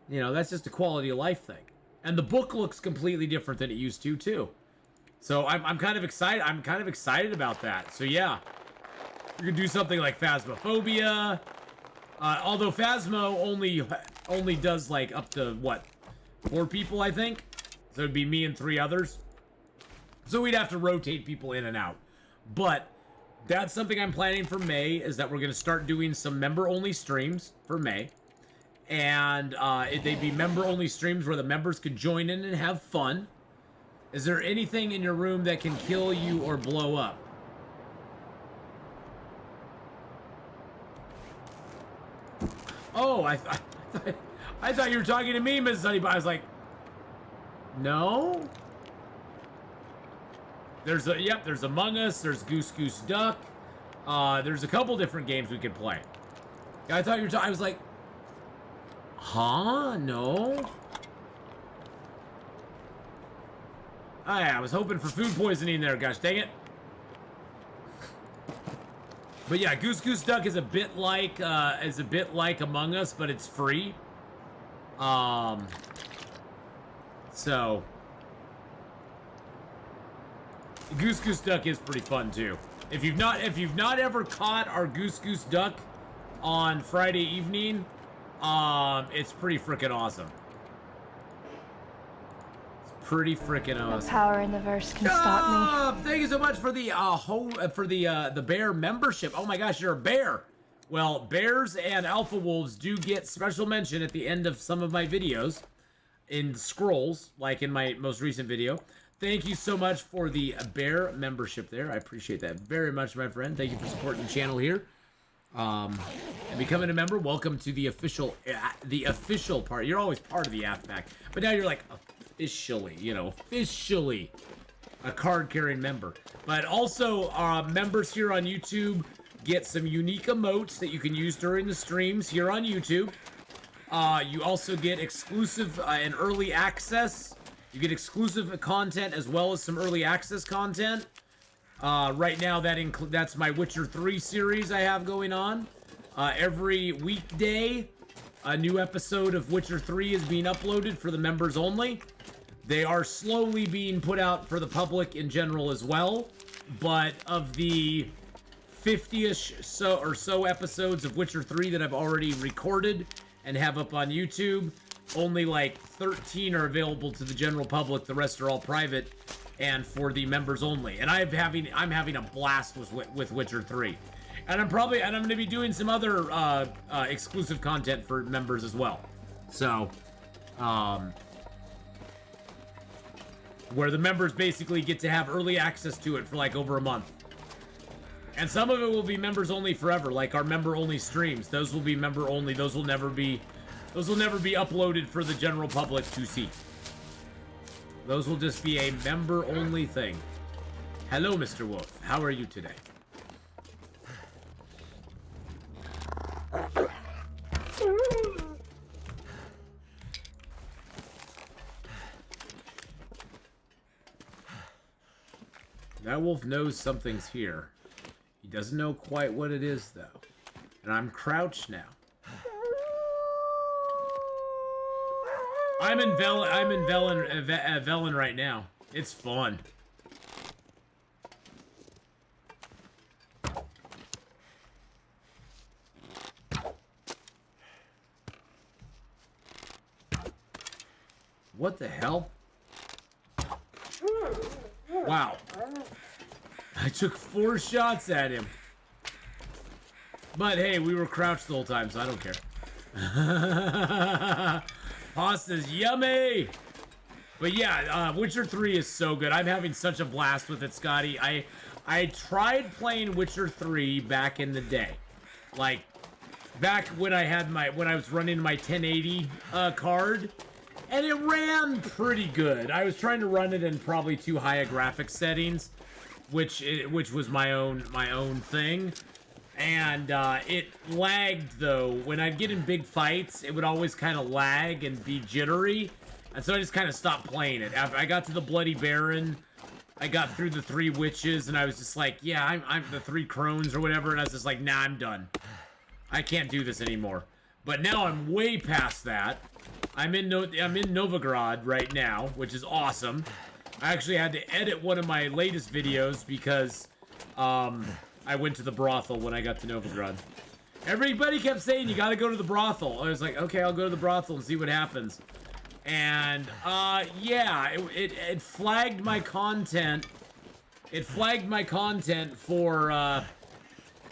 You know, that's just a quality of life thing. And the book looks completely different than it used to, too. So I'm kind of excited. I'm kind of excited about that. So yeah, we could do something like Phasmophobia. Although Phasmo only does like up to what, 4 people, I think. So it'd be me and 3 others. So we'd have to rotate people in and out. But that's something I'm planning for May, is that we're going to start doing some member-only streams for May. And they'd be member-only streams where the members could join in and have fun. Is there anything in your room that can kill you or blow up? Oh, I thought you were talking to me, Mrs. Honey, but I was like, no. There's Among Us, there's Goose Goose Duck. There's a couple different games we could play. I thought you were talking, I was like, huh? No. Oh, yeah, I was hoping for food poisoning there, gosh dang it. But yeah, Goose Goose Duck is a bit like Among Us, but it's free. So Goose Goose Duck is pretty fun too. If you've not ever caught our Goose Goose Duck on Friday evening, it's pretty freaking awesome. Pretty freaking awesome. Power in the verse can stop me. Thank you so much for the the bear membership. Oh my gosh, you're a bear. Well, bears and alpha wolves do get special mention at the end of some of my videos in scrolls, like in my most recent video. Thank you so much for the bear membership there. I appreciate that very much, my friend. Thank you for supporting the channel here. And becoming a member, welcome to the official part. You're always part of the AFPAC, but now you're like officially, officially a card-carrying member. But also, members here on YouTube get some unique emotes that you can use during the streams here on YouTube. You also get exclusive and early access. You get exclusive content as well as some early access content. Right now, that's my Witcher 3 series I have going on. Every weekday, a new episode of Witcher 3 is being uploaded for the members only. They are slowly being put out for the public in general as well. But of the 50-ish or so episodes of Witcher 3 that I've already recorded and have up on YouTube, only like 13 are available to the general public. The rest are all private and for the members only. And I'm having a blast with Witcher 3. And I'm going to be doing some other exclusive content for members as well. So, where the members basically get to have early access to it for like over a month. And some of it will be members only forever, like our member only streams. Those will be member only. Those will never be uploaded for the general public to see. Those will just be a member only thing. Hello, Mr. Wolf. How are you today? That wolf knows something's here. He doesn't know quite what it is, though. And I'm crouched now. I'm in Velen right now. It's fun. What the hell? Wow. I took 4 shots at him. But hey, we were crouched the whole time, so I don't care. Pasta's yummy! But yeah, Witcher 3 is so good. I'm having such a blast with it, Scotty. I tried playing Witcher 3 back in the day. Like, back when I was running my 1080 card. And it ran pretty good. I was trying to run it in probably too high a graphics settings, which was my own thing. And it lagged though. When I'd get in big fights, it would always kind of lag and be jittery. And so I just kind of stopped playing it. After I got to the Bloody Baron, I got through the 3 witches, and I was just like, yeah, I'm the 3 crones or whatever. And I was just like, nah, I'm done. I can't do this anymore. But now I'm way past that. I'm in Novigrad right now, which is awesome. I actually had to edit one of my latest videos because I went to the brothel when I got to Novigrad. Everybody kept saying you gotta go to the brothel. I was like, okay, I'll go to the brothel and see what happens. And yeah, it flagged my content. It flagged my content for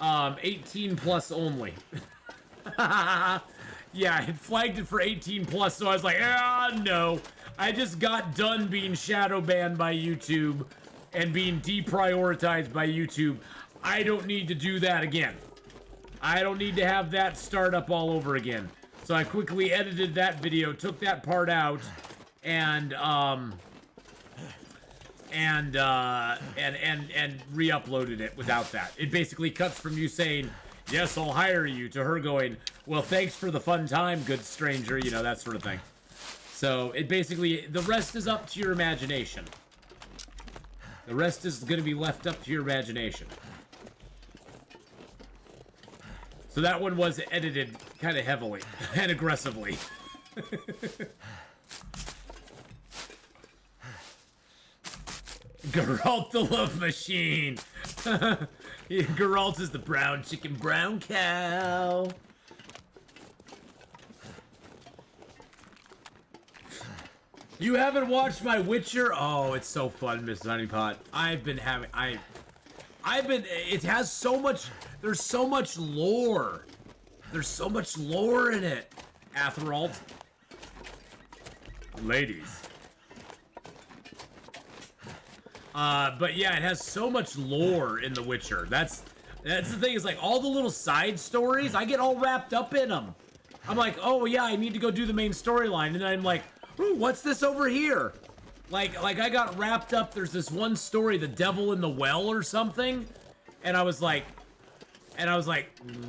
18 plus only. Yeah, it flagged it for 18 plus, so I was like, no. I just got done being shadow banned by YouTube and being deprioritized by YouTube. I don't need to do that again. I don't need to have that start up all over again. So I quickly edited that video, took that part out, and re-uploaded it without that. It basically cuts from you saying, "Yes, I'll hire you," to her going, "Well, thanks for the fun time, good stranger," you know, that sort of thing. So it basically, the rest is up to your imagination. The rest is going to be left up to your imagination. So that one was edited kind of heavily and aggressively. Geralt the Love Machine. Geralt is the brown chicken, brown cow. You haven't watched my Witcher? Oh, it's so fun, Miss Honeypot. It has so much, there's so much lore. There's so much lore in it, Atherald. Ladies. But yeah, it has so much lore in The Witcher. That's the thing, is like all the little side stories, I get all wrapped up in them. I'm like, oh yeah, I need to go do the main storyline, and then I'm like, ooh, what's this over here? Like I got wrapped up, there's this one story, The Devil in the Well or something, and I was like,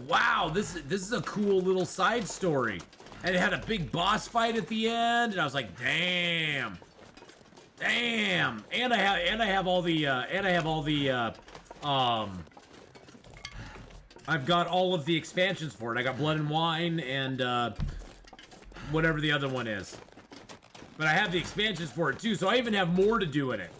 wow, this is a cool little side story. And it had a big boss fight at the end, and I was like, damn. And I have all the I've got all of the expansions for it. I got Blood and Wine and whatever the other one is. But I have the expansions for it too, so I even have more to do in it.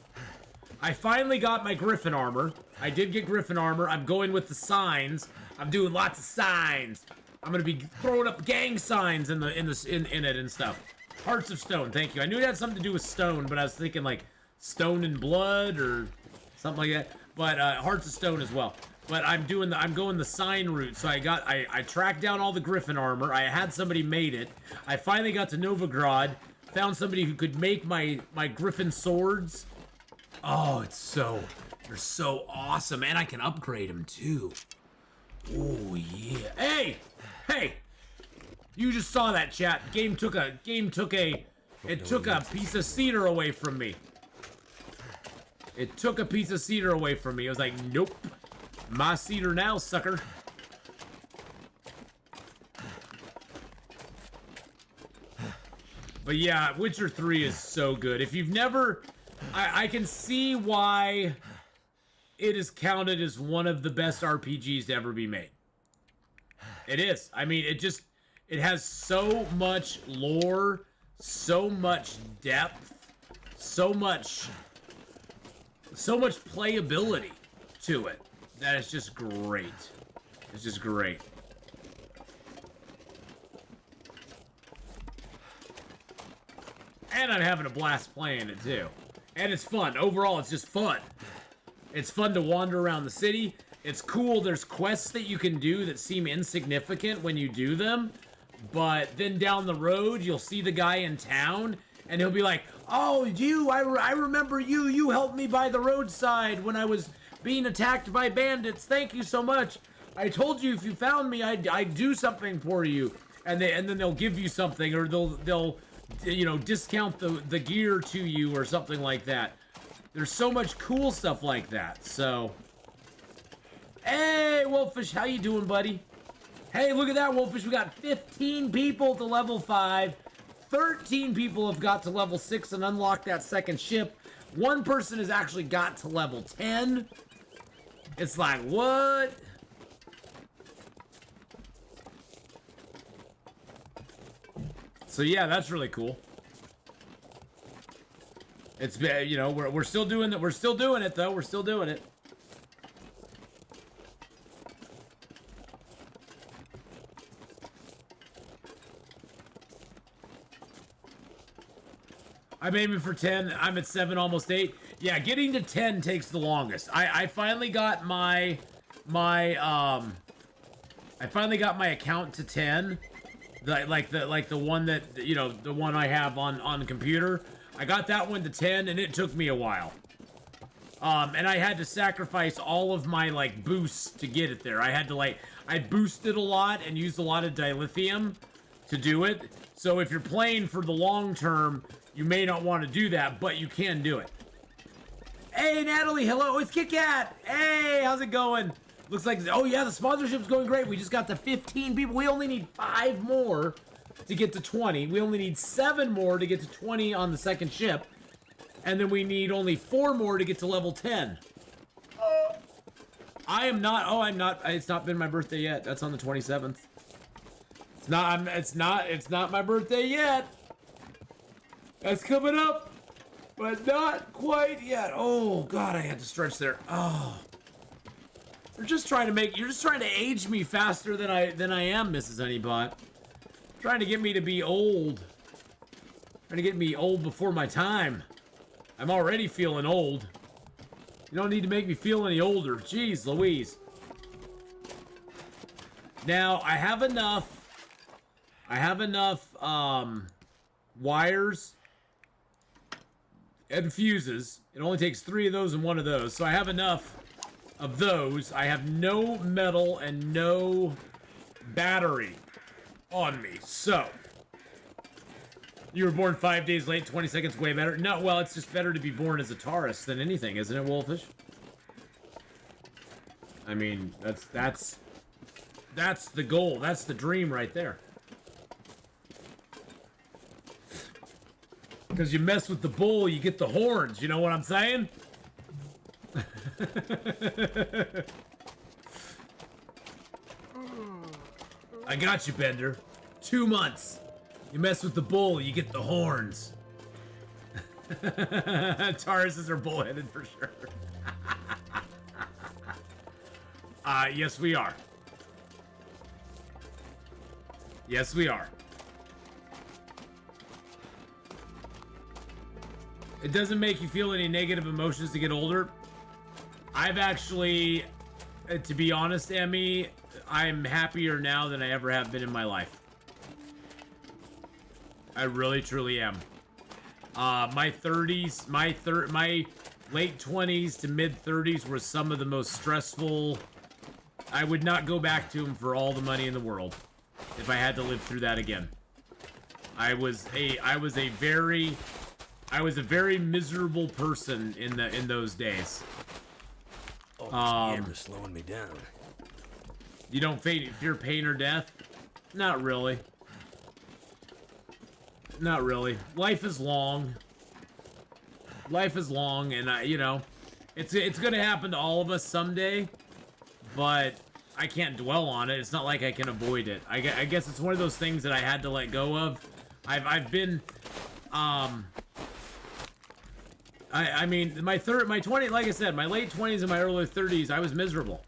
I finally got my Griffin armor. I did get Griffin armor. I'm going with the signs. I'm doing lots of signs. I'm gonna be throwing up gang signs in it and stuff. Hearts of Stone, thank you. I knew it had something to do with stone, but I was thinking like stone and blood or something like that. But Hearts of Stone as well. But I'm going the sign route. So I tracked down all the Griffin armor. I had somebody made it. I finally got to Novigrad, found somebody who could make my Griffin swords. Oh, they're so awesome, and I can upgrade them too. Oh yeah. Hey! You just saw that, chat. Game took a piece of cedar away from me. It took a piece of cedar away from me. I was like, nope. My cedar now, sucker. But yeah, Witcher 3 is so good. If you've never... I can see why it is counted as one of the best RPGs to ever be made. It is. I mean, it has so much lore, so much depth, so much playability to it that it's just great. It's just great. And I'm having a blast playing it too. And it's fun. Overall, it's just fun. It's fun to wander around the city. It's cool. There's quests that you can do that seem insignificant when you do them. But then down the road, you'll see the guy in town, and he'll be like, oh, I remember you. You helped me by the roadside when I was being attacked by bandits. Thank you so much. I told you if you found me, I'd do something for you. And then they'll give you something, or they'll discount the gear to you or something like that. There's so much cool stuff like that. So, hey, Wolfish, how you doing, buddy? Hey, look at that, Wolfish. We got 15 people to level 5. 13 people have got to level 6 and unlocked that second ship. One person has actually got to level 10. It's like, what? So yeah, that's really cool. It's been, we're still doing that. We're still doing it though. We're still doing it. I'm aiming for 10. I'm at 7, almost 8. Yeah, getting to 10 takes the longest. I finally got my account to 10. Like the one that, you know, the one I have on the computer. I got that one to 10 and it took me a while. And I had to sacrifice all of my like boosts to get it there. I had to I boosted a lot and used a lot of dilithium to do it. So if you're playing for the long term, you may not want to do that, but you can do it. Hey, Natalie, hello, it's Kit Kat. Hey, how's it going? Looks like, oh yeah, the sponsorship's going great. We just got to 15 people. We only need 5 more to get to 20. We only need 7 more to get to 20 on the second ship. And then we need only 4 more to get to level 10. I'm not, it's not been my birthday yet. That's on the 27th. It's not my birthday yet. That's coming up, but not quite yet. Oh God, I had to stretch there. Oh, you're just trying to age me faster than I am, Mrs. Honeybot. Trying to get me to be old. Trying to get me old before my time. I'm already feeling old. You don't need to make me feel any older. Jeez Louise. Now, I have enough wires and fuses. It only takes 3 of those and 1 of those. So I have enough of those. I have no metal and no battery on me. So, you were born 5 days late, 20 seconds way better. No, well, it's just better to be born as a Taurus than anything, isn't it, Wolfish? I mean, that's the goal. That's the dream right there. Because you mess with the bull, you get the horns. You know what I'm saying? I got you, Bender. 2 months. You mess with the bull, you get the horns. Tauruses are bullheaded for sure. Yes, we are. Yes, we are. It doesn't make you feel any negative emotions to get older. I've actually, to be honest, Emmy, I'm happier now than I ever have been in my life. I really, truly am. My 30s, my late 20s to mid 30s were some of the most stressful. I would not go back to them for all the money in the world if I had to live through that again. I was a very miserable person in those days. Oh, this camera's slowing me down. You don't fear pain or death? Not really. Not really. Life is long. Life is long, and it's gonna happen to all of us someday. But I can't dwell on it. It's not like I can avoid it. I guess it's one of those things that I had to let go of. I've been, I mean, my 20, like I said, my late 20s and my early 30s, I was miserable.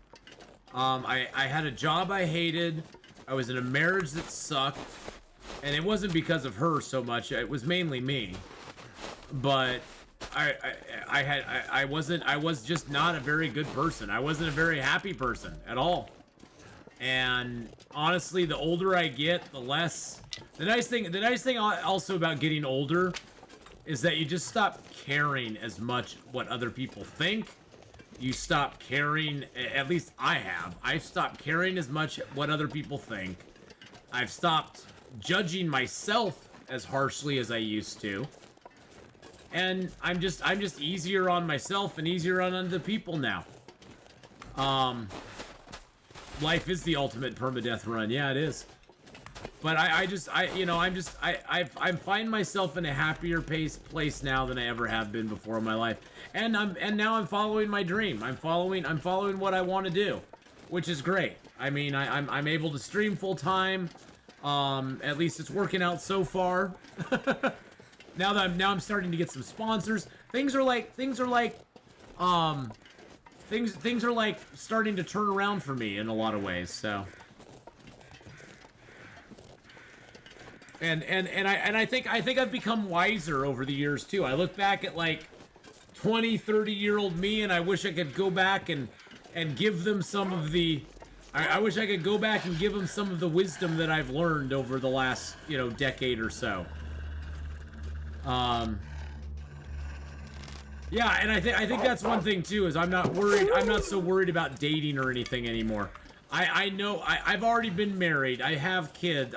I had a job I hated. I was in a marriage that sucked. And it wasn't because of her so much. It was mainly me. But I was just not a very good person. I wasn't a very happy person at all. And honestly, the older I get, the less. The nice thing also about getting older is that you just stop caring as much what other people think. You stop caring, at least I have. I've stopped caring as much what other people think. I've stopped judging myself as harshly as I used to. And I'm just easier on myself and easier on other people now. Life is the ultimate permadeath run. Yeah, it is. But I find myself in a happier place now than I ever have been before in my life. And now I'm following my dream. I'm following what I want to do, which is great. I mean, I'm able to stream full time. At least it's working out so far. now I'm starting to get some sponsors. Things are like starting to turn around for me in a lot of ways. So I think I've become wiser over the years too. I look back at like 20, 30-year-old me, and I wish I could go back and give them some of the. I wish I could go back and give them some of the wisdom that I've learned over the last, decade or so. Yeah, and I think that's one thing too, is I'm not so worried about dating or anything anymore. I know I've already been married. I have kids.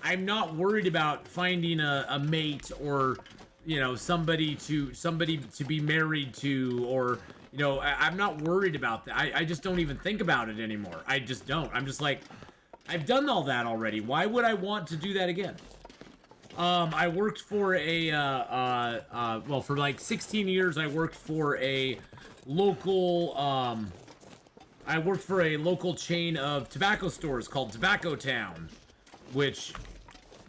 I'm not worried about finding a mate or somebody to be married to, or I'm not worried about that. I just don't even think about it anymore. I just don't. I'm just like, I've done all that already. Why would I want to do that again? I worked for well, for like 16 years, I worked for a local, chain of tobacco stores called Tobacco Town, which,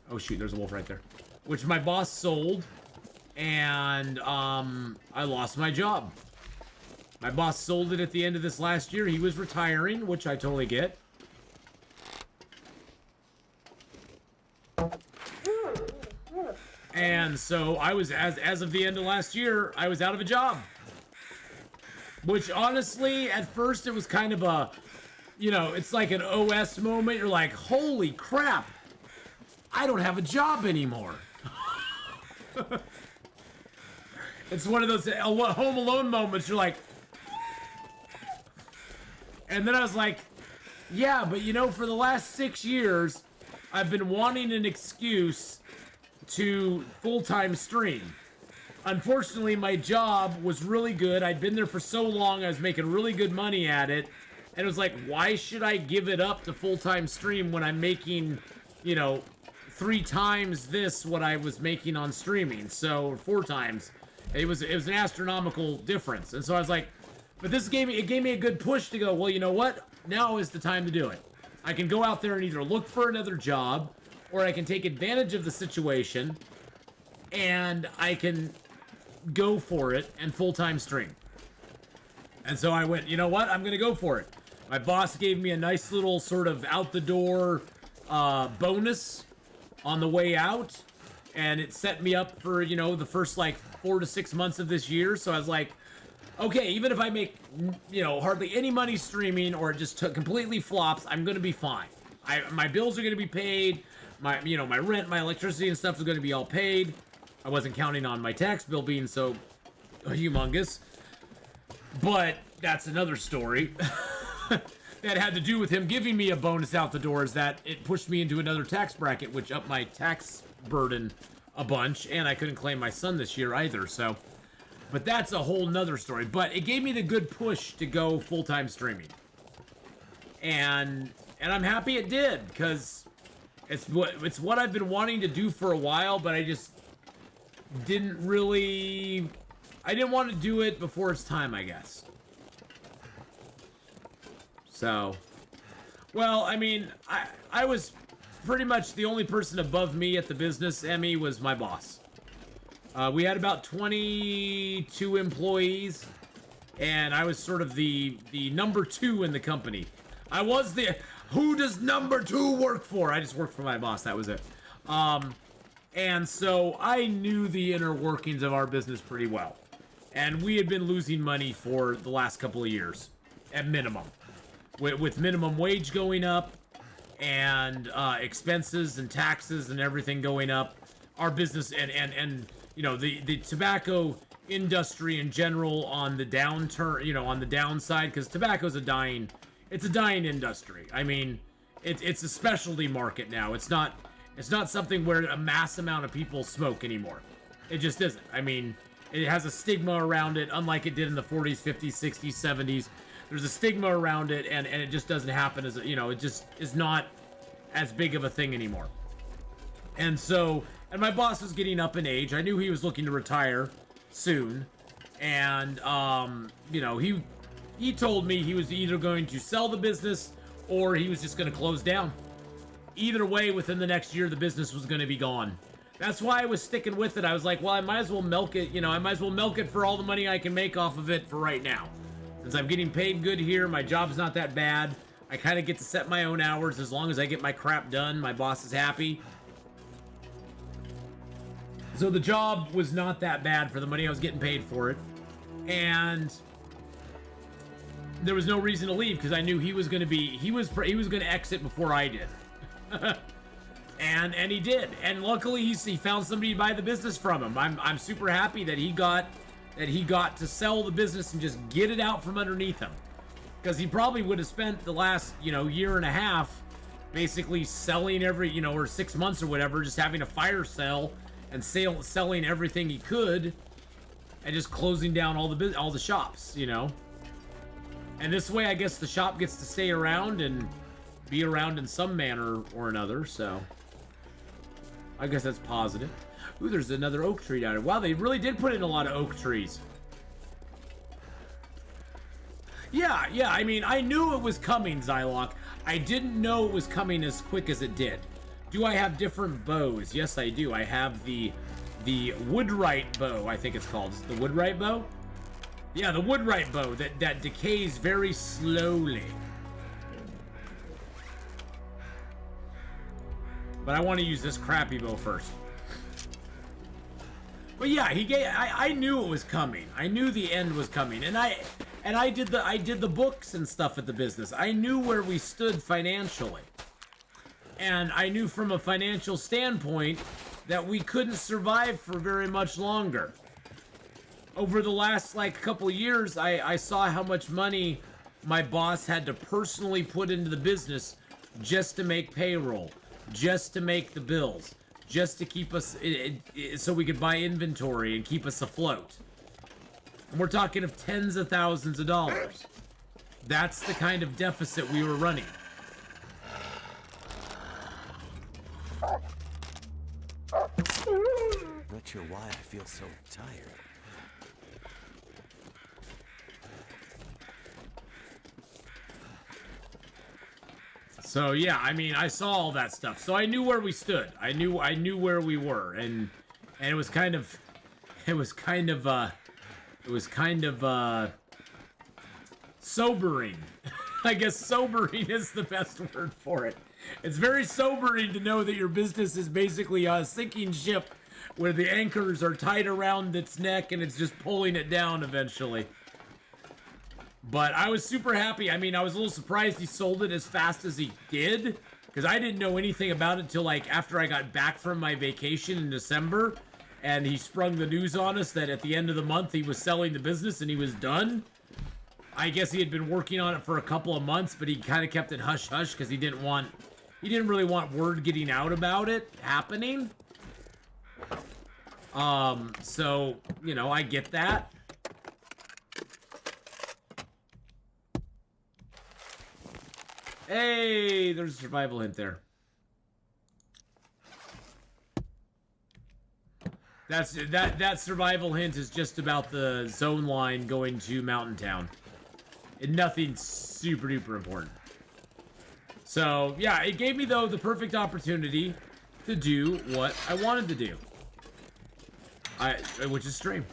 oh shoot, there's a wolf right there, which my boss sold, and, I lost my job. My boss sold it at the end of this last year. He was retiring, which I totally get. And so I was, as of the end of last year, I was out of a job. Which honestly, at first it was kind of a, it's like an OS moment. You're like, holy crap, I don't have a job anymore. It's one of those Home Alone moments. You're like, and then I was like, yeah, but for the last 6 years, I've been wanting an excuse to full-time stream. Unfortunately, my job was really good. I'd been there for so long, I was making really good money at it. And it was like, why should I give it up to full-time stream when I'm making, 3 times this what I was making on streaming? So 4 times. It was an astronomical difference. And so I was like, but this gave me a good push to go, well, you know what? Now is the time to do it. I can go out there and either look for another job, or I can take advantage of the situation, and I can go for it and full-time stream. And so I went, you know what? I'm going to go for it. My boss gave me a nice little sort of out-the-door bonus on the way out, and it set me up for, the first, 4 to 6 months of this year. So I was like, okay, even if I make, hardly any money streaming, or it just completely flops, I'm going to be fine. My bills are going to be paid. My rent, my electricity and stuff is going to be all paid. I wasn't counting on my tax bill being so humongous. But that's another story. That had to do with him giving me a bonus out the door, is that it pushed me into another tax bracket, which upped my tax burden a bunch, and I couldn't claim my son this year either, so. But that's a whole nother story. But it gave me the good push to go full-time streaming. And I'm happy it did, because it's what I've been wanting to do for a while, but I just didn't want to do it before it's time, I guess. So, well, I mean, I was pretty much the only person above me at the business. Emmy was my boss. We had about 22 employees, and I was sort of the number 2 in the company. I was who does number 2 work for? I just worked for my boss. That was it. And so I knew the inner workings of our business pretty well. And we had been losing money for the last couple of years, at minimum. With minimum wage going up, and expenses and taxes and everything going up, our business and the tobacco industry in general on the downturn, on the downside, because tobacco's a dying industry. I mean, it's a specialty market now. It's not something where a mass amount of people smoke anymore. It just isn't. I mean, it has a stigma around it, unlike it did in the 40s, 50s, 60s, 70s. There's a stigma around it, and it just doesn't happen as, it just is not as big of a thing anymore. And so, and my boss was getting up in age. I knew he was looking to retire soon. And, he told me he was either going to sell the business or he was just going to close down. Either way, within the next year, the business was going to be gone. That's why I was sticking with it. I was like, well, I might as well milk it. I might as well milk it for all the money I can make off of it for right now. Since I'm getting paid good here, my job's not that bad. I kind of get to set my own hours. As long as I get my crap done, my boss is happy. So the job was not that bad for the money I was getting paid for it. And there was no reason to leave because I knew he was going to exit before I did. and he did. And luckily he found somebody to buy the business from him. I'm super happy that he got to sell the business and just get it out from underneath him. Because he probably would have spent the last, year and a half basically selling every, or 6 months or whatever, just having a fire sale and selling everything he could and just closing down all the shops, And this way, I guess the shop gets to stay around and be around in some manner or another, so I guess that's positive. Ooh, there's another oak tree down here. Wow, they really did put in a lot of oak trees. Yeah, I mean, I knew it was coming, Zylock. I didn't know it was coming as quick as it did. Do I have different bows? Yes, I do. I have the woodwright bow, I think it's called. Is it the woodwright bow? Yeah, the woodwright bow that decays very slowly. But I want to use this crappy bow first. But yeah, I knew it was coming. I knew the end was coming. And I did the books and stuff at the business. I knew where we stood financially. And I knew from a financial standpoint that we couldn't survive for very much longer. Over the last couple of years, I saw how much money my boss had to personally put into the business just to make payroll, just to make the bills, just to keep us so we could buy inventory and keep us afloat. And we're talking of tens of thousands of dollars. That's the kind of deficit we were running. Not sure why I feel so tired. So yeah, I mean, I saw all that stuff, so I knew where we stood. I knew where we were, and it was kind of sobering. I guess sobering is the best word for it. It's very sobering to know that your business is basically a sinking ship where the anchors are tied around its neck and it's just pulling it down eventually. But I was super happy. I mean, I was a little surprised he sold it as fast as he did, because I didn't know anything about it until after I got back from my vacation in December, and he sprung the news on us that at the end of the month he was selling the business and he was done. I guess he had been working on it for a couple of months, but he kind of kept it hush hush because he didn't really want word getting out about it happening. So, I get that. Hey, there's a survival hint there. That survival hint is just about the zone line going to Mountain Town. And nothing super duper important. So, yeah, it gave me, though, the perfect opportunity to do what I wanted to do. Which is stream.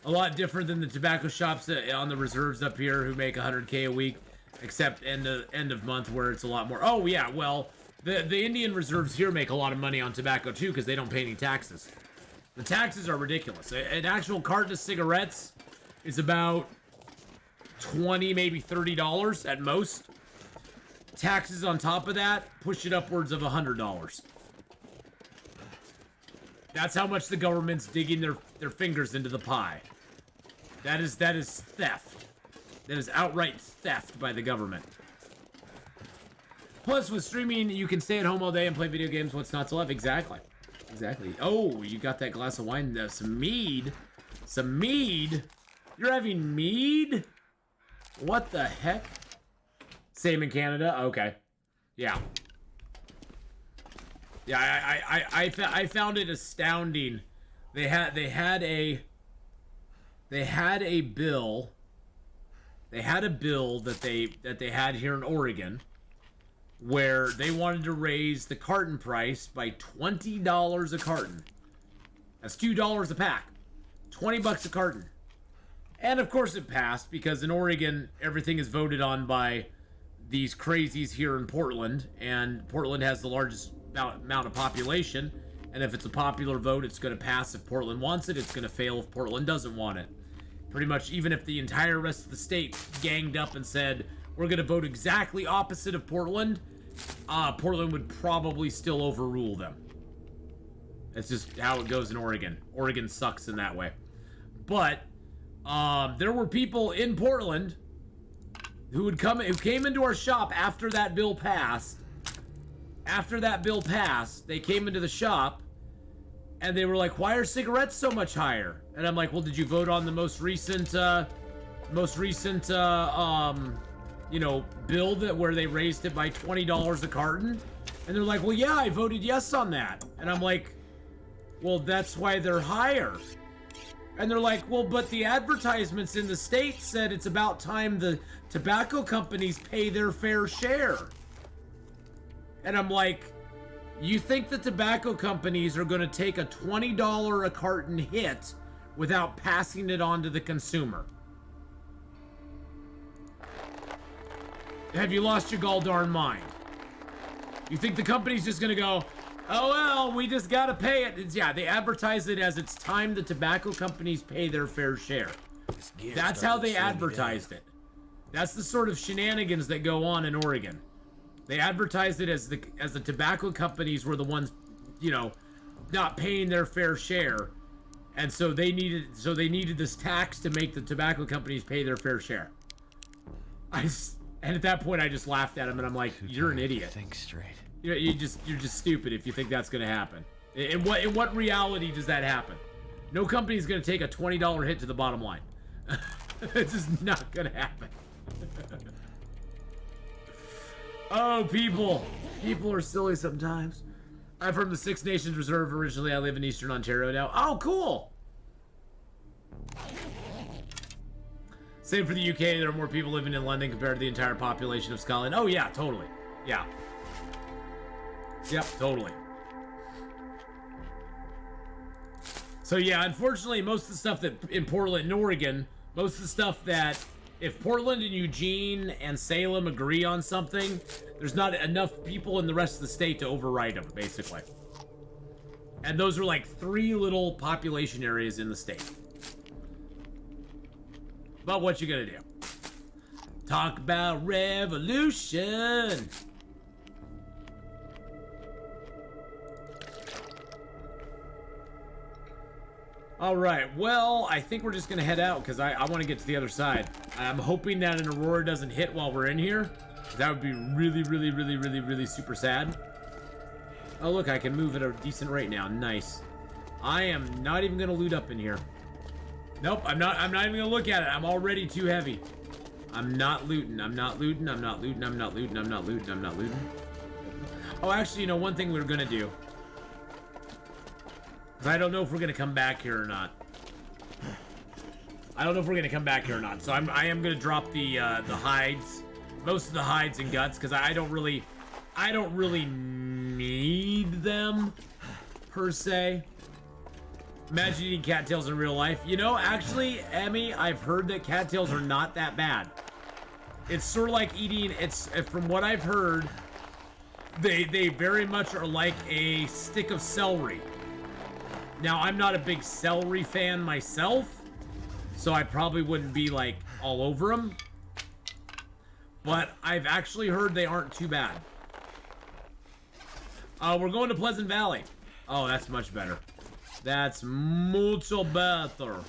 A lot different than the tobacco shops on the reserves up here who make 100K a week, except end of month where it's a lot more. Oh, yeah, well, the Indian reserves here make a lot of money on tobacco, too, because they don't pay any taxes. The taxes are ridiculous. An actual carton of cigarettes is about $20, maybe $30 at most. Taxes on top of that push it upwards of $100. That's how much the government's digging their fingers into the pie. That is theft. That is outright theft by the government. Plus, with streaming, you can stay at home all day and play video games. What's not to love? Exactly. Oh, you got that glass of wine. Some mead. Some mead? You're having mead? What the heck? Same in Canada? Okay. Yeah. Yeah, I found it astounding. They had a bill. They had a bill that they had here in Oregon where they wanted to raise the carton price by $20 a carton. That's $2 a pack. $20 a carton. And of course it passed, because in Oregon, everything is voted on by these crazies here in Portland, and Portland has the largest amount of population, and if it's a popular vote, it's going to pass if Portland wants it, it's going to fail if Portland doesn't want it. Pretty much, even if the entire rest of the state ganged up and said, we're going to vote exactly opposite of Portland, Portland would probably still overrule them. That's just how it goes in Oregon. Oregon sucks in that way. But there were people in Portland who came into our shop after that bill passed. After that bill passed, they came into the shop and they were like, "Why are cigarettes so much higher?" And I'm like, "Well, did you vote on the most recent bill where they raised it by $20 a carton?" And they're like, "Well, yeah, I voted yes on that." And I'm like, "Well, that's why they're higher." And they're like, "Well, but the advertisements in the state said it's about time the tobacco companies pay their fair share." And I'm like, you think the tobacco companies are going to take a $20 a carton hit without passing it on to the consumer? Have you lost your gall darn mind? You think the company's just going to go, "Oh, well, we just got to pay it"? Yeah, they advertise it as it's time the tobacco companies pay their fair share. That's how they advertised it. That's the sort of shenanigans that go on in Oregon. They advertised it as the tobacco companies were the ones, not paying their fair share, and so they needed this tax to make the tobacco companies pay their fair share. And at that point, I just laughed at him, and I'm like, "You're an idiot. Think straight. You're just stupid if you think that's gonna happen. In what reality does that happen? No company's gonna take a $20 hit to the bottom line. It's just not gonna happen." Oh, people are silly sometimes. I'm from the Six Nations Reserve originally. I live in Eastern Ontario now. Oh, cool. Same for the UK. There are more people living in London compared to the entire population of Scotland. Oh yeah, totally. Yeah. Yep, totally. So yeah, unfortunately, most of the stuff that in Portland and Oregon, most of the stuff that if Portland and Eugene and Salem agree on something, there's not enough people in the rest of the state to override them, basically. And those are like 3 little population areas in the state. But what you gonna do? Talk about revolution. All right, well, I think we're just gonna head out because I want to get to the other side. I'm hoping that an aurora doesn't hit while we're in here. That would be really, really, really, really, really super sad. Oh, look, I can move at a decent rate now. Nice. I am not even gonna loot up in here. Nope, I'm not even gonna look at it. I'm already too heavy. I'm not looting. I'm not looting. I'm not looting. I'm not looting. I'm not looting. I'm not looting. Oh, actually, one thing we're gonna do. I don't know if we're gonna come back here or not. So I am gonna drop the hides, most of the hides and guts, because I don't really need them per se. Imagine eating cattails in real life. Actually, Emmy, I've heard that cattails are not that bad. It's sort of like eating. From what I've heard, they very much are like a stick of celery. Now, I'm not a big celery fan myself, so I probably wouldn't be, like, all over them. But I've actually heard they aren't too bad. We're going to Pleasant Valley. Oh, that's much better. That's mucho better.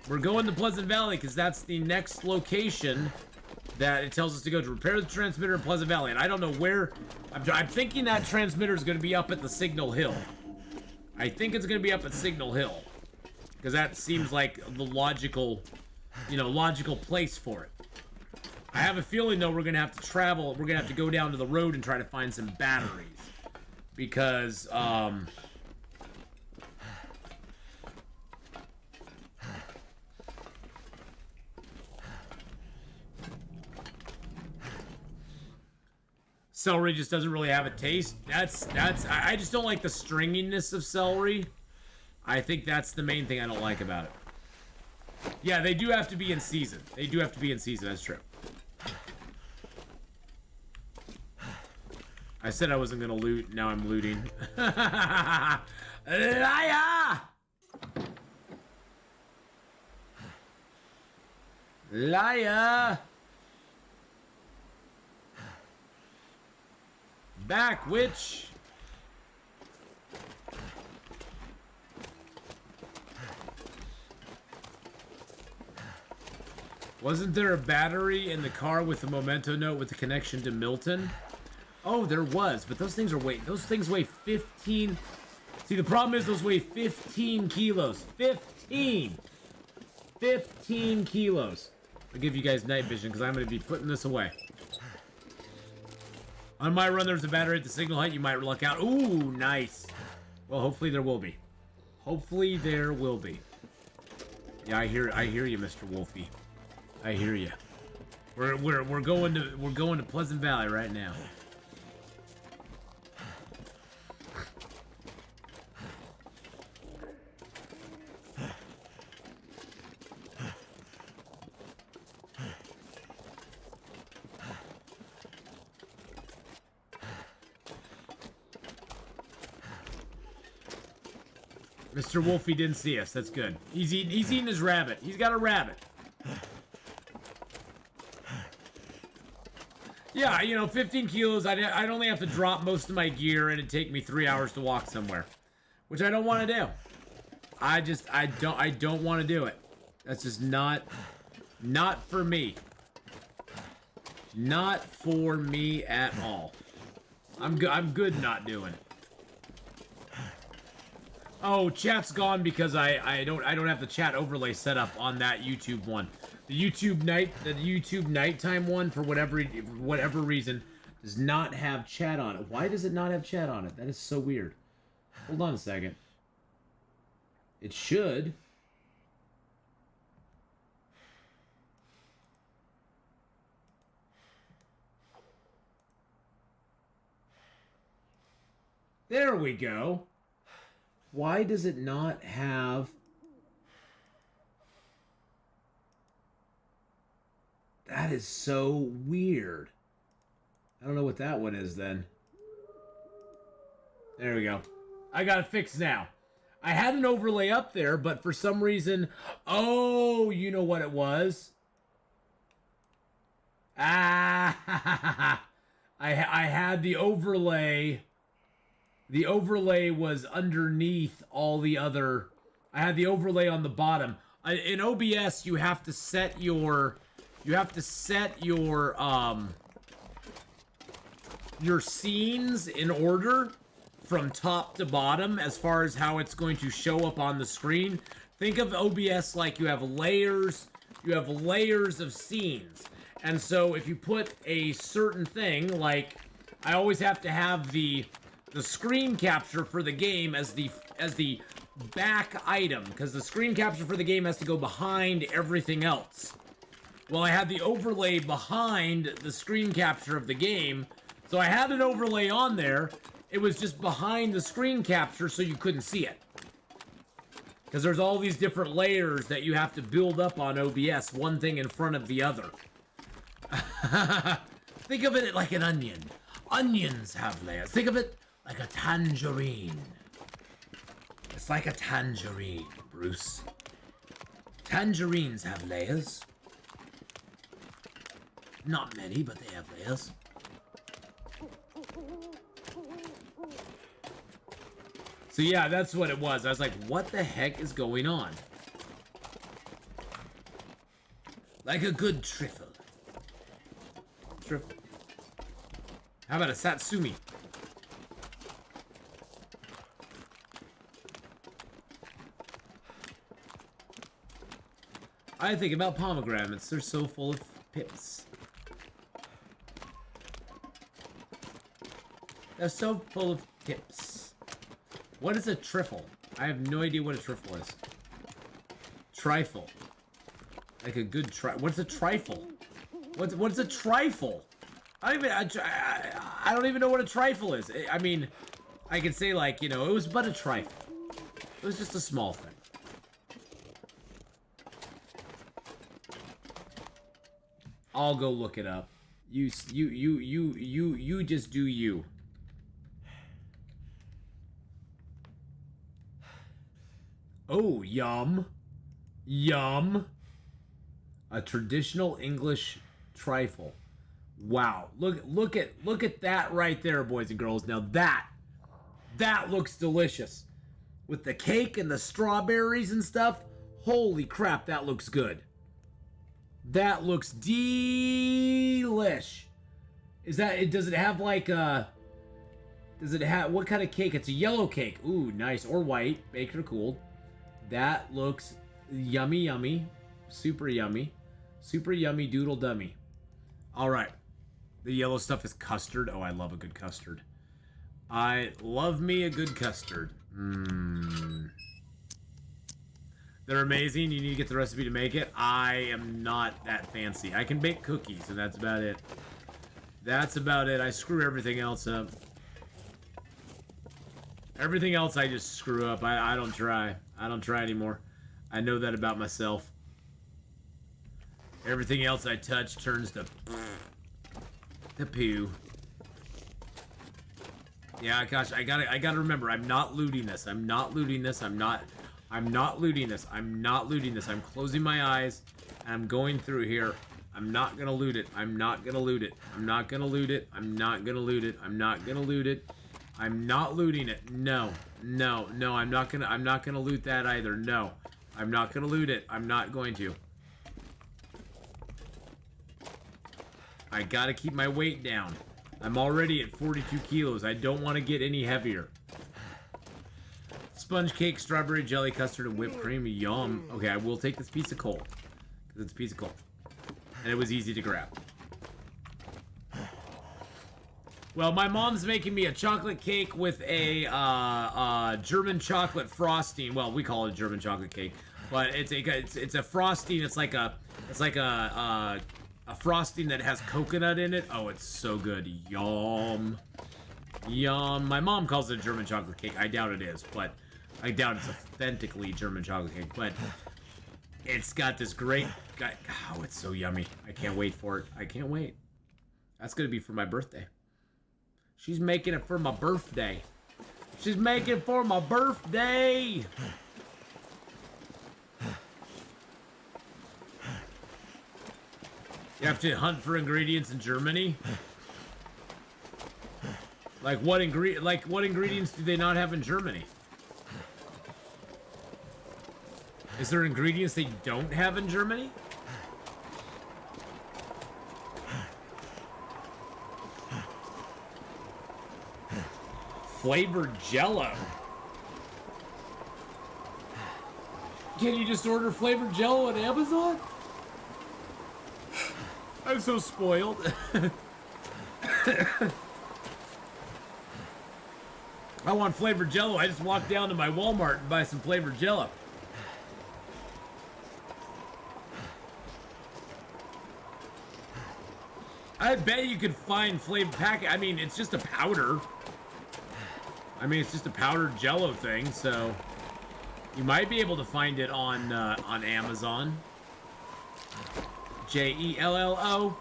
We're going to Pleasant Valley because that's the next location that it tells us to go to. Repair the transmitter in Pleasant Valley. And I don't know where. I'm thinking that transmitter is going to be up at the Signal Hill. I think it's going to be up at Signal Hill, because that seems like the logical place for it. I have a feeling, though, we're going to have to travel. We're going to have to go down to the road and try to find some batteries, because, celery just doesn't really have a taste. I just don't like the stringiness of celery. I think that's the main thing I don't like about it. Yeah, they do have to be in season. They do have to be in season. That's true. I said I wasn't gonna loot. Now I'm looting. Liar! Liar! Back, witch! Wasn't there a battery in the car with a memento note with the connection to Milton? Oh, there was, but those things weigh 15. See, the problem is those weigh 15 kilos. 15 kilos. I'll give you guys night vision because I'm going to be putting this away. On my run, there's a battery at the signal height. You might luck out. Ooh, nice. Well, hopefully there will be. Hopefully there will be. Yeah, I hear you, Mr. Wolfie. I hear you. We're going to Pleasant Valley right now. Mr. Wolfie didn't see us. That's good. He's eating his rabbit. He's got a rabbit. Yeah, you know, 15 kilos. I'd only have to drop most of my gear, and it'd take me 3 hours to walk somewhere, which I don't want to do. I don't want to do it. That's just not for me. Not for me at all. I'm good not doing it. Oh, chat's gone because I don't have the chat overlay set up on that YouTube one. The YouTube nighttime one, for whatever reason, does not have chat on it. Why does it not have chat on it? That is so weird. Hold on a second. It should. There we go. Why does it not have... That is so weird. I don't know what that one is then. There we go. I got it fixed now. I had an overlay up there, but for some reason... Oh, you know what it was? Ah, I had the overlay... The overlay was underneath all the other... I had the overlay on the bottom. In OBS, you have to set your scenes in order from top to bottom as far as how it's going to show up on the screen. Think of OBS like you have layers of scenes. And so if you put a certain thing, like I always have to have the screen capture for the game as the back item, because the screen capture for the game has to go behind everything else. Well, I had the overlay behind the screen capture of the game, so I had an overlay on there. It was just behind the screen capture, so you couldn't see it. Because there's all these different layers that you have to build up on OBS, one thing in front of the other. Think of it like an onion. Onions have layers. Think of it like a tangerine. It's like a tangerine, Bruce. Tangerines have layers. Not many, but they have layers. So yeah, that's what it was. I was like, what the heck is going on? Like a good trifle. Trifle. How about a satsumi? I think about pomegranates. They're so full of pips. They're so full of pips. What is a trifle? I have no idea what a trifle is. Trifle. Like a good what's a trifle? What's a trifle? I don't even know what a trifle is. I mean, I could say like, you know, it was but a trifle. It was just a small thing. I'll go look it up. You just do you. Oh, yum. Yum. A traditional English trifle. Wow. Look at that right there, boys and girls. Now that looks delicious. With the cake and the strawberries and stuff. Holy crap, that looks good. That looks delish. Is that, does it have like does it have, what kind of cake? It's a yellow cake. Ooh, nice. Or white, baked or cooled. That looks yummy, yummy. Super yummy. Super yummy doodle dummy. All right. The yellow stuff is custard. Oh, I love a good custard. I love me a good custard. Mmm. They're amazing. You need to get the recipe to make it. I am not that fancy. I can bake cookies, and that's about it. That's about it. I screw everything else up. Everything else I just screw up. I don't try. I don't try anymore. I know that about myself. Everything else I touch turns to poo. Yeah, gosh, I gotta remember, I'm not looting this. I'm not looting this. I'm not looting this. I'm not looting this. I'm closing my eyes and I'm going through here. I'm not gonna loot it. I'm not gonna loot it. I'm not gonna loot it. I'm not gonna loot it. I'm not gonna loot it. I'm not looting it. No. No. No, I'm not gonna loot that either. No. I'm not gonna loot it. I'm not going to. I gotta keep my weight down. I'm already at 42 kilos. I don't want to get any heavier. Sponge cake, strawberry jelly, custard, and whipped cream. Yum. Okay, I will take this piece of coal. Because it's a piece of coal. And it was easy to grab. Well, my mom's making me a chocolate cake with a German chocolate frosting. Well, we call it a German chocolate cake. But it's a frosting. It's like a frosting that has coconut in it. Oh, it's so good. Yum. Yum. My mom calls it a German chocolate cake. I doubt it is, but I doubt it's authentically German chocolate cake. But it's got this great... Oh, it's so yummy. I can't wait for it. I can't wait. That's going to be for my birthday. She's making it for my birthday. She's making it for my birthday. You have to hunt for ingredients in Germany? Like what ingredients do they not have in Germany? Is there ingredients they don't have in Germany? Flavored Jello. Can you just order flavored Jello on Amazon? I'm so spoiled. I want flavored Jello. I just walk down to my Walmart and buy some flavored Jello. I bet you could find flavored packet. I mean, it's just a powder. I mean, it's just a powdered Jello thing, so you might be able to find it on Amazon. Jello.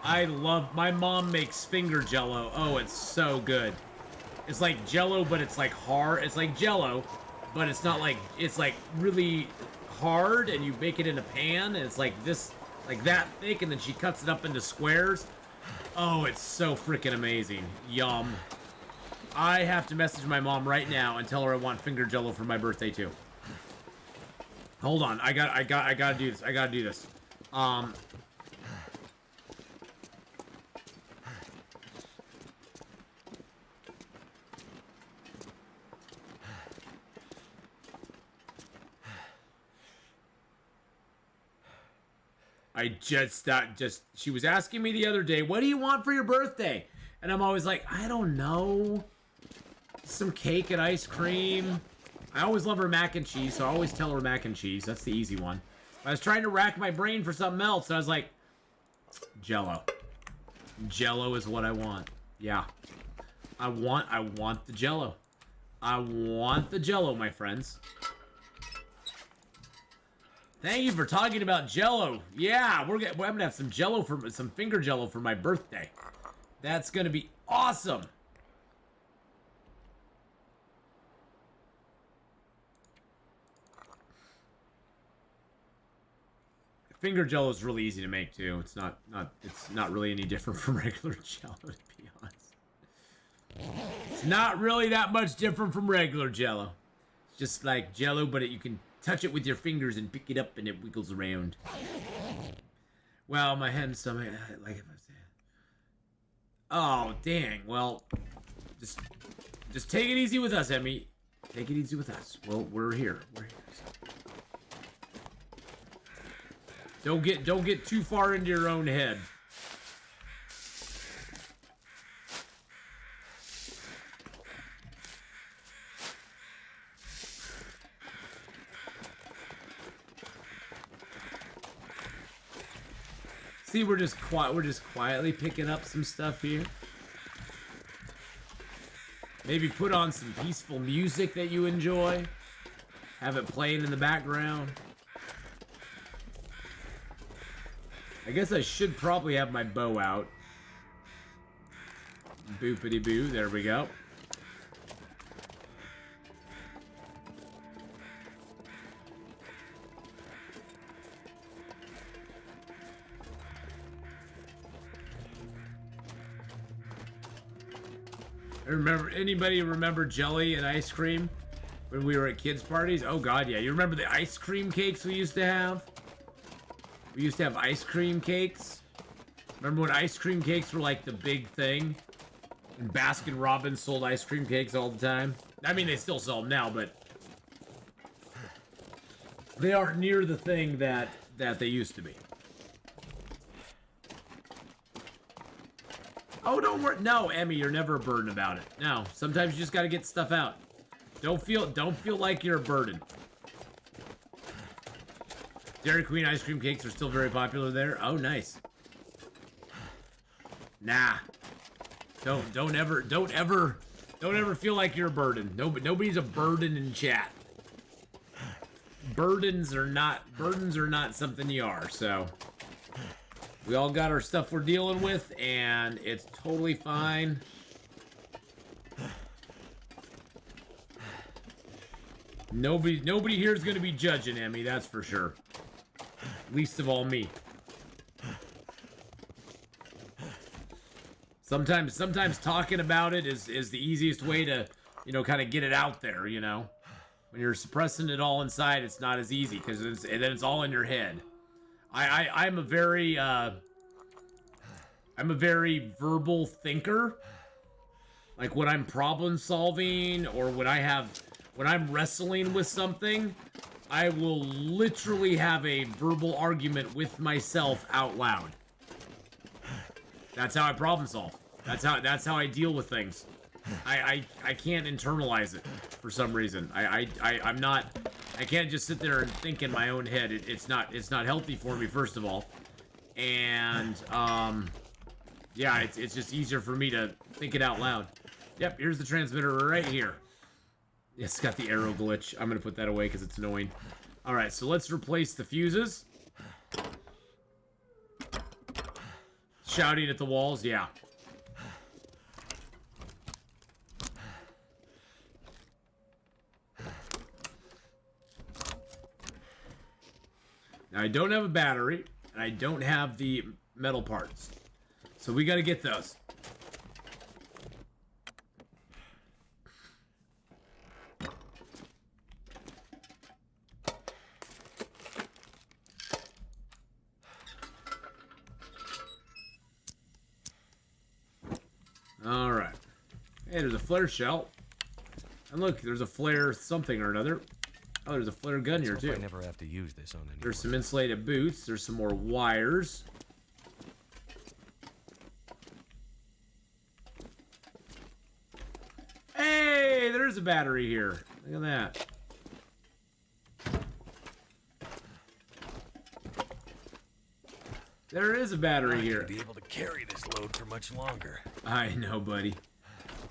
I love, my mom makes finger Jello. Oh, it's so good. It's like Jello, but it's like hard. It's like Jello, but it's not like, it's like really hard, and you bake it in a pan, and it's like this, like that thick, and then she cuts it up into squares. Oh, it's so freaking amazing. Yum. I have to message my mom right now and tell her I want finger Jello for my birthday too. Hold on, I gotta do this. I gotta do this. She was asking me the other day, what do you want for your birthday? And I'm always like, I don't know. Some cake and ice cream. I always love her mac and cheese, so I always tell her mac and cheese. That's the easy one. I was trying to rack my brain for something else, and I was like, Jello. Jello is what I want. Yeah. I want the Jello. I want the Jello, my friends. Thank you for talking about Jello. Yeah, I'm gonna have some Jello some finger Jello for my birthday. That's gonna be awesome. Finger Jello is really easy to make too. It's not really any different from regular Jello, to be honest. It's not really that much different from regular Jello. It's just like Jello, but you can touch it with your fingers and pick it up and it wiggles around. Well, my hand stomach, like if I said. Oh, dang. Well, just take it easy with us, Emmy. Take it easy with us. Well, we're here. We're here. So. Don't get too far into your own head. See, we're just quietly picking up some stuff here. Maybe put on some peaceful music that you enjoy. Have it playing in the background. I guess I should probably have my bow out. Boopity boo, there we go. Anybody remember jelly and ice cream when we were at kids' parties? Oh god, yeah. You remember the ice cream cakes we used to have? We used to have ice cream cakes. Remember when ice cream cakes were like the big thing? And Baskin Robbins sold ice cream cakes all the time. I mean, they still sell them now, but they aren't near the thing that they used to be. Oh, don't worry. No, Emmy, you're never a burden about it. No, sometimes you just got to get stuff out. Don't feel like you're a burden. Dairy Queen ice cream cakes are still very popular there. Oh, nice. Nah. Don't ever feel like you're a burden. Nobody's a burden in chat. Burdens are not something you are, so we all got our stuff we're dealing with, and it's totally fine. Nobody here is going to be judging Emmy, that's for sure. Least of all me. Sometimes talking about it is the easiest way to, kind of get it out there, When you're suppressing it all inside, it's not as easy because then it's all in your head. I'm a very verbal thinker. Like when I'm problem solving or when I'm wrestling with something, I will literally have a verbal argument with myself out loud. That's how I problem solve. That's how I deal with things. I can't internalize it for some reason. I can't just sit there and think in my own head. It's not healthy for me, first of all. And yeah, it's just easier for me to think it out loud. Yep, here's the transmitter right here. It's got the arrow glitch. I'm gonna put that away because it's annoying. All right, so let's replace the fuses. Shouting at the walls, yeah. Now, I don't have a battery, and I don't have the metal parts. So we got to get those. All right. Hey, there's a flare shell. And look, there's a flare something or another. Oh, there's a flare gun here too. I never have to use this on anyone. There's some insulated boots. There's some more wires. Hey, there's a battery here. Look at that. There is a battery here. Be able to carry this load for much longer. I know, buddy.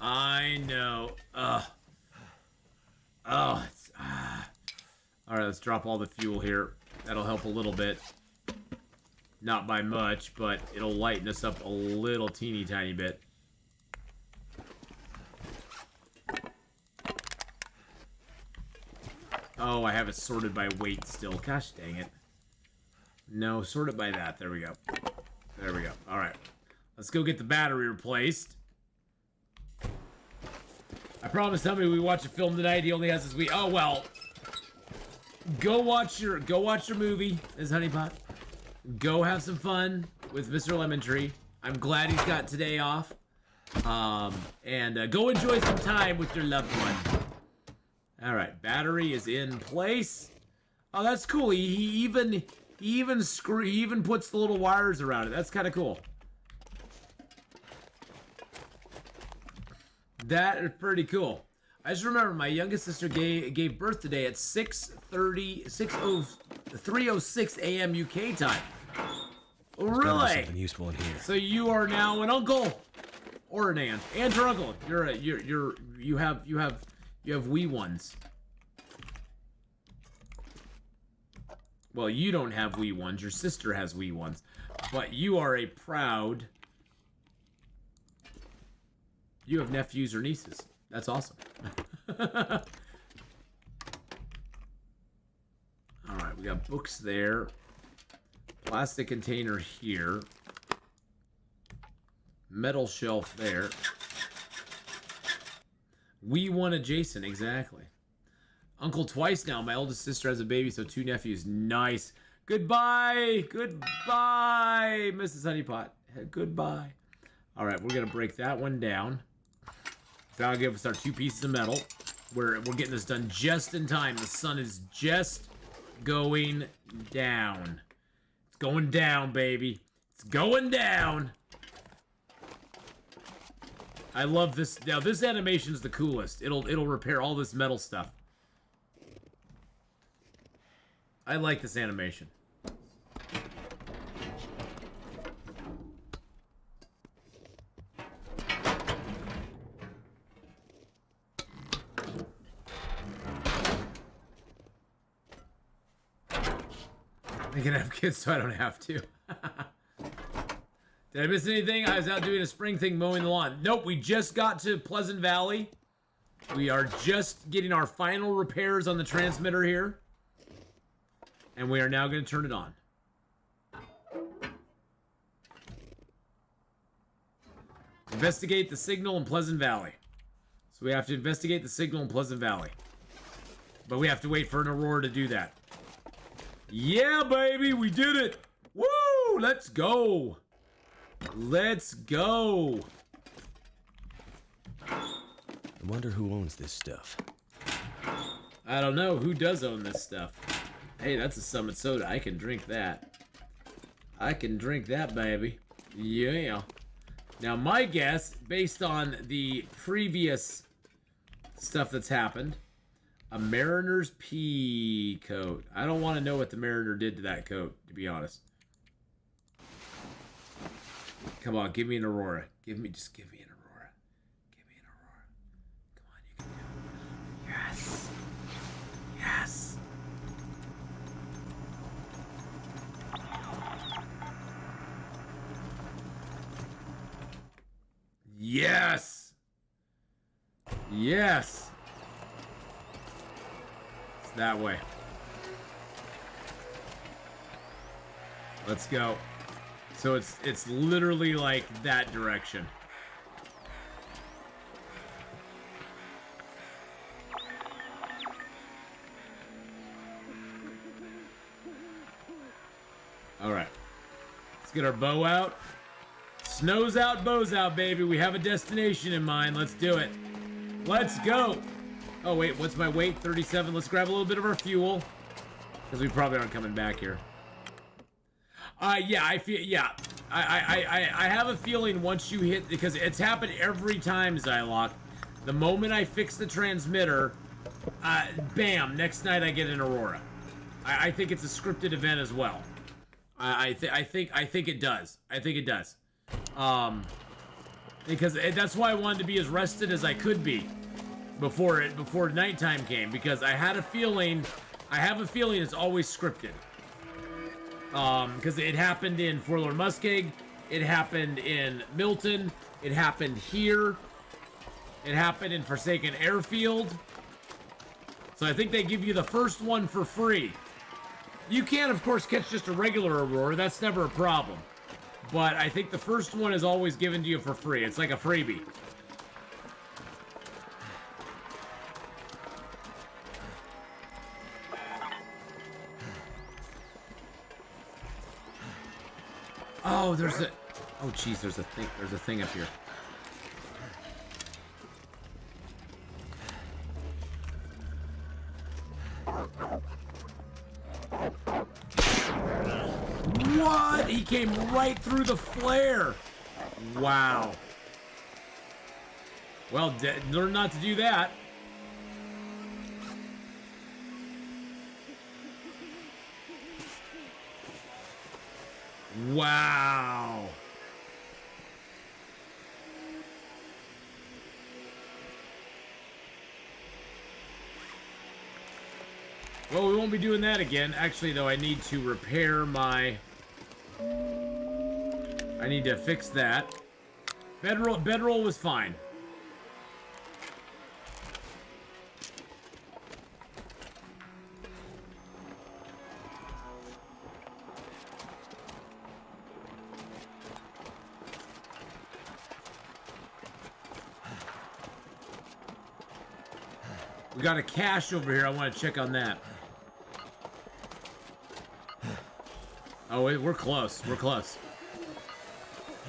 I know. It's, all right, let's drop all the fuel here. That'll help a little bit. Not by much, but it'll lighten us up a little teeny tiny bit. Oh, I have it sorted by weight still. Gosh dang it. No, sort it by that. There we go. There we go. All right. Let's go get the battery replaced. I promised somebody we watch a film tonight. He only has this week. Oh well. Go watch your movie, Ms. Honeypot. Go have some fun with Mr. Lemon Tree. I'm glad he's got today off. And go enjoy some time with your loved one. All right, battery is in place. Oh, that's cool. He even puts the little wires around it. That's kind of cool. That is pretty cool. I just remember my youngest sister gave birth today at 3:06 a.m. UK time. Really? Something useful in here. So you are now an uncle or an aunt or uncle. You have wee ones. Well, you don't have wee ones. Your sister has wee ones, but you are a proud. You have nephews or nieces. That's awesome. All right, we got books there. Plastic container here. Metal shelf there. We one adjacent, exactly. Uncle twice now. My oldest sister has a baby, so 2 nephews. Nice. Goodbye. Goodbye, Mrs. Honeypot. Goodbye. All right, we're going to break that one down. That'll give us our 2 pieces of metal. We're getting this done just in time. The sun is just going down. It's going down, baby. It's going down. I love this. Now, this animation is the coolest. It'll repair all this metal stuff. I like this animation. I can have kids so I don't have to. Did I miss anything? I was out doing a spring thing, mowing the lawn. Nope, we just got to Pleasant Valley. We are just getting our final repairs on the transmitter here. And we are now going to turn it on. Investigate the signal in Pleasant Valley. So we have to investigate the signal in Pleasant Valley. But we have to wait for an aurora to do that. Yeah, baby, we did it. Woo! Let's go. Let's go. I wonder who owns this stuff. I don't know. Who does own this stuff? Hey, that's a Summit Soda. I can drink that. I can drink that, baby. Yeah. Now, my guess, based on the previous stuff that's happened, a Mariner's pea coat. I don't want to know what the Mariner did to that coat, to be honest. Come on, give me an Aurora. Just give me an Aurora. Give me an Aurora. Come on, you can do it. Yes. Yes. Yes. Yes. It's that way. Let's go. So it's literally like that direction. All right. Let's get our bow out. Snow's out, bow's out, baby. We have a destination in mind. Let's do it. Let's go. Oh, wait. What's my weight? 37. Let's grab a little bit of our fuel. Because we probably aren't coming back here. Yeah, I feel, yeah. I have a feeling once you hit, because it's happened every time, Zylock. The moment I fix the transmitter, bam, next night I get an Aurora. I think it's a scripted event as well. I think it does. I think it does. Because that's why I wanted to be as rested as I could be before nighttime came, because I have a feeling it's always scripted. Because it happened in Forlorn Muskeg, it happened in Milton, it happened here, it happened in Forsaken Airfield. So I think they give you the first one for free. You can, of course, catch just a regular Aurora. That's never a problem. But I think the first one is always given to you for free. It's like a freebie. Oh, there's a... Oh, jeez, there's a thing. There's a thing up here. What? He came right through the flare. Wow. Well, learn not to do that. Wow. Well, we won't be doing that again. Actually, though, I need to repair my... I need to fix that. Bedroll was fine. We got a cache over here. I want to check on that. Oh, we're close. We're close.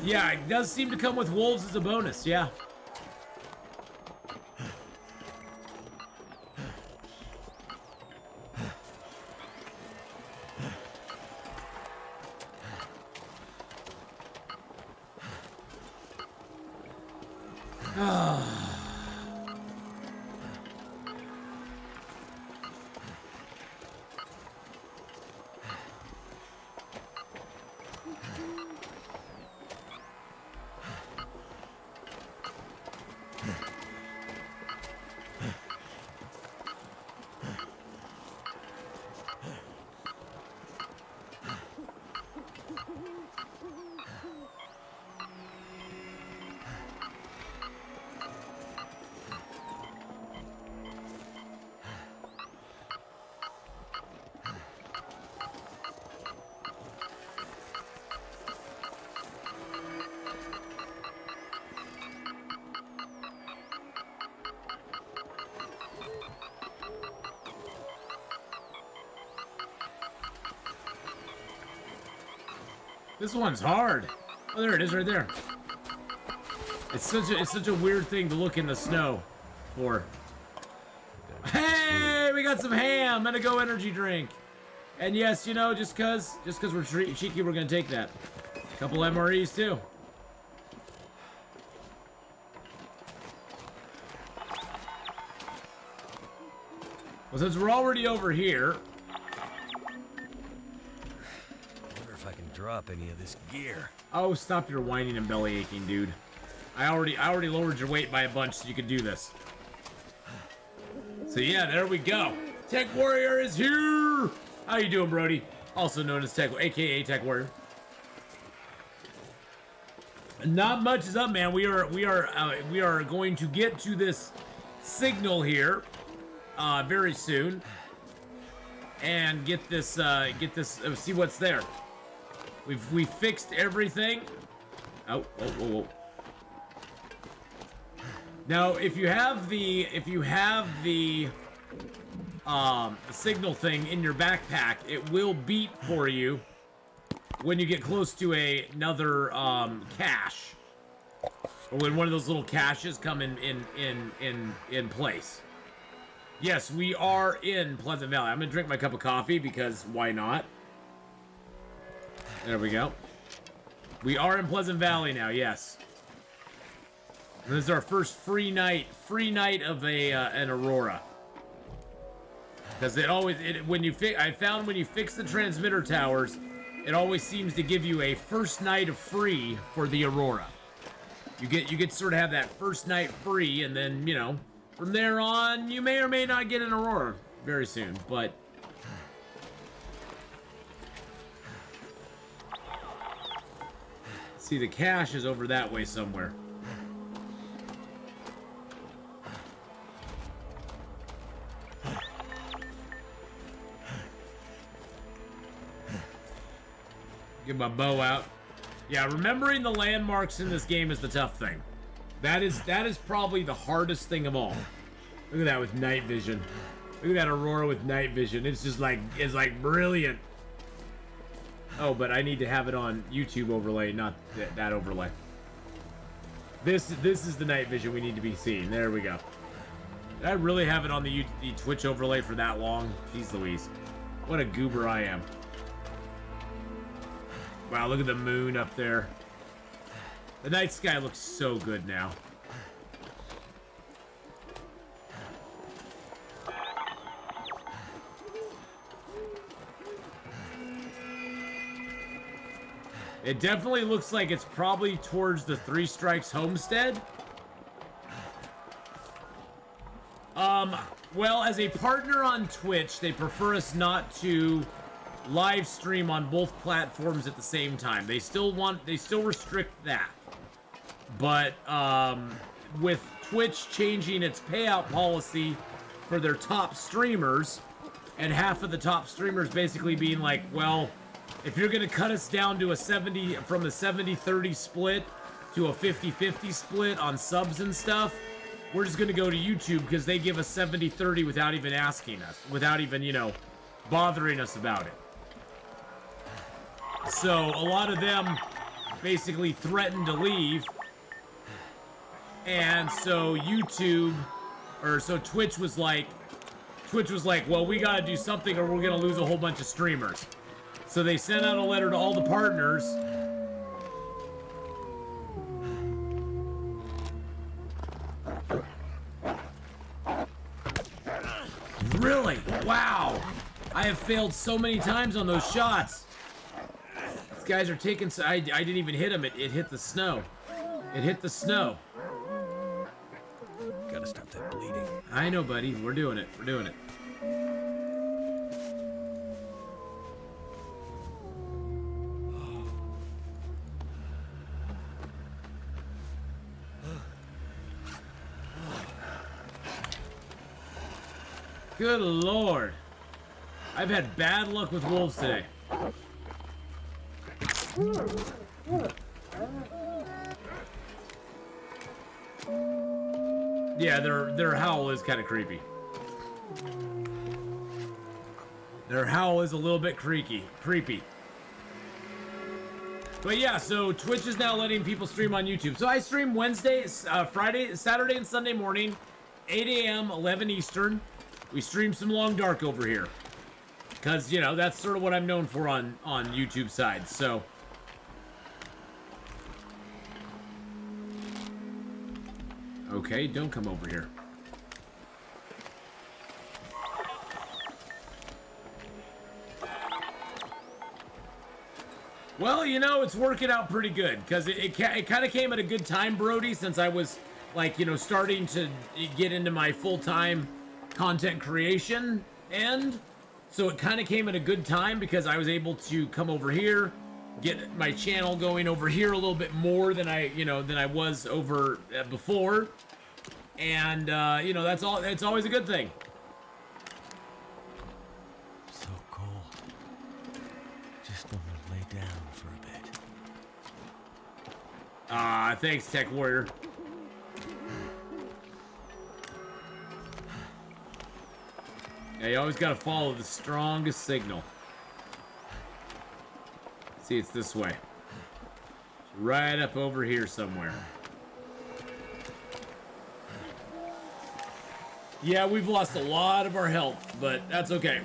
Yeah, it does seem to come with wolves as a bonus. Yeah. This one's hard. Oh, there it is, right there. It's such a weird thing to look in the snow for. Hey, we got some ham and a Go energy drink. And yes, you know, just cause we're cheeky, we're gonna take that. A couple MREs too. Well, since we're already over here. Drop any of this gear. Oh, stop your whining and belly aching, dude. I already lowered your weight by a bunch so you could do this. So yeah, there we go. Tech Warrior is here. How you doing, Brody? Also known as Tech, aka Tech Warrior. Not much is up, man. We are going to get to this signal here very soon, and get this see what's there. We fixed everything. Oh. Now, if you have the signal thing in your backpack, it will beep for you when you get close to another cache, or when one of those little caches come in place. Yes, we are in Pleasant Valley. I'm gonna drink my cup of coffee because why not? There we go. We are in Pleasant Valley now, yes. And this is our first free night of an Aurora. Because I found when you fix the transmitter towers, it always seems to give you a first night of free for the Aurora. You get to sort of have that first night free, and then, you know, from there on, you may or may not get an Aurora very soon, but See, the cache is over that way somewhere. Get my bow out. Yeah, remembering the landmarks in this game is the tough thing. That is probably the hardest thing of all. Look at that with night vision. Look at that Aurora with night vision. It's just like, it's like brilliant. Oh, but I need to have it on YouTube overlay, not that overlay. This is the night vision we need to be seeing. There we go. Did I really have it on the Twitch overlay for that long? Jeez Louise. What a goober I am. Wow, look at the moon up there. The night sky looks so good now. It definitely looks like it's probably towards the Three Strikes homestead. Well, as a partner on Twitch, they prefer us not to live stream on both platforms at the same time. They still restrict that. But with Twitch changing its payout policy for their top streamers, and half of the top streamers basically being like, well, if you're gonna cut us down to a 70, from a 70-30 split to a 50-50 split on subs and stuff, we're just gonna go to YouTube because they give us 70-30 without even asking us, without even, you know, bothering us about it. So a lot of them basically threatened to leave, and so Twitch was like, well, we gotta do something or we're gonna lose a whole bunch of streamers. So they sent out a letter to all the partners. Really? Wow. I have failed so many times on those shots. These guys are taking... I didn't even hit him. It hit the snow. It hit the snow. Gotta stop that bleeding. I know, buddy. We're doing it. We're doing it. Good Lord. I've had bad luck with wolves today. Yeah, their howl is kind of creepy. Their howl is a little bit creepy. But yeah, so Twitch is now letting people stream on YouTube. So I stream Wednesday, Friday, Saturday, and Sunday morning, 8 a.m., 11 Eastern. We stream some Long Dark over here. Because, you know, that's sort of what I'm known for on YouTube side, so... Okay, don't come over here. Well, you know, it's working out pretty good, because it kind of came at a good time, Brody, since I was, like, you know, starting to get into my full-time content creation end. So it kind of came at a good time because I was able to come over here, get my channel going over here a little bit more than I was over before. And, you know, that's all. It's always a good thing. So cold. Just want to lay down for a bit. Thanks, Tech Warrior. Yeah, you always gotta follow the strongest signal. See, it's this way. It's right up over here somewhere. Yeah, we've lost a lot of our health, but that's okay.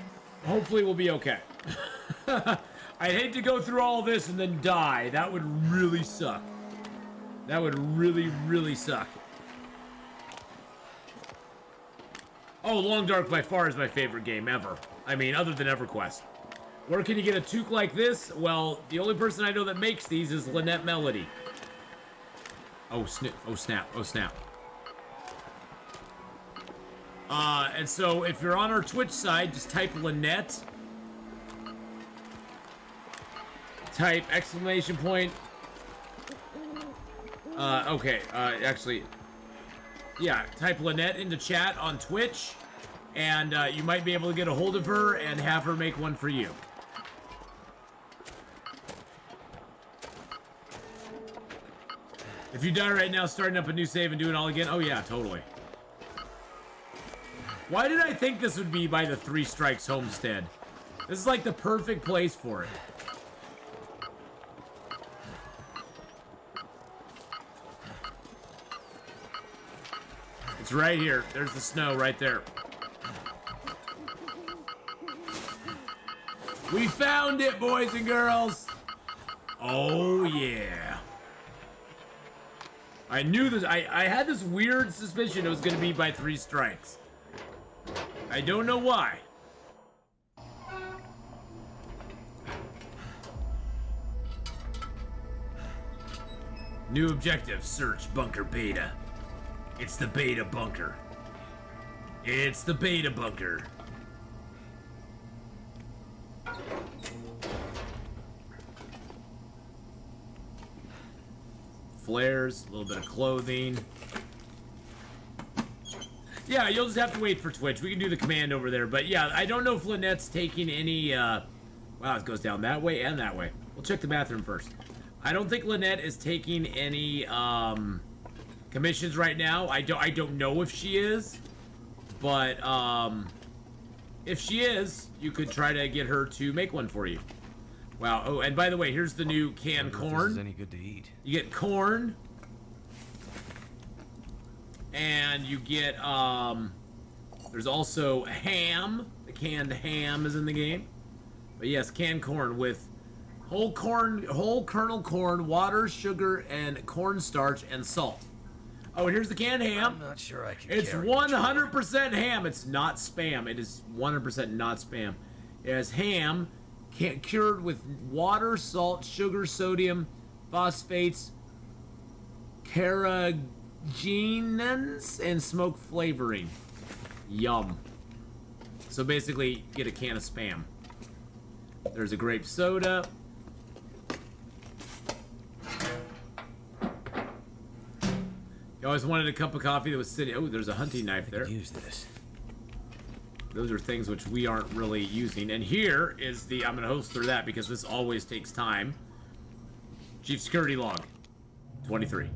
Hopefully we'll be okay. I'd hate to go through all this and then die. That would really suck. That would really, really suck. Oh, Long Dark by far is my favorite game ever. I mean, other than EverQuest. Where can you get a toque like this? Well, the only person I know that makes these is Lynette Melody. Oh, snap. Oh, snap. Oh, snap. And so if you're on our Twitch side, just type Lynette. Type exclamation point Okay, actually, yeah, type Lynette into chat on Twitch, and you might be able to get a hold of her and have her make one for you. If you die right now, starting up a new save and doing it all again, oh yeah, totally. Why did I think this would be by the Three Strikes homestead? This is like the perfect place for it. It's right here. There's the snow right there. We found it, boys and girls. Oh, yeah. I knew this. I had this weird suspicion it was going to be by Three Strikes. I don't know why. New objective, search bunker beta. It's the beta bunker. It's the beta bunker. Flares, a little bit of clothing. Yeah, you'll just have to wait for Twitch. We can do the command over there. But yeah, I don't know if Lynette's taking any, wow, it goes down that way and that way. We'll check the bathroom first. I don't think Lynette is taking any, commissions right now. I don't know if she is, but if she is, you could try to get her to make one for you. Wow. Oh, and by the way, here's the new canned corn. If this is any good to eat. You get corn, and you get there's also ham. The canned ham is in the game. But yes, canned corn with whole kernel corn, water, sugar, and cornstarch and salt. Oh, and here's the canned ham. I'm not sure I can. It's 100% ham. It's not spam. It is 100% not spam. It has ham cured with water, salt, sugar, sodium, phosphates, carrageenans, and smoke flavoring. Yum. So basically, get a can of spam. There's a grape soda. You always wanted a cup of coffee that was sitting. Oh, there's a hunting knife there. Use this. Those are things which we aren't really using. And here is the. I'm going to holster that because this always takes time. Chief security log 23.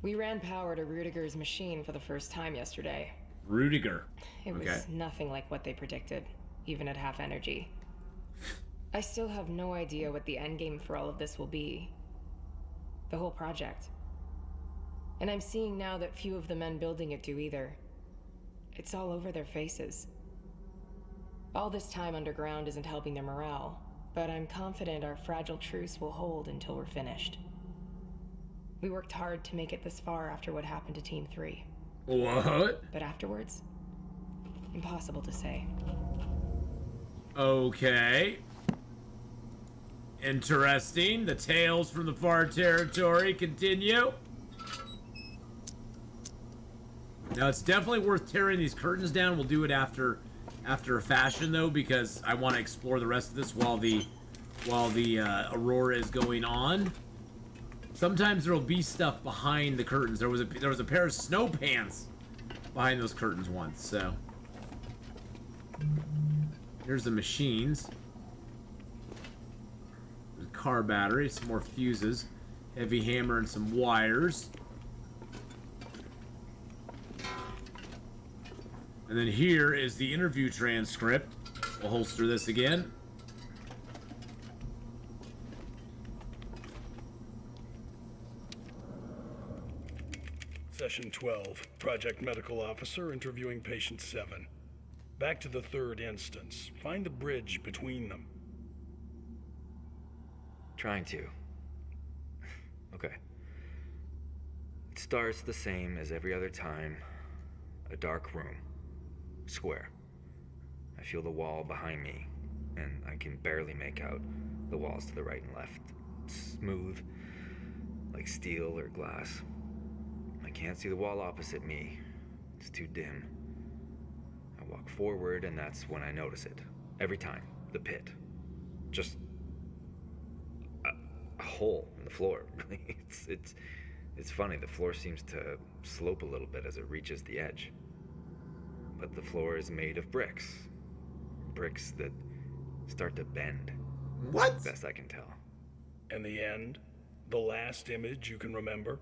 We ran power to Rudiger's machine for the first time yesterday. Rudiger. It was nothing like what they predicted, even at half energy. I still have no idea what the endgame for all of this will be. The whole project. And I'm seeing now that few of the men building it do either. It's all over their faces. All this time underground isn't helping their morale, but I'm confident our fragile truce will hold until we're finished. We worked hard to make it this far after what happened to Team 3. What? But afterwards? Impossible to say. Okay. Interesting. The tales from the far territory continue. Now it's definitely worth tearing these curtains down. We'll do it after a fashion though, because I want to explore the rest of this while the aurora is going on. Sometimes there'll be stuff behind the curtains. There was a pair of snow pants behind those curtains once. So here's the machines. There's a car battery, some more fuses, heavy hammer, and some wires. And then here is the interview transcript. We'll holster this again. Session 12, Project Medical Officer interviewing Patient 7. Back to the third instance. Find the bridge between them. Trying to. Okay. It starts the same as every other time. A dark room. Square. I feel the wall behind me, and I can barely make out the walls to the right and left. Smooth, like steel or glass. I can't see the wall opposite me. It's too dim. I walk forward, and that's when I notice it. Every time. The pit. Just a hole in the floor. Really, it's funny. The floor seems to slope a little bit as it reaches the edge. But the floor is made of bricks. Bricks that start to bend. What? Best I can tell. And the end? The last image you can remember?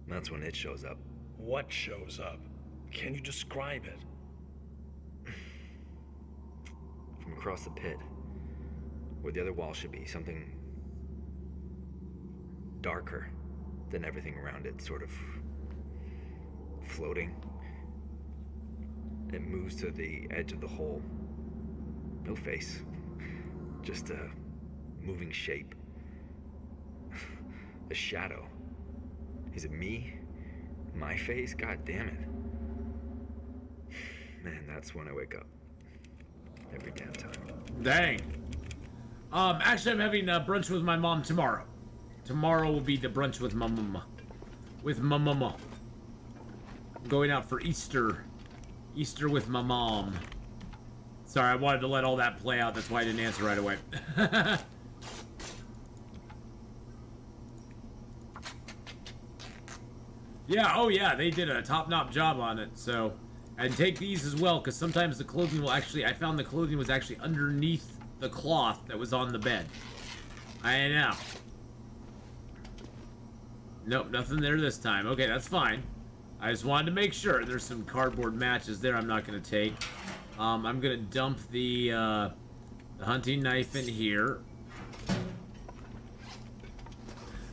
That's when it shows up. What shows up? Can you describe it? From across the pit, where the other wall should be, something darker than everything around it, sort of floating. It moves to the edge of the hole. No face, just a moving shape. A shadow. Is it me? My face? God damn it. Man, that's when I wake up. Every damn time. Dang. Actually, I'm having brunch with my mom tomorrow. Tomorrow will be the brunch with my mama. With my mama. I'm going out for Easter. Easter with my mom. Sorry, I wanted to let all that play out. That's why I didn't answer right away. Yeah, oh yeah, they did a top-notch job on it, so... And take these as well, because sometimes the clothing will actually... I found the clothing was actually underneath the cloth that was on the bed. I know. Nope, nothing there this time. Okay, that's fine. I just wanted to make sure. There's some cardboard matches there I'm not going to take. I'm going to dump the hunting knife in here.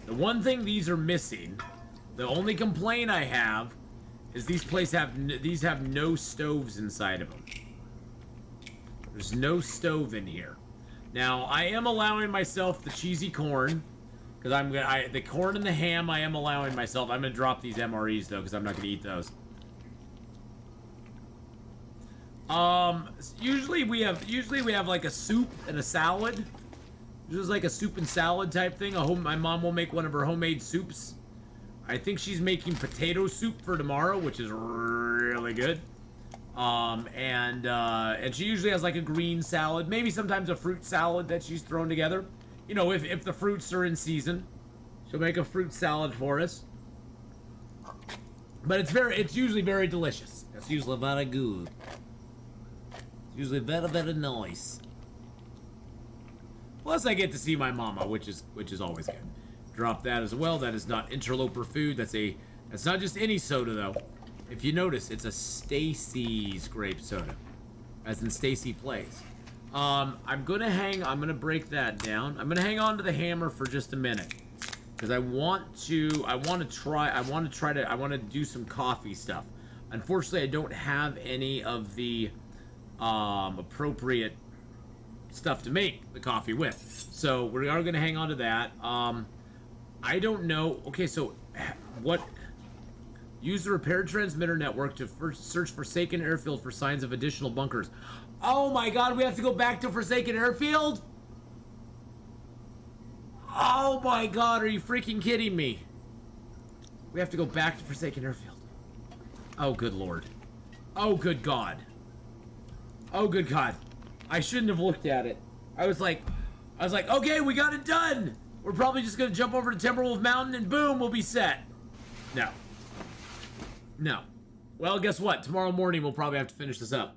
The one thing these are missing... The only complaint I have is these have no stoves inside of them. There's no stove in here. Now I am allowing myself the cheesy corn because the corn and the ham I am allowing myself. I'm gonna drop these MREs though because I'm not gonna eat those. Usually we have like a soup and a salad. This is like a soup and salad type thing. My mom will make one of her homemade soups. I think she's making potato soup for tomorrow, which is really good. And she usually has like a green salad, maybe sometimes a fruit salad that she's thrown together. You know, if the fruits are in season, she'll make a fruit salad for us. But it's usually very delicious. It's usually very good. It's usually very, very nice. Plus, I get to see my mama, which is always good. Drop that as well. That is not interloper food. That's not just any soda though. If you notice, it's a Stacy's grape soda, as in Stacy Plays. I'm gonna break that down. I'm gonna hang on to the hammer for just a minute because I want to do some coffee stuff. Unfortunately, I don't have any of the appropriate stuff to make the coffee with, so we are gonna hang on to that. I don't know. Okay, so what? Use the repair transmitter network to search Forsaken Airfield for signs of additional bunkers. Oh my god, we have to go back to Forsaken Airfield? Oh my god, are you freaking kidding me? We have to go back to Forsaken Airfield. Oh, good lord. Oh, good god. Oh, good god. I shouldn't have looked at it. I was like, okay, we got it done. We're probably just gonna jump over to Timberwolf Mountain and boom, we'll be set. No. No. Well, guess what? Tomorrow morning we'll probably have to finish this up.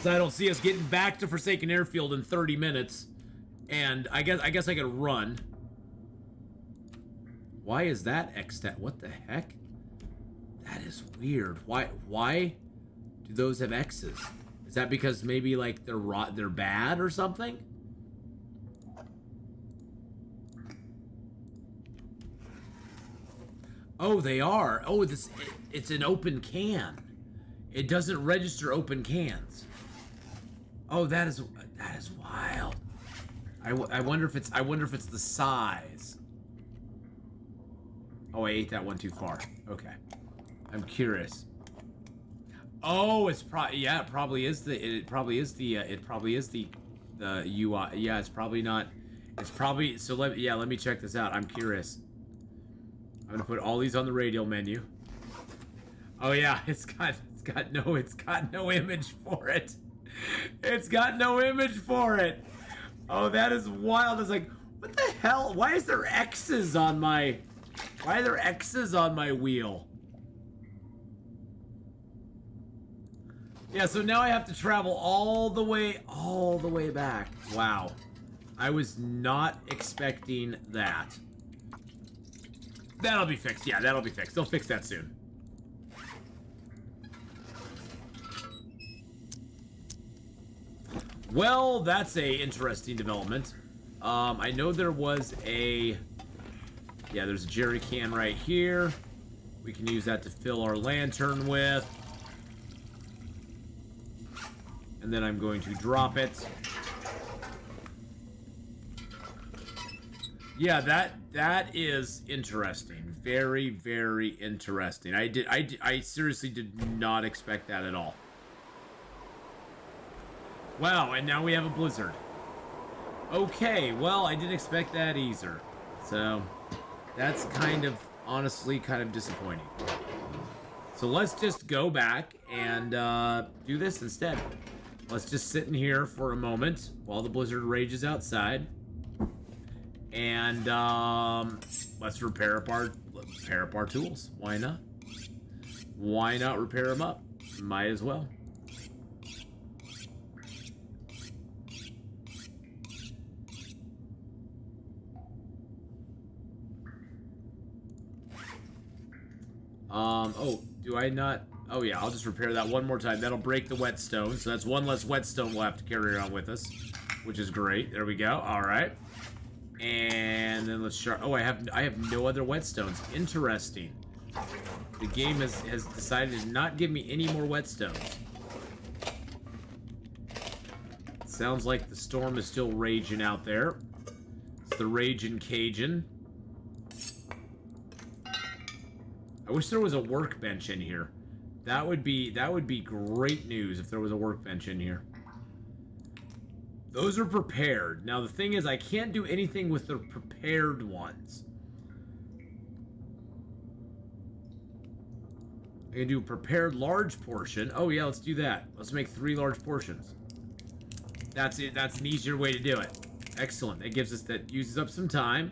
So I don't see us getting back to Forsaken Airfield in 30 minutes. And I guess I could run. Why is that extent? What the heck? That is weird. Why do those have X's? Is that because maybe like they're bad or something? Oh, they are. Oh, it's an open can. It doesn't register open cans. Oh, that is wild. I wonder if it's the size. Oh, I ate that one too far. Okay, I'm curious. Oh, it probably is the UI. Yeah, it's probably not. It's probably so. Let me check this out. I'm curious. I'm gonna put all these on the radial menu. Oh yeah, it's got no image for it. It's got no image for it. Oh, that is wild. It's like, what the hell? Why is there X's on my... Why are there X's on my wheel? Yeah, so now I have to travel all the way back. Wow. I was not expecting that. That'll be fixed. Yeah, that'll be fixed. They'll fix that soon. Well, that's a interesting development. I know there was a... Yeah, there's a jerry can right here. We can use that to fill our lantern with. And then I'm going to drop it. Yeah, that is interesting. Very, very interesting. I seriously did not expect that at all. Wow, and now we have a blizzard. Okay, well, I didn't expect that either. So, that's kind of, honestly, kind of disappointing. So let's just go back and do this instead. Let's just sit in here for a moment while the blizzard rages outside. And let's repair up our tools. Why not? Why not repair them up? Might as well. Oh, do I not? Oh yeah, I'll just repair that one more time. That'll break the whetstone, so that's one less whetstone we'll have to carry around with us, which is great. There we go. All right, and then let's start. Oh, I have no other whetstones. Interesting. The game has decided to not give me any more whetstones. Sounds like the storm is still raging out there. It's the raging Cajun. I wish there was a workbench in here. That would be great news if there was a workbench in here. Those are prepared. Now the thing is, I can't do anything with the prepared ones. I can do a prepared large portion. Oh yeah, let's do that. Let's make 3 large portions. That's it. That's an easier way to do it. Excellent. That uses up some time.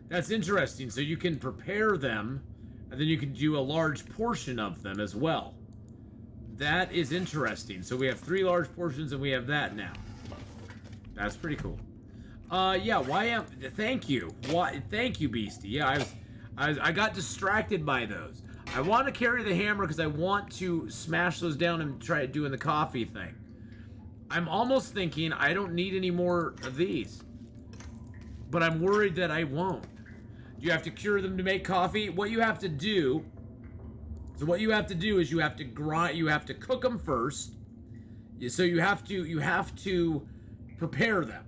That's interesting. So you can prepare them, and then you can do a large portion of them as well. That is interesting. So we have 3 large portions, and we have that now. That's pretty cool. Yeah. Thank you. Thank you, Beastie. Yeah, I got distracted by those. I want to carry the hammer because I want to smash those down and try doing the coffee thing. I'm almost thinking I don't need any more of these, but I'm worried that I won't. Do you have to cure them to make coffee? What you have to do is you have to grind. You have to cook them first. So you have to prepare them.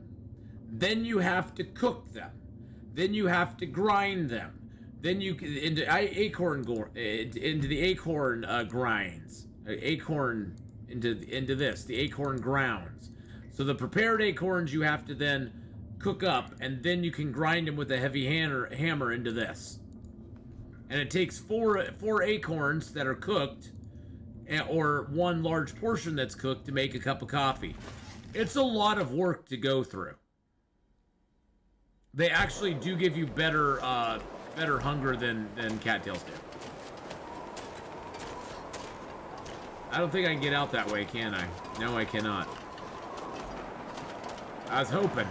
Then you have to cook them. Then you have to grind them. Then you into the acorn grinds. Acorn into this, the acorn grounds. So the prepared acorns you have to then cook up, and then you can grind them with a heavy hammer into this. And it takes 4 acorns that are cooked, or 1 large portion that's cooked to make a cup of coffee. It's a lot of work to go through. They actually do give you better hunger than cattails do. I don't think I can get out that way, can I? No, I cannot. I was hoping.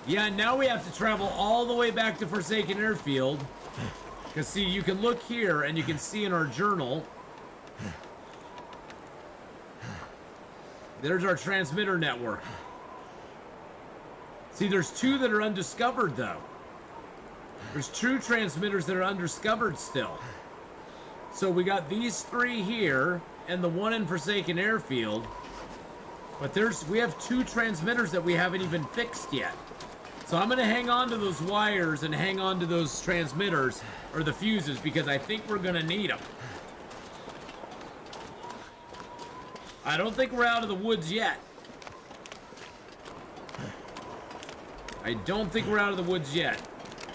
Yeah, now we have to travel all the way back to Forsaken Airfield. Because, see, you can look here, and you can see in our journal. There's our transmitter network. See, there's 2 that are undiscovered, though. There's 2 transmitters that are undiscovered still. So we got these 3 here, and the one in Forsaken Airfield. But we have 2 transmitters that we haven't even fixed yet. So I'm going to hang on to those wires and hang on to those transmitters, or the fuses, because I think we're going to need them. I don't think we're out of the woods yet. I don't think we're out of the woods yet.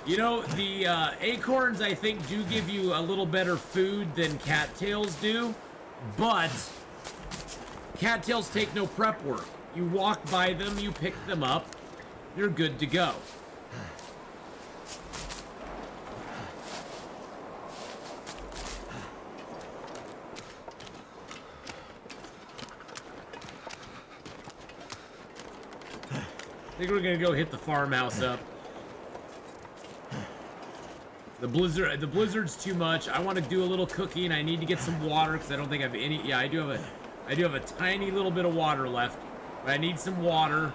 You know, the acorns, I think, do give you a little better food than cattails do, but cattails take no prep work. You walk by them, you pick them up, you're good to go. I think we're gonna go hit the farmhouse up. The blizzard's too much. I want to do a little cooking. I need to get some water because I don't think I have any. Yeah, I do have a tiny little bit of water left, but I need some water.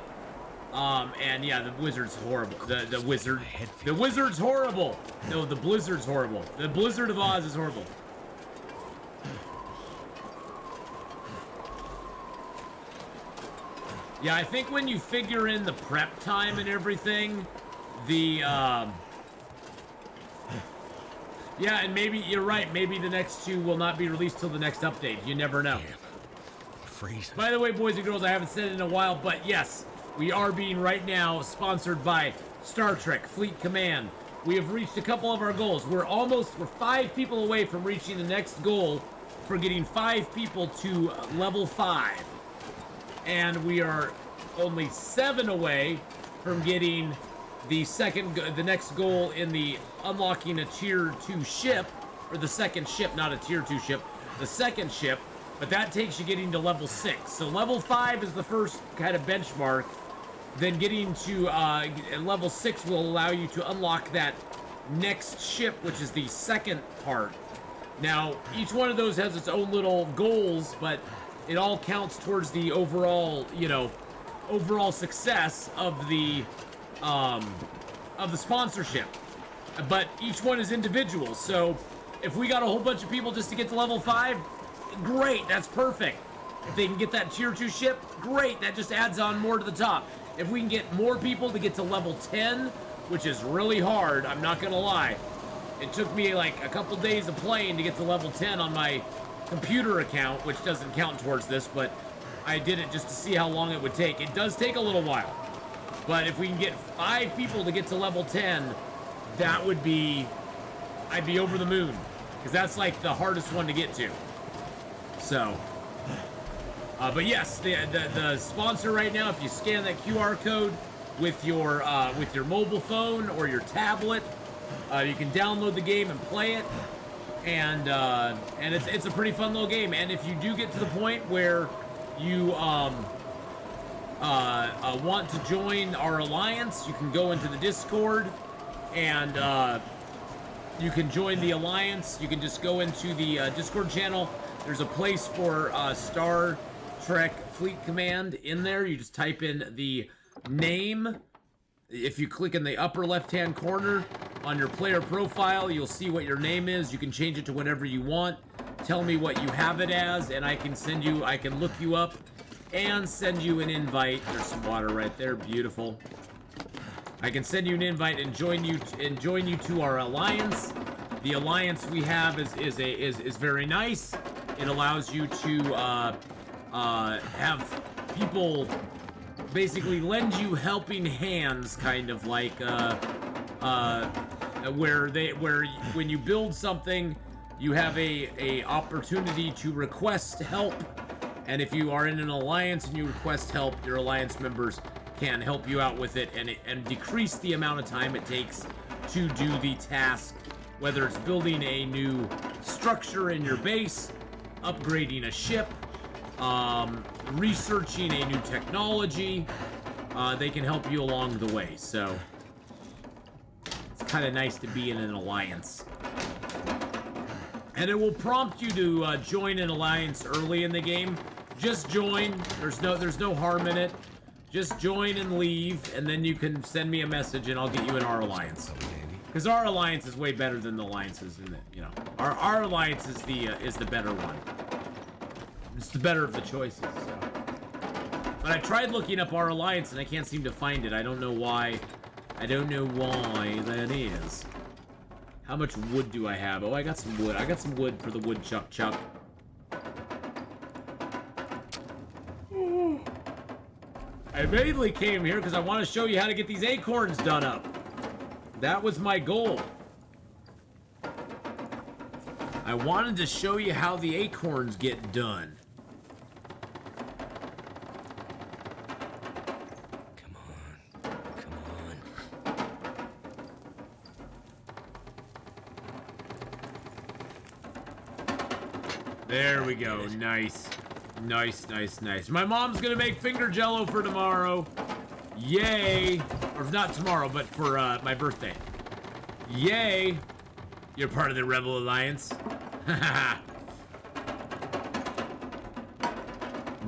And yeah, the blizzard's horrible. The wizard's horrible. No, the blizzard's horrible. The Blizzard of Oz is horrible. Yeah, I think when you figure in the prep time and everything, the yeah, and maybe you're right. Maybe the next two will not be released till the next update. You never know. Freezing. By the way, boys and girls, I haven't said it in a while, but yes, we are being right now sponsored by Star Trek Fleet Command. We have reached a couple of our goals. We're 5 people away from reaching the next goal for getting 5 people to level 5. And we are only 7 away from getting the next goal in the unlocking a tier 2 ship, or the second ship, not a tier 2 ship, the second ship, but that takes you getting to level 6. So level 5 is the first kind of benchmark. Then getting to level 6 will allow you to unlock that next ship, which is the second part. Now, each one of those has its own little goals, but it all counts towards the overall, overall success of the sponsorship. But each one is individual. So if we got a whole bunch of people just to get to level 5, great, that's perfect. If they can get that tier 2 ship, great, that just adds on more to the top. If we can get more people to get to level 10, which is really hard, I'm not gonna lie. It took me like a couple days of playing to get to level 10 on my computer account, which doesn't count towards this, but I did it just to see how long it would take. It does take a little while. But if we can get 5 people to get to level 10, that would be, I'd be over the moon. Because that's like the hardest one to get to. So, but yes, the sponsor right now, if you scan that QR code with your mobile phone or your tablet, you can download the game and play it. And it's a pretty fun little game. And if you do get to the point where you want to join our alliance, you can go into the Discord and you can join the alliance. You can just go into the Discord channel. There's a place for Star Trek Fleet Command in there. You just type in the name. If you click in the upper left-hand corner on your player profile, you'll see what your name is. You can change it to whatever you want. Tell me what you have it as, and I can look you up and send you an invite. There's some water right there, beautiful. I can send you an invite and join you to our alliance. The alliance we have is very nice. It allows you to have people basically lend you helping hands, kind of like where when you build something, you have a opportunity to request help. And if you are in an alliance and you request help, your alliance members can help you out with it and decrease the amount of time it takes to do the task, whether it's building a new structure in your base, upgrading a ship, researching a new technology. They can help you along the way, so it's kind of nice to be in an alliance. And it will prompt you to join an alliance early in the game. Just join. There's no harm in it. Just join and leave, and then you can send me a message, and I'll get you in our alliance. Because our alliance is way better than the alliances, and our alliance is the better one. It's the better of the choices. So. But I tried looking up our alliance, and I can't seem to find it. I don't know why. I don't know why that is. How much wood do I have? Oh, I got some wood. I got some wood for the wood chuck. I mainly came here because I want to show you how to get these acorns done up. That was my goal. I wanted to show you how the acorns get done. Come on. Come on. There we go. Nice. Nice, nice, nice. My mom's gonna make finger jello for tomorrow. Yay. Or not tomorrow, but for my birthday. Yay. You're part of the Rebel Alliance.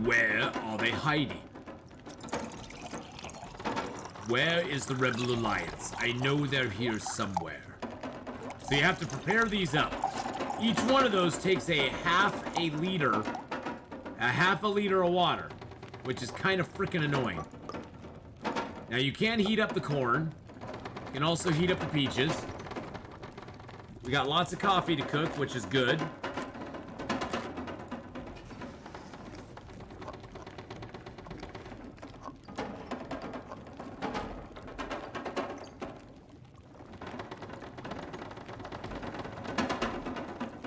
Where are they hiding? Where is the Rebel Alliance? I know they're here somewhere. So you have to prepare these up. Each one of those takes a half a liter of water, which is kind of freaking annoying. Now you can heat up the corn. You can also heat up the peaches. We got lots of coffee to cook, which is good.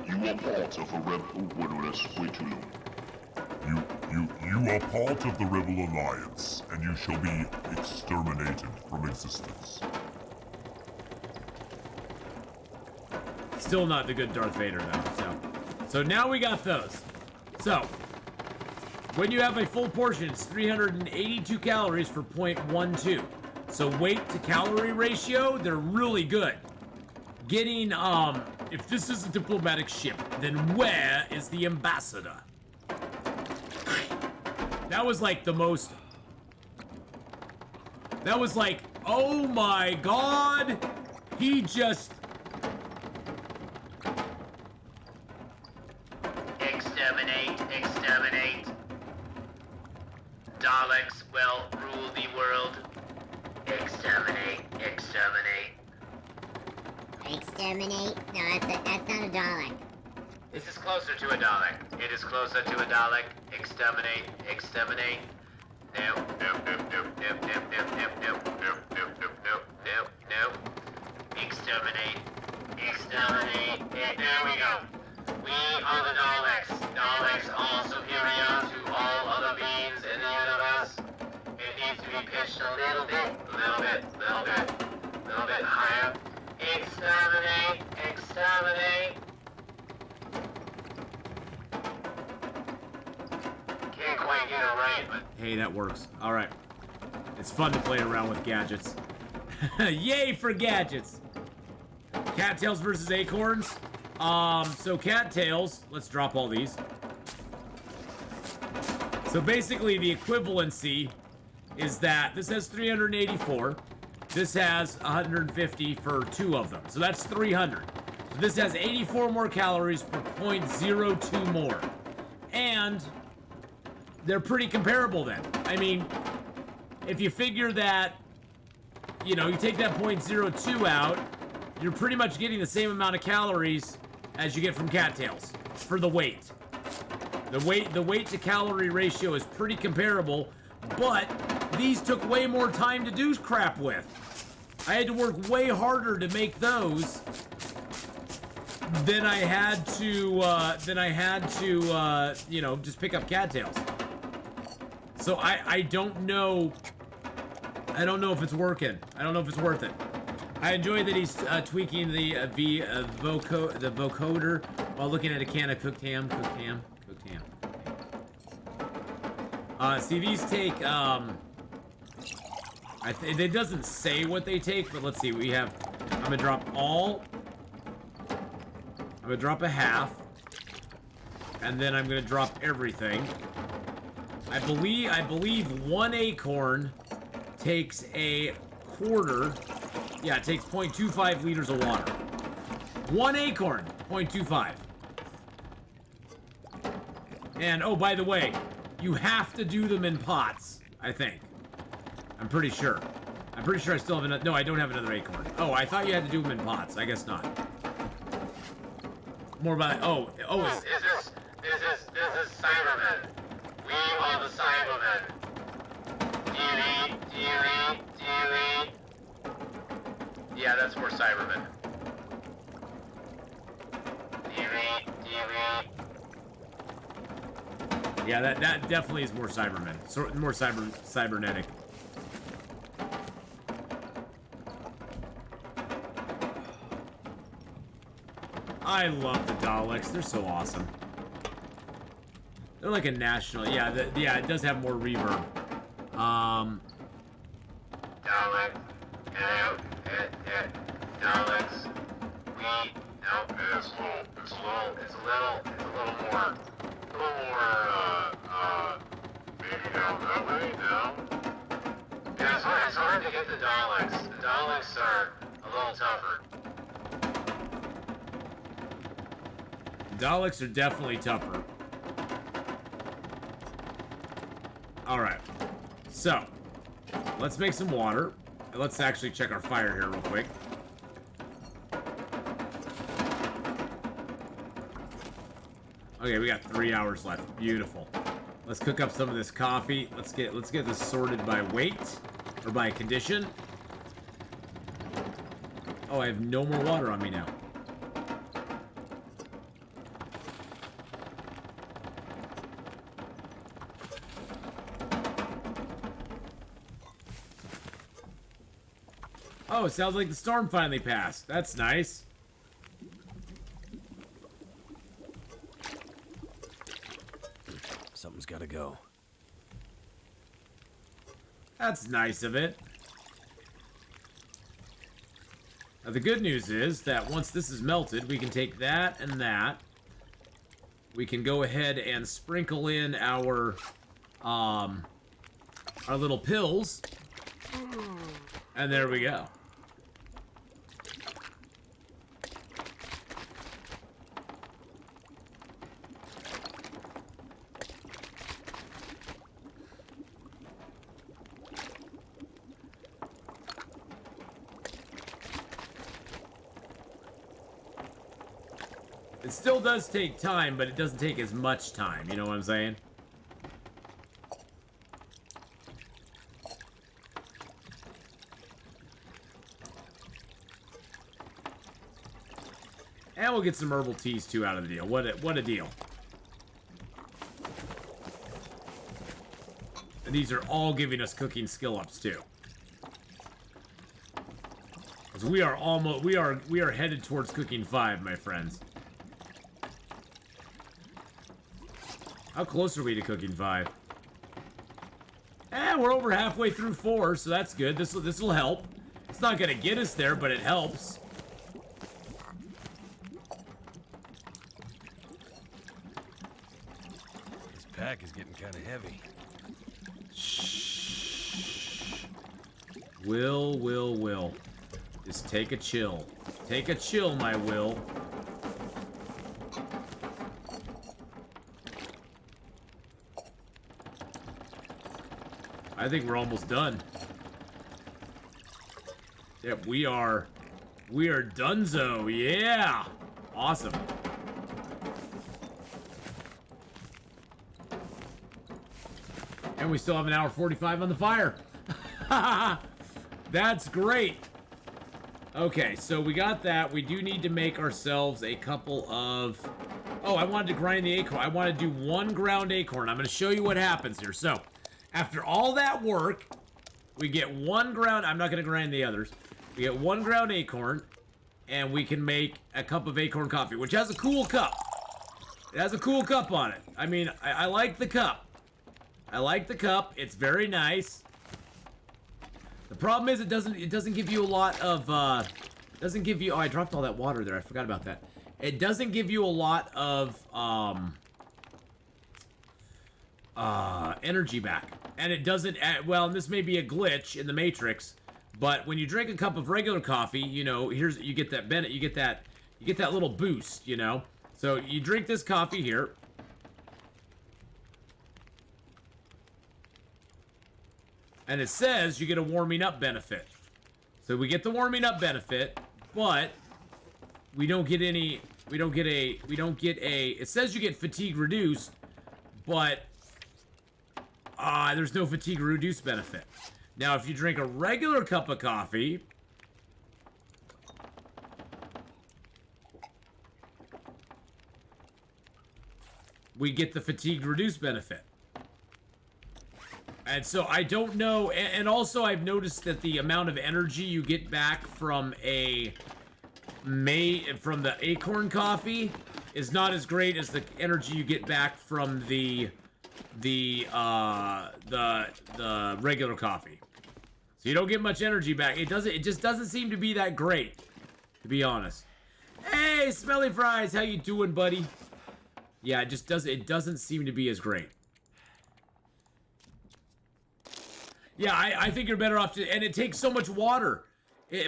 You are part of a rebel. Oh, no, that's way too low. You are part of the Rebel Alliance, and you shall be exterminated from existence. Still not the good Darth Vader though. So now we got those. So when you have a full portion, it's 382 calories for 0.12. So weight to calorie ratio, they're really good. Getting if this is a diplomatic ship, then where is the ambassador? That was like the most. That was like, oh my god, he just. Exterminate, exterminate. Daleks will rule the world. Exterminate, exterminate. Exterminate? No, that's not a Dalek. This is closer to a Dalek. It is closer to a Dalek. Exterminate, exterminate. No, no, no, no, no, no, no, no, no, no, no, no, no, no. Exterminate, exterminate. There we go. We are the Daleks. Daleks are superior to all other beings in the universe. It needs to be pitched a little bit higher. Exterminate, exterminate. Can't quite get it right, but Hey, that works. All right. It's fun to play around with gadgets. Yay for gadgets. Cattails versus acorns. So cattails, let's drop all these. So basically the equivalency is that this has 384. This has 150 for two of them. So that's 300. So this has 84 more calories per 0.02 more. And they're pretty comparable then. I mean, if you figure that, you know, you take that 0.02 out, you're pretty much getting the same amount of calories as you get from cattails for the weight. The weight to calorie ratio is pretty comparable, but these took way more time to do crap with. I had to work way harder to make those than I had to, you know, just pick up cattails. So I don't know. I don't know if it's working. I don't know if it's worth it. I enjoy that he's tweaking the vocoder while looking at a can of cooked ham. See, these take, it doesn't say what they take, but let's see. We have, I'm gonna drop all. I'm gonna drop a half. And then I'm gonna drop everything. I believe one acorn takes a quarter. Yeah, it takes 0.25 liters of water. One acorn, 0.25. And, oh, by the way, you have to do them in pots, I think. I'm pretty sure. I'm pretty sure I still have another. No, I don't have another acorn. Oh, I thought you had to do them in pots. I guess not. More about. Oh. This is Cybermen. We are the Cybermen. Do you eat? Yeah, that's more Cyberman. Yeah, that definitely is more Cyberman. More cybernetic. I love the Daleks. They're so awesome. They're like a national. Yeah, yeah, it does have more reverb. Dalek. Daleks. It's a little more, maybe down that way now. Yeah, it's hard to get the Daleks. The Daleks are a little tougher. Daleks are definitely tougher. Alright. So, let's make some water. Let's actually check our fire here real quick. Okay, we got 3 hours left. Beautiful. Let's cook up some of this coffee. Let's get this sorted by weight or by condition. Oh, I have no more water on me now. Oh, it sounds like the storm finally passed. That's nice. Something's gotta go. That's nice of it. Now, the good news is that once this is melted, we can take that and that. We can go ahead and sprinkle in our little pills. And there we go. It still does take time, but it doesn't take as much time, you know what I'm saying? And we'll get some herbal teas too out of the deal. What a deal. And these are all giving us cooking skill ups too. Because we are headed towards cooking 5, my friends. How close are we to cooking 5? We're over halfway through 4, so that's good. This will help. It's not gonna get us there, but it helps. This pack is getting kind of heavy. Shh. Will. Just take a chill. Take a chill, my Will. I think we're almost done. Yep, we are donezo. Yeah. Awesome. And we still have an hour 45 on the fire. That's great. Okay, so we got that. We do need to make ourselves a couple of... Oh, I wanted to grind the acorn. I want to do 1 ground acorn. I'm going to show you what happens here. So, after all that work, we get 1 ground... I'm not going to grind the others. We get 1 ground acorn, and we can make a cup of acorn coffee, which has a cool cup. It has a cool cup on it. I mean, I like the cup. I like the cup. It's very nice. The problem is it doesn't give you a lot of doesn't give you... Oh, I dropped all that water there. I forgot about that. It doesn't give you a lot of energy back. And it doesn't well, and this may be a glitch in the Matrix, but when you drink a cup of regular coffee, you know, you get that little boost, you know. So you drink this coffee here. And it says you get a warming up benefit. So we get the warming up benefit, but we don't get any, it says you get fatigue reduced, but there's no fatigue reduced benefit. Now, if you drink a regular cup of coffee, we get the fatigue reduce benefit. And so I don't know, and also I've noticed that the amount of energy you get back from the acorn coffee is not as great as the energy you get back from the regular coffee. So you don't get much energy back. It just doesn't seem to be that great, to be honest. Hey, Smelly Fries, how you doing, buddy? Yeah, it doesn't seem to be as great. Yeah, I think you're better off and it takes so much water.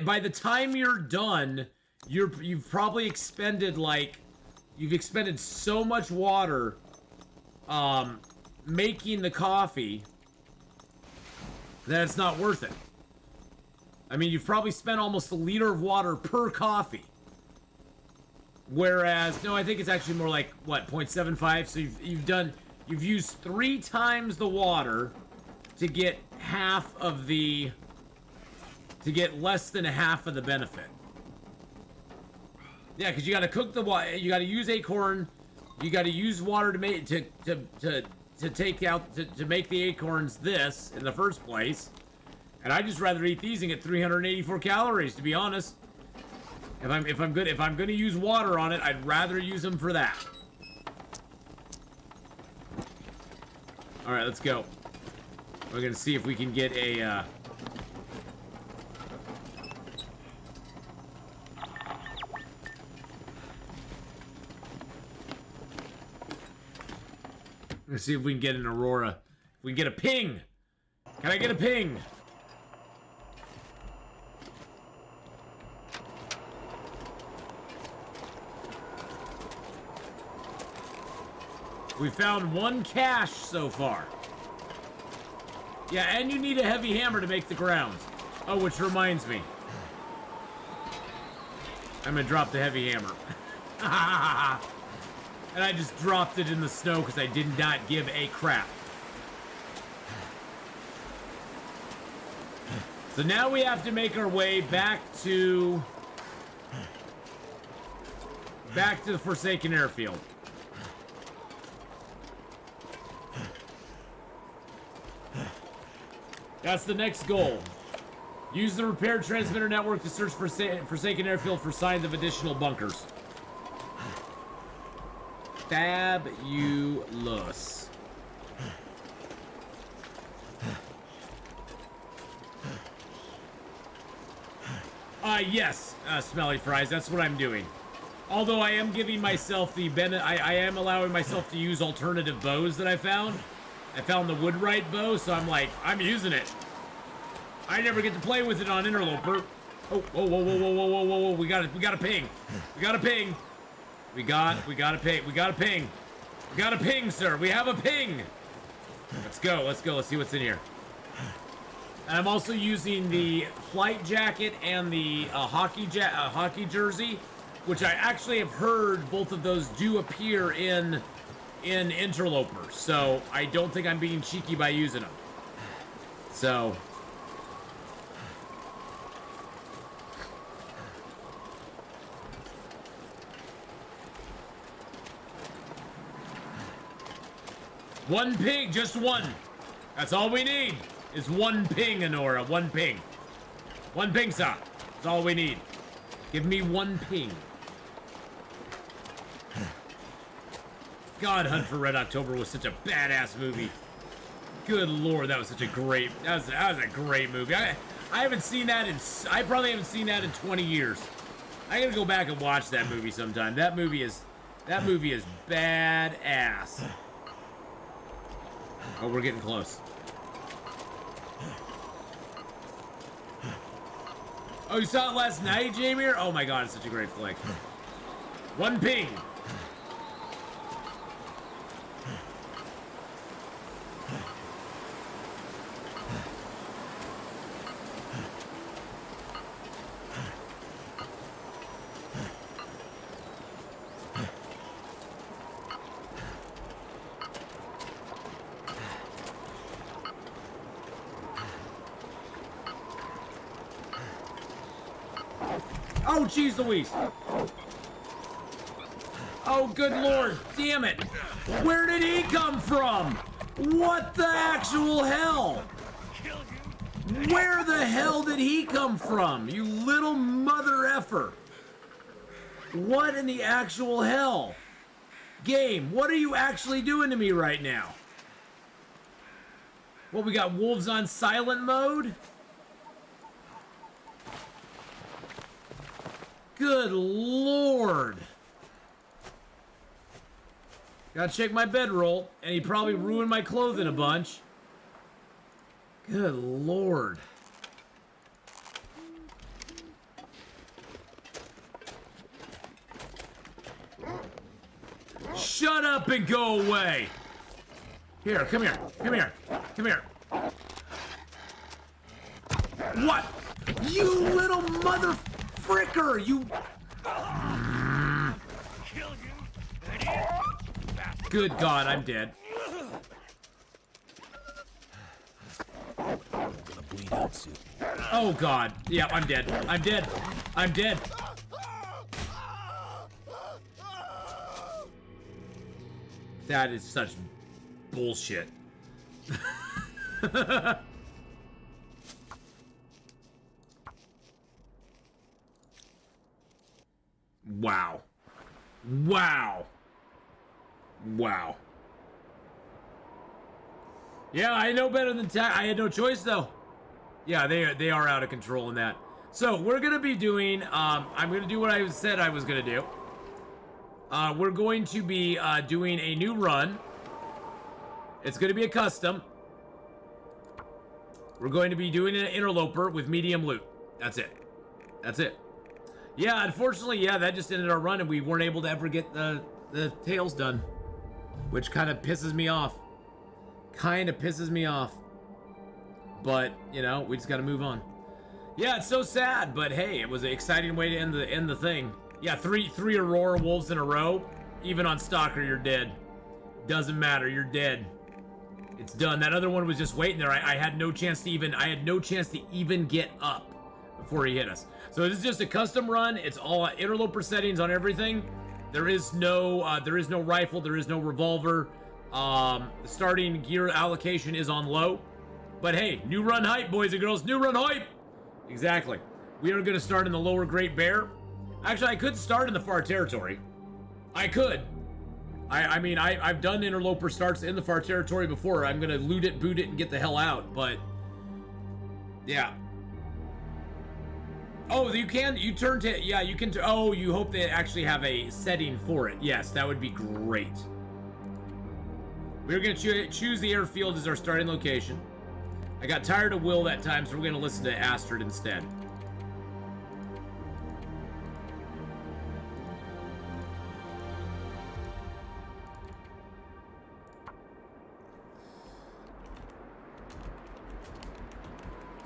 By the time you're done, you've probably expended so much water making the coffee that it's not worth it. I mean, you've probably spent almost a liter of water per coffee. Whereas, no, I think it's actually more like, what, 0.75? So you've used 3 times the water to get less than half of the benefit. Yeah, because you got to cook the water, you got to use acorn, you got to use water to make to make the acorns this in the first place. And I just rather eat these and get 384 calories, to be honest. If I'm gonna use water on it, I'd rather use them for that. All right, let's go. We're gonna see if we can get a. Let's see if we can get an Aurora. If we can get a ping. Can I get a ping? We found 1 cache so far. Yeah, and you need a heavy hammer to make the ground. Oh, which reminds me. I'm gonna drop the heavy hammer. And I just dropped it in the snow because I did not give a crap. So now we have to make our way back to the Forsaken Airfield. That's the next goal. Use the repair transmitter network to search for Forsaken Airfield for signs of additional bunkers. Fabulous. Yes, Smelly Fries, that's what I'm doing. Although I am giving myself the I am allowing myself to use alternative bows that I found. I found the Woodwright bow, so I'm using it. I never get to play with it on Interloper. Oh, whoa, whoa, whoa, whoa, whoa, whoa, whoa, whoa, we got a ping. We got a ping. We got a ping. We got a ping. We got a ping, sir. We have a ping. Let's go. Let's see what's in here. And I'm also using the flight jacket and the hockey jersey, which I actually have heard both of those do appear in Interloper. So I don't think I'm being cheeky by using them. So. One ping, just one. That's all we need, is one ping, Honora, one ping. One ping, sir. That's all we need. Give me one ping. God, Hunt for Red October was such a badass movie. Good lord, that was such a great, that was a great movie. I haven't seen that I probably haven't seen that in 20 years. I gotta go back and watch that movie sometime. That movie is badass. Oh, we're getting close. Oh, you saw it last night, Jamir? Oh my god, it's such a great flick. One ping. Oh, jeez Louise. Oh, good lord, damn it. Where did he come from? What the actual hell? Where the hell did he come from, you little mother effer? What in the actual hell? Game, what are you actually doing to me right now? What, we got wolves on silent mode? Good lord. Gotta check my bedroll, and he probably ruined my clothing a bunch. Good lord. Shut up and go away. Here, come here. Come here. Come here. What? You little mother fricker! You... Good God, I'm dead. I'm gonna bleed out soon. Oh God. Yeah, I'm dead. I'm dead. I'm dead. That is such bullshit. Wow. Wow. Wow. Yeah, I know better than I had no choice though. Yeah, they are out of control in that. So we're gonna be doing. I'm gonna do what I said I was gonna do. We're going to be doing a new run. It's gonna be a custom. We're going to be doing an interloper with medium loot. That's it. That's it. Yeah, unfortunately, yeah, that just ended our run, and we weren't able to ever get the tails done, which kind of pisses me off. Kind of pisses me off. But you know, we just got to move on. Yeah, it's so sad, but hey, it was an exciting way to end the thing. Yeah, three Aurora wolves in a row. Even on Stalker, you're dead. Doesn't matter, you're dead. It's done. That other one was just waiting there. I had no chance to even get up before he hit us. So this is just a custom run. It's all interloper settings on everything. There is no rifle. There is no revolver. The starting gear allocation is on low. But hey, new run hype, boys and girls. New run hype. Exactly. We are going to start in the lower Great Bear. Actually, I could start in the far territory. I could. I mean, I've done interloper starts in the far territory before. I'm going to loot it, boot it, and get the hell out. But yeah. Oh, you can oh, you hope they actually have a setting for it. Yes, that would be great. We're going to choose the airfield as our starting location. I got tired of Will that time, so we're going to listen to Astrid instead.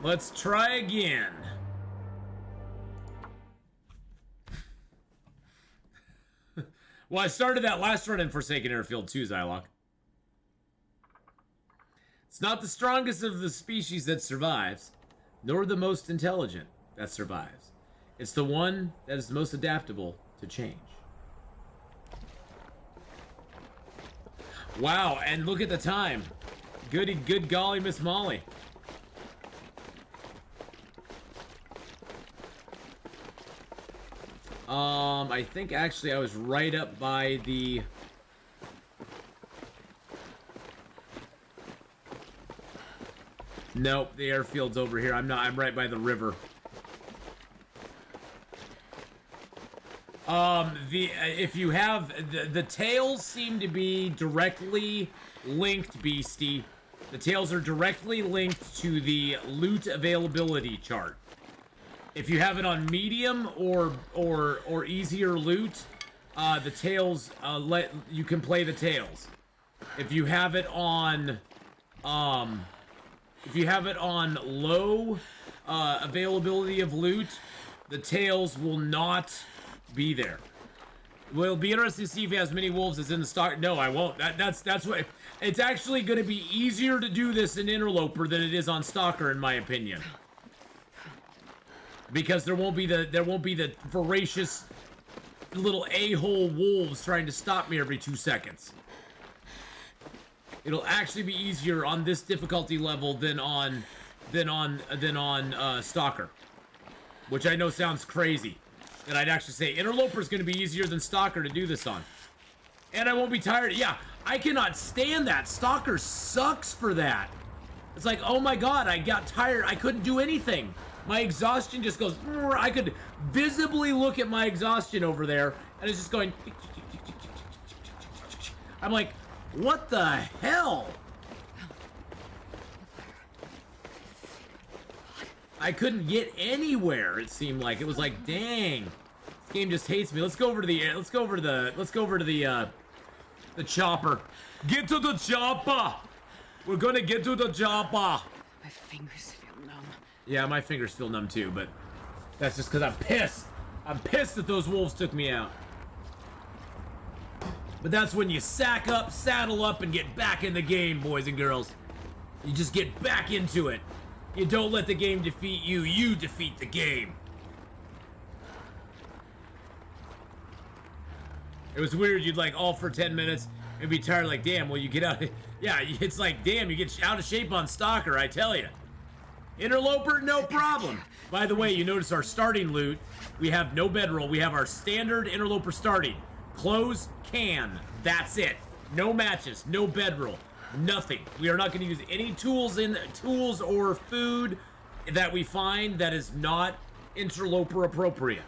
Let's try again. Well, I started that last run in Forsaken Airfield too, Zylock. It's not the strongest of the species that survives, nor the most intelligent that survives. It's the one that is most adaptable to change. Wow, and look at the time. Good golly, Miss Molly. I think actually I was right up by the... Nope, the airfield's over here. I'm right by the river. If you have... The tails seem to be directly linked, Beastie. The tails are directly linked to the loot availability chart. If you have it on medium or easier loot, the tails you can play the tails. If you have it on low availability of loot, the tails will not be there. Well, it'll be interesting to see if he has many wolves as in the stock. No, I won't. That's what. It's actually going to be easier to do this in Interloper than it is on Stalker, in my opinion. Because there won't be the voracious little a-hole wolves trying to stop me every 2 seconds. It'll actually be easier on this difficulty level than on Stalker, which I know sounds crazy. And I'd actually say Interloper is going to be easier than Stalker to do this on. And I won't be tired. Yeah, I cannot stand that. Stalker sucks for that. It's like, oh my god, I got tired. I couldn't do anything. My exhaustion just goes... I could visibly look at my exhaustion over there, and it's just going... I'm like, what the hell? I couldn't get anywhere, it seemed like. It was like, dang. This game just hates me. Let's go over to the chopper. Get to the chopper! We're gonna get to the chopper! My fingers feel numb. Yeah, my fingers feel numb too, but that's just because I'm pissed. I'm pissed that those wolves took me out. But that's when you sack up, saddle up, and get back in the game, boys and girls. You just get back into it. You don't let the game defeat you, you defeat the game. It was weird, you'd like all for 10 minutes and be tired, like, damn, well, you get out. Yeah, it's like, damn, you get out of shape on Stalker, I tell you. Interloper, no problem. By the way, you notice our starting loot. We have no bedroll. We have our standard Interloper starting. Clothes, can. That's it. No matches, no bedroll, nothing. We are not going to use any tools or food that we find that is not Interloper appropriate.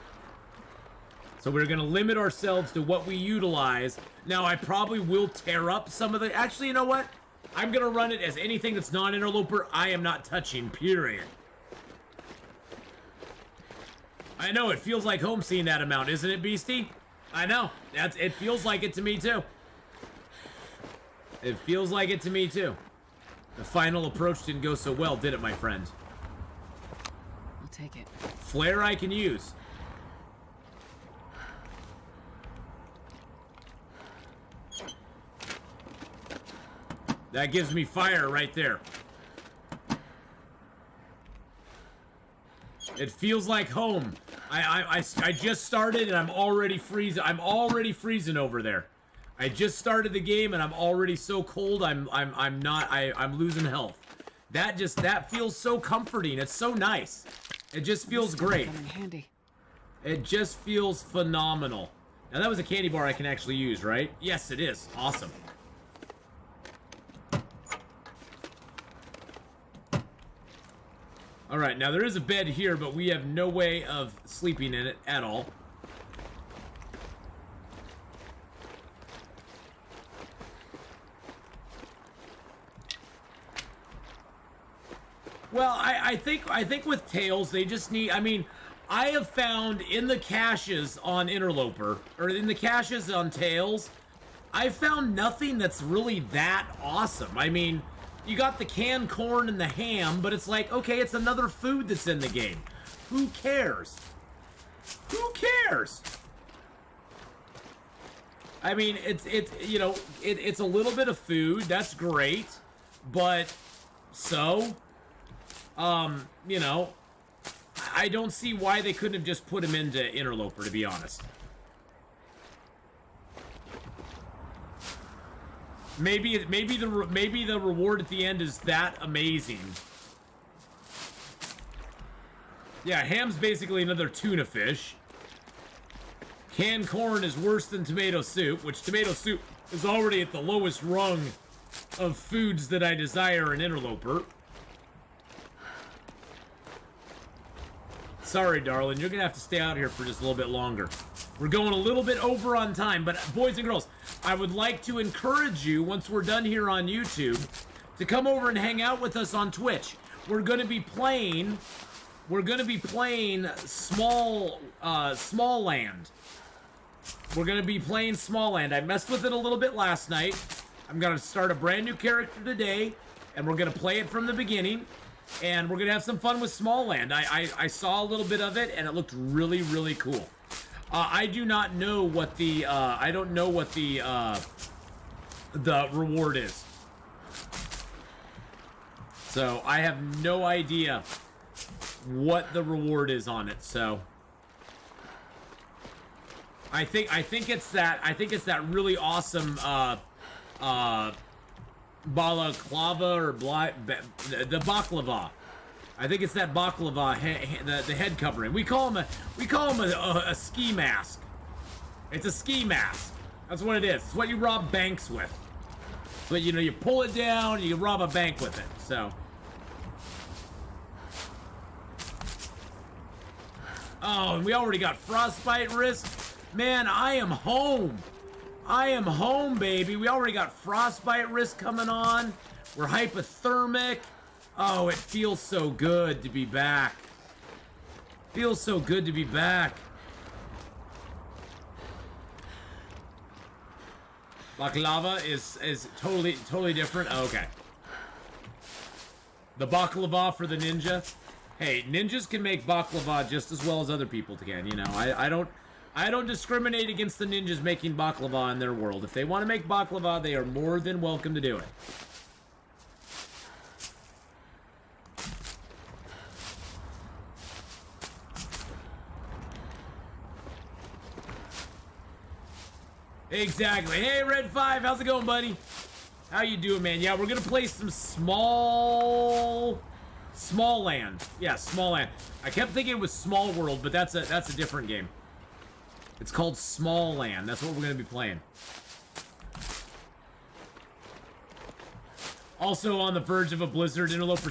So we're going to limit ourselves to what we utilize. Now, I probably will tear up some of the... Actually, you know what? I'm going to run it as anything that's non-Interloper, I am not touching, period. I know, it feels like home seeing that amount, isn't it, Beastie? I know. It feels like it to me, too. It feels like it to me, too. The final approach didn't go so well, did it, my friend? I'll take it. Flare I can use. That gives me fire right there. It feels like home. I just started and I'm already freezing. I'm already freezing over there. I just started the game and I'm already so cold. I'm losing health. That feels so comforting. It's so nice. It just feels great. Handy. It just feels phenomenal. Now that was a candy bar I can actually use, right? Yes, it is. Awesome. All right, now there is a bed here, but we have no way of sleeping in it at all. Well, I think with Tails, they just need... I mean, I have found in the caches on Interloper, or in the caches on Tails, I've found nothing that's really that awesome. I mean... You got the canned corn and the ham, but it's like, okay, it's another food that's in the game. Who cares? Who cares? I mean, it's a little bit of food. That's great, but so, you know, I don't see why they couldn't have just put him into Interloper, to be honest. Maybe the reward at the end is that amazing. Yeah, ham's basically another tuna fish. Canned corn is worse than tomato soup, which tomato soup is already at the lowest rung of foods that I desire in Interloper. Sorry, darling, you're gonna have to stay out here for just a little bit longer. We're going a little bit over on time, but boys and girls, I would like to encourage you, once we're done here on YouTube, to come over and hang out with us on Twitch. We're going to be playing Small Land. We're going to be playing Small Land. I messed with it a little bit last night. I'm going to start a brand new character today, and we're going to play it from the beginning, and we're going to have some fun with Small Land. I saw a little bit of it, and it looked really, really cool. I do not know what the reward is. So I have no idea what the reward is on it, so. I think it's that really awesome balaclava or the baklava. I think it's that baklava, the head covering. We call him a ski mask. It's a ski mask. That's what it is. It's what you rob banks with. But you know, you pull it down, you rob a bank with it. So. Oh, and we already got frostbite risk. Man, I am home. I am home, baby. We already got frostbite risk coming on. We're hypothermic. Oh, it feels so good to be back. Feels so good to be back. Baklava is totally different. Oh, okay. The baklava for the ninja. Hey, ninjas can make baklava just as well as other people can. You know, I don't discriminate against the ninjas making baklava in their world. If they want to make baklava, they are more than welcome to do it. Exactly. Hey, Red 5, how's it going, buddy? How you doing, man? Yeah, we're gonna play some Small Land. Yeah, Small Land. I kept thinking it was Small World, but that's a different game. It's called Small Land. That's what we're gonna be playing. Also on the verge of a blizzard. Interloper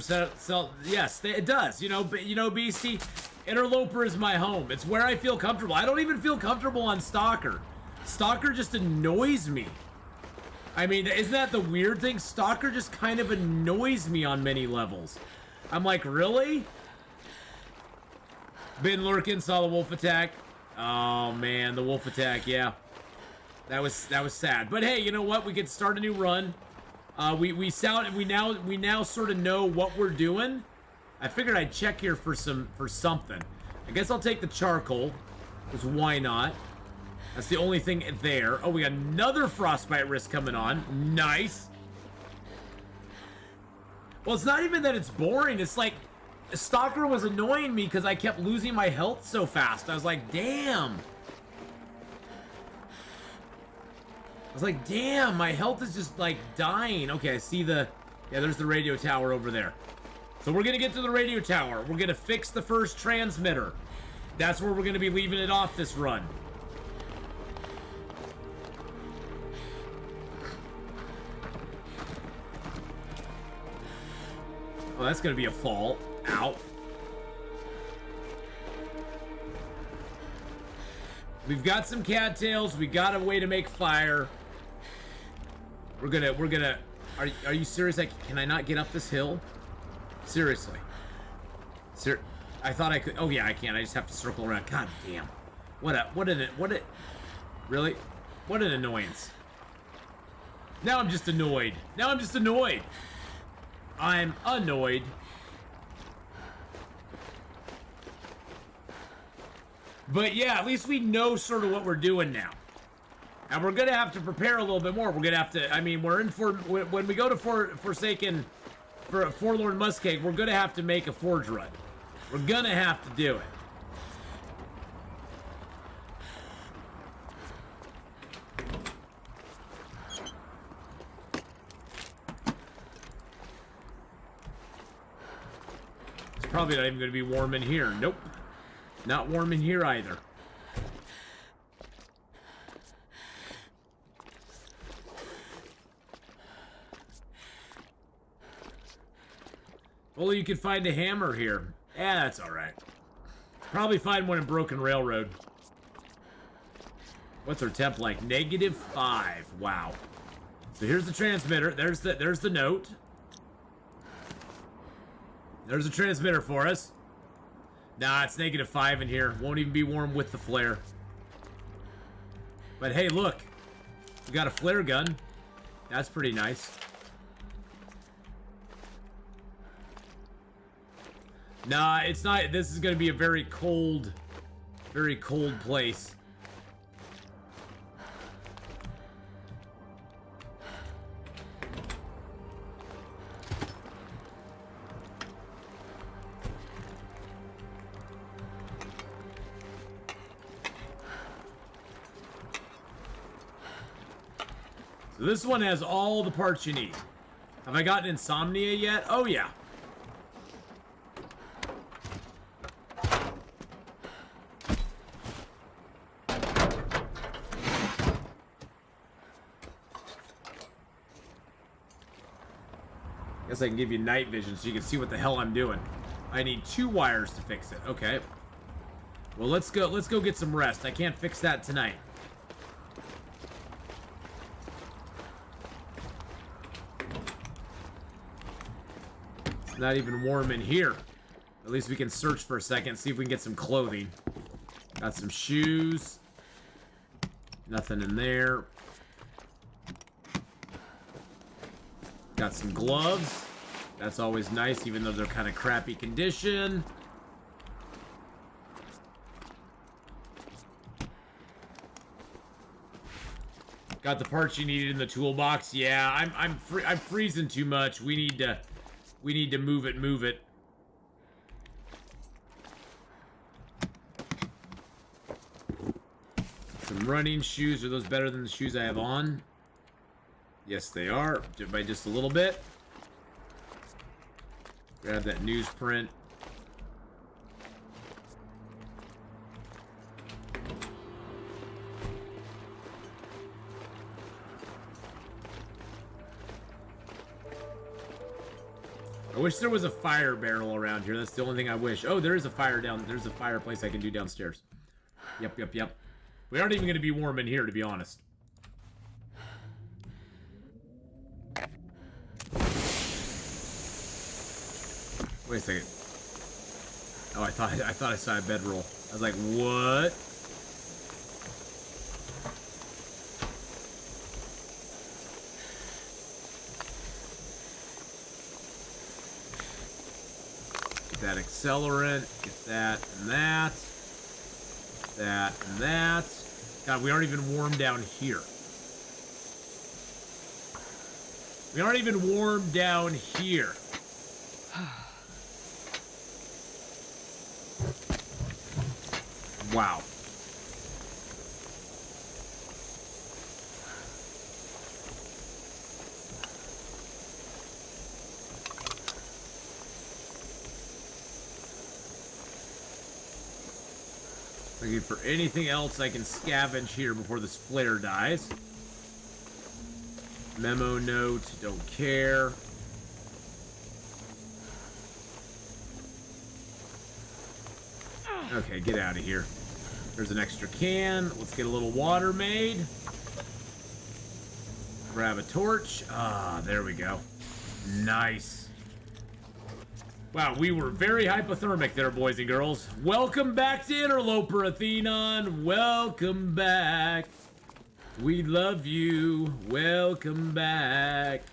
yes, it does. You know, Beastie. Interloper is my home. It's where I feel comfortable. I don't even feel comfortable on Stalker. Stalker just annoys me. I mean, isn't that the weird thing? Stalker just kind of annoys me on many levels. I'm like, really? Been lurking, saw the wolf attack. Oh man, the wolf attack, yeah. That was sad. But hey, you know what? We could start a new run. We now sort of know what we're doing. I figured I'd check here for something. I guess I'll take the charcoal, because why not? That's the only thing there. Oh, we got another frostbite risk coming on. Nice. Well, it's not even that it's boring. It's like, Stalker was annoying me because I kept losing my health so fast. I was like, damn. My health is just like dying. Okay, I see yeah, there's the radio tower over there. So we're gonna get to the radio tower. We're gonna fix the first transmitter. That's where we're gonna be leaving it off this run. Oh, that's gonna be a fall. Ow. We've got some cattails. We got a way to make fire. We're gonna. Are you serious? Can I not get up this hill? Seriously. I thought I could. Oh yeah, I can. I just have to circle around. God damn. Really? What an annoyance. Now I'm just annoyed. I'm annoyed. But yeah, at least we know sort of what we're doing now. And we're gonna have to prepare a little bit more. We're gonna have to, I mean, when we go to Forlorn Muskeg, we're gonna have to make a forge run. We're gonna have to do it. It's probably not even gonna be warm in here. Nope. Not warm in here either. Only you could find a hammer here. Yeah, that's alright. Probably find one in Broken Railroad. What's our temp like? -5. Wow. So here's the transmitter. There's the note. There's a transmitter for us. Nah, it's -5 in here. Won't even be warm with the flare. But hey, look. We got a flare gun. That's pretty nice. Nah, it's not. This is going to be a very cold place. So this one has all the parts you need. Have I gotten insomnia yet? Oh, yeah. Guess I can give you night vision so you can see what the hell I'm doing. I need 2 wires to fix it. Okay. Well, let's go get some rest. I can't fix that tonight. It's not even warm in here. At least we can search for a second, see if we can get some clothing. Got some shoes. Nothing in there. Got some gloves. That's always nice, even though they're kind of crappy condition. Got the parts you needed in the toolbox. Yeah, I'm freezing too much. We need to move it. Some running shoes. Are those better than the shoes I have on? Yes, they are. By just a little bit. Grab that newsprint. I wish there was a fire barrel around here. That's the only thing I wish. Oh, there is a fire down. There's a fireplace I can do downstairs. Yep. We aren't even going to be warm in here, to be honest. Wait a second. Oh, I thought I saw a bedroll. I was like, what? Get that accelerant. Get that and that. That and that. God, we aren't even warm down here. We aren't even warm down here. Wow. Looking for anything else I can scavenge here before this flare dies. Memo note, don't care. Okay, get out of here. There's an extra can. Let's get a little water made. Grab a torch. Ah, there we go. Nice. Wow, we were very hypothermic there, boys and girls. Welcome back to Interloper, Atheenon. Welcome back. We love you. Welcome back.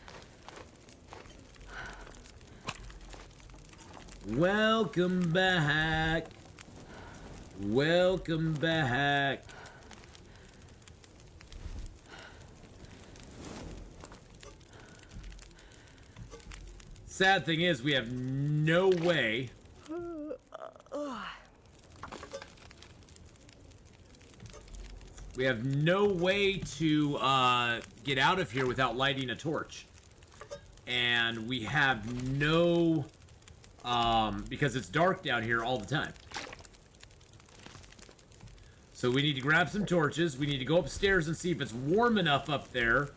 Welcome back. Welcome back. Sad thing is, we have no way. We have no way to get out of here without lighting a torch. And we have no, because it's dark down here all the time. So we need to grab some torches. We need to go upstairs and see if it's warm enough up there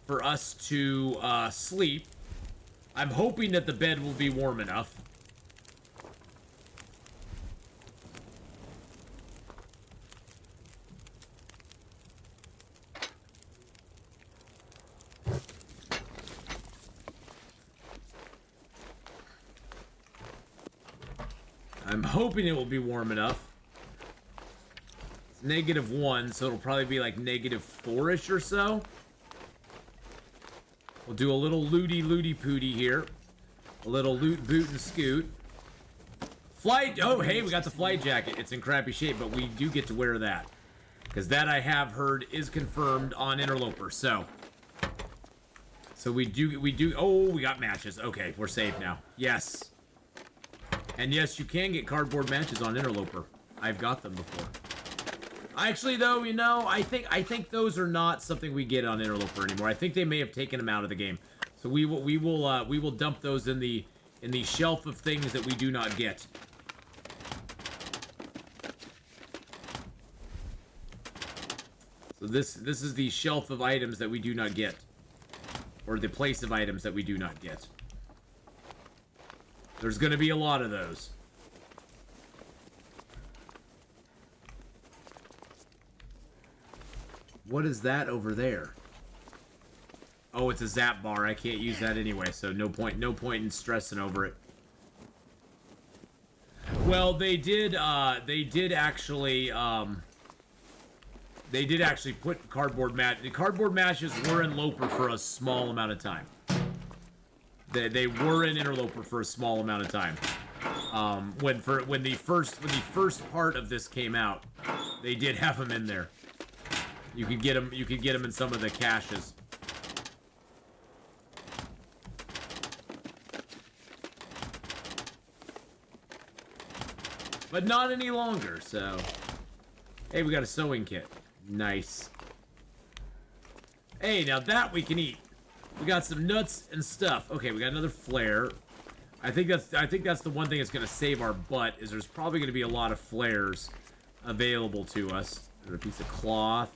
for us to sleep. I'm hoping that the bed will be warm enough. I'm hoping it will be warm enough. It's -1, so it'll probably be like -4-ish or so. We'll do a little looty pooty here. A little loot, boot, and scoot. Flight. Oh, hey, we got the flight jacket. It's in crappy shape, but we do get to wear that. Because that, I have heard, is confirmed on Interloper. So we do. Oh, we got matches. Okay, we're safe now. Yes. And yes, you can get cardboard matches on Interloper. I've got them before. Actually, though, you know, I think those are not something we get on Interloper anymore. I think they may have taken them out of the game. So we will dump those in the shelf of things that we do not get. So this is the shelf of items that we do not get, or the place of items that we do not get. There's going to be a lot of those. What is that over there? Oh, it's a zap bar. I can't use that anyway, so no point in stressing over it. Well, they did actually put cardboard mat. The cardboard matches were in Loper for a small amount of time. They were in Interloper for a small amount of time. When the first part of this came out, they did have them in there. You could get them in some of the caches. But not any longer, so... Hey, we got a sewing kit. Nice. Hey, now that we can eat. We got some nuts and stuff. Okay, we got another flare. I think that's the one thing that's gonna save our butt, is there's probably gonna be a lot of flares available to us. There's a piece of cloth.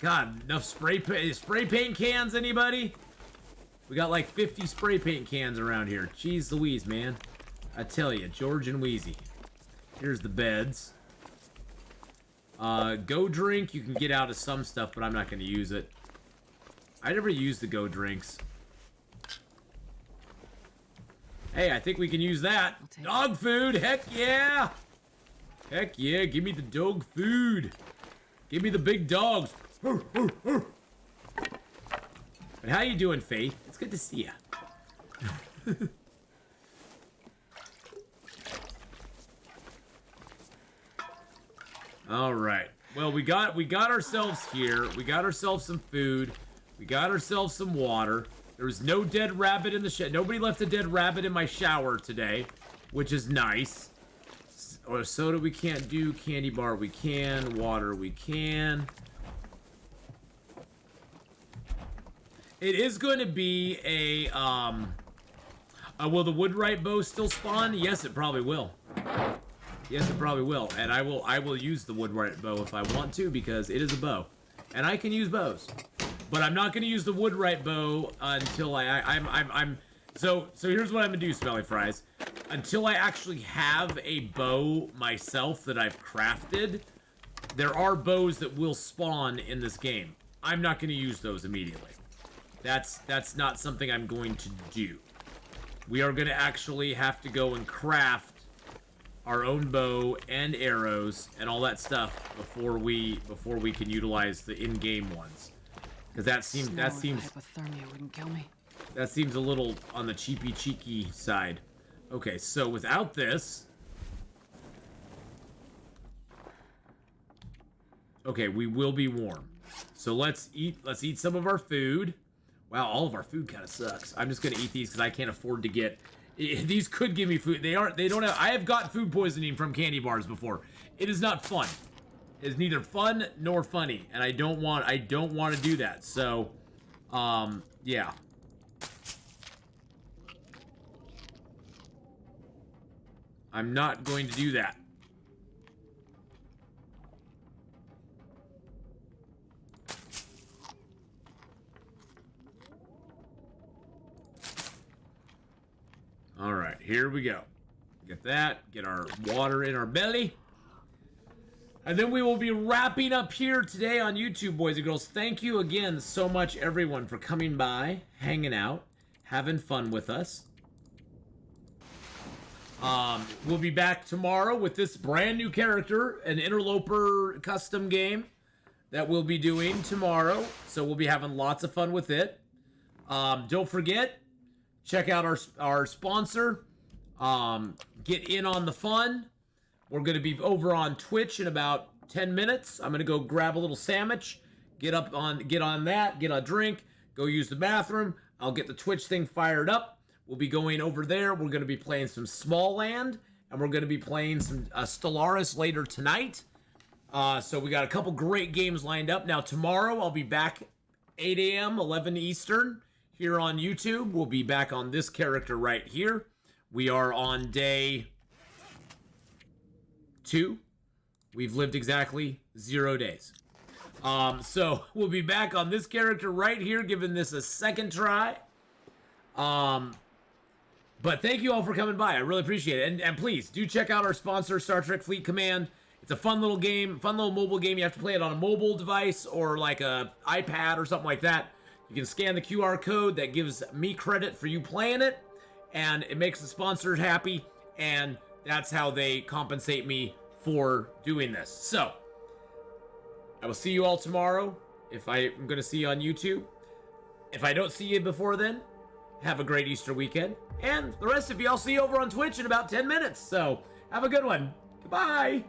God, enough spray paint cans, anybody? We got like 50 spray paint cans around here. Jeez Louise, man. I tell you, George and Wheezy. Here's the beds. Go drink, you can get out of some stuff, but I'm not going to use it. I never use the go drinks. Hey, I think we can use that. Dog food, heck yeah! Heck yeah, give me the dog food. Give me the big dogs. But how you doing, Faith? It's good to see ya. All right. Well, we got ourselves here. We got ourselves some food. We got ourselves some water. There was no dead rabbit in the shed. Nobody left a dead rabbit in my shower today, which is nice. Or soda we can't do. Candy bar we can. Water we can. It is going to be a, will the woodwright bow still spawn? Yes, it probably will. Yes, it probably will. And I will use the woodwright bow if I want to, because it is a bow. And I can use bows. But I'm not going to use the woodwright bow until so here's what I'm going to do, Smelly Fries. Until I actually have a bow myself that I've crafted, there are bows that will spawn in this game. I'm not going to use those immediately. That's not something I'm going to do. We are going to actually have to go and craft our own bow and arrows and all that stuff before we can utilize the in-game ones. Because that seems hypothermia wouldn't kill me. That seems a little on the cheeky side. Okay, so without this, okay, we will be warm. So let's eat some of our food. Wow, all of our food kind of sucks. I'm just gonna eat these because I can't afford to get. These could give me food. They don't have. I have got food poisoning from candy bars before. It is not fun. It is neither fun nor funny, and I don't want to do that. So, yeah. I'm not going to do that. All right, here we go. Get that, get our water in our belly. And then we will be wrapping up here today on YouTube, boys and girls. Thank you again so much, everyone, for coming by, hanging out, having fun with us. We'll be back tomorrow with this brand new character, an Interloper custom game that we'll be doing tomorrow. So we'll be having lots of fun with it. Don't forget, check out our sponsor. Get in on the fun. We're going to be over on Twitch in about 10 minutes. I'm going to go grab a little sandwich, get on that, get a drink, go use the bathroom. I'll get the Twitch thing fired up. We'll be going over there. We're going to be playing some Small Land, and we're going to be playing some Stellaris later tonight. So we got a couple great games lined up. Now tomorrow I'll be back 8 a.m., 11 Eastern here on YouTube. We'll be back on this character right here. We are on day 2. We've lived exactly 0 days. So we'll be back on this character right here, giving this a second try. But thank you all for coming by. I really appreciate it. And please do check out our sponsor, Star Trek Fleet Command. It's a fun little game, fun little mobile game. You have to play it on a mobile device or like a iPad or something like that. You can scan the QR code that gives me credit for you playing it, and it makes the sponsors happy, and that's how they compensate me for doing this. So I will see you all tomorrow. If I'm going to see you on YouTube. If I don't see you before then, have a great Easter weekend. And the rest of you, I'll see you over on Twitch in about 10 minutes. So have a good one. Goodbye.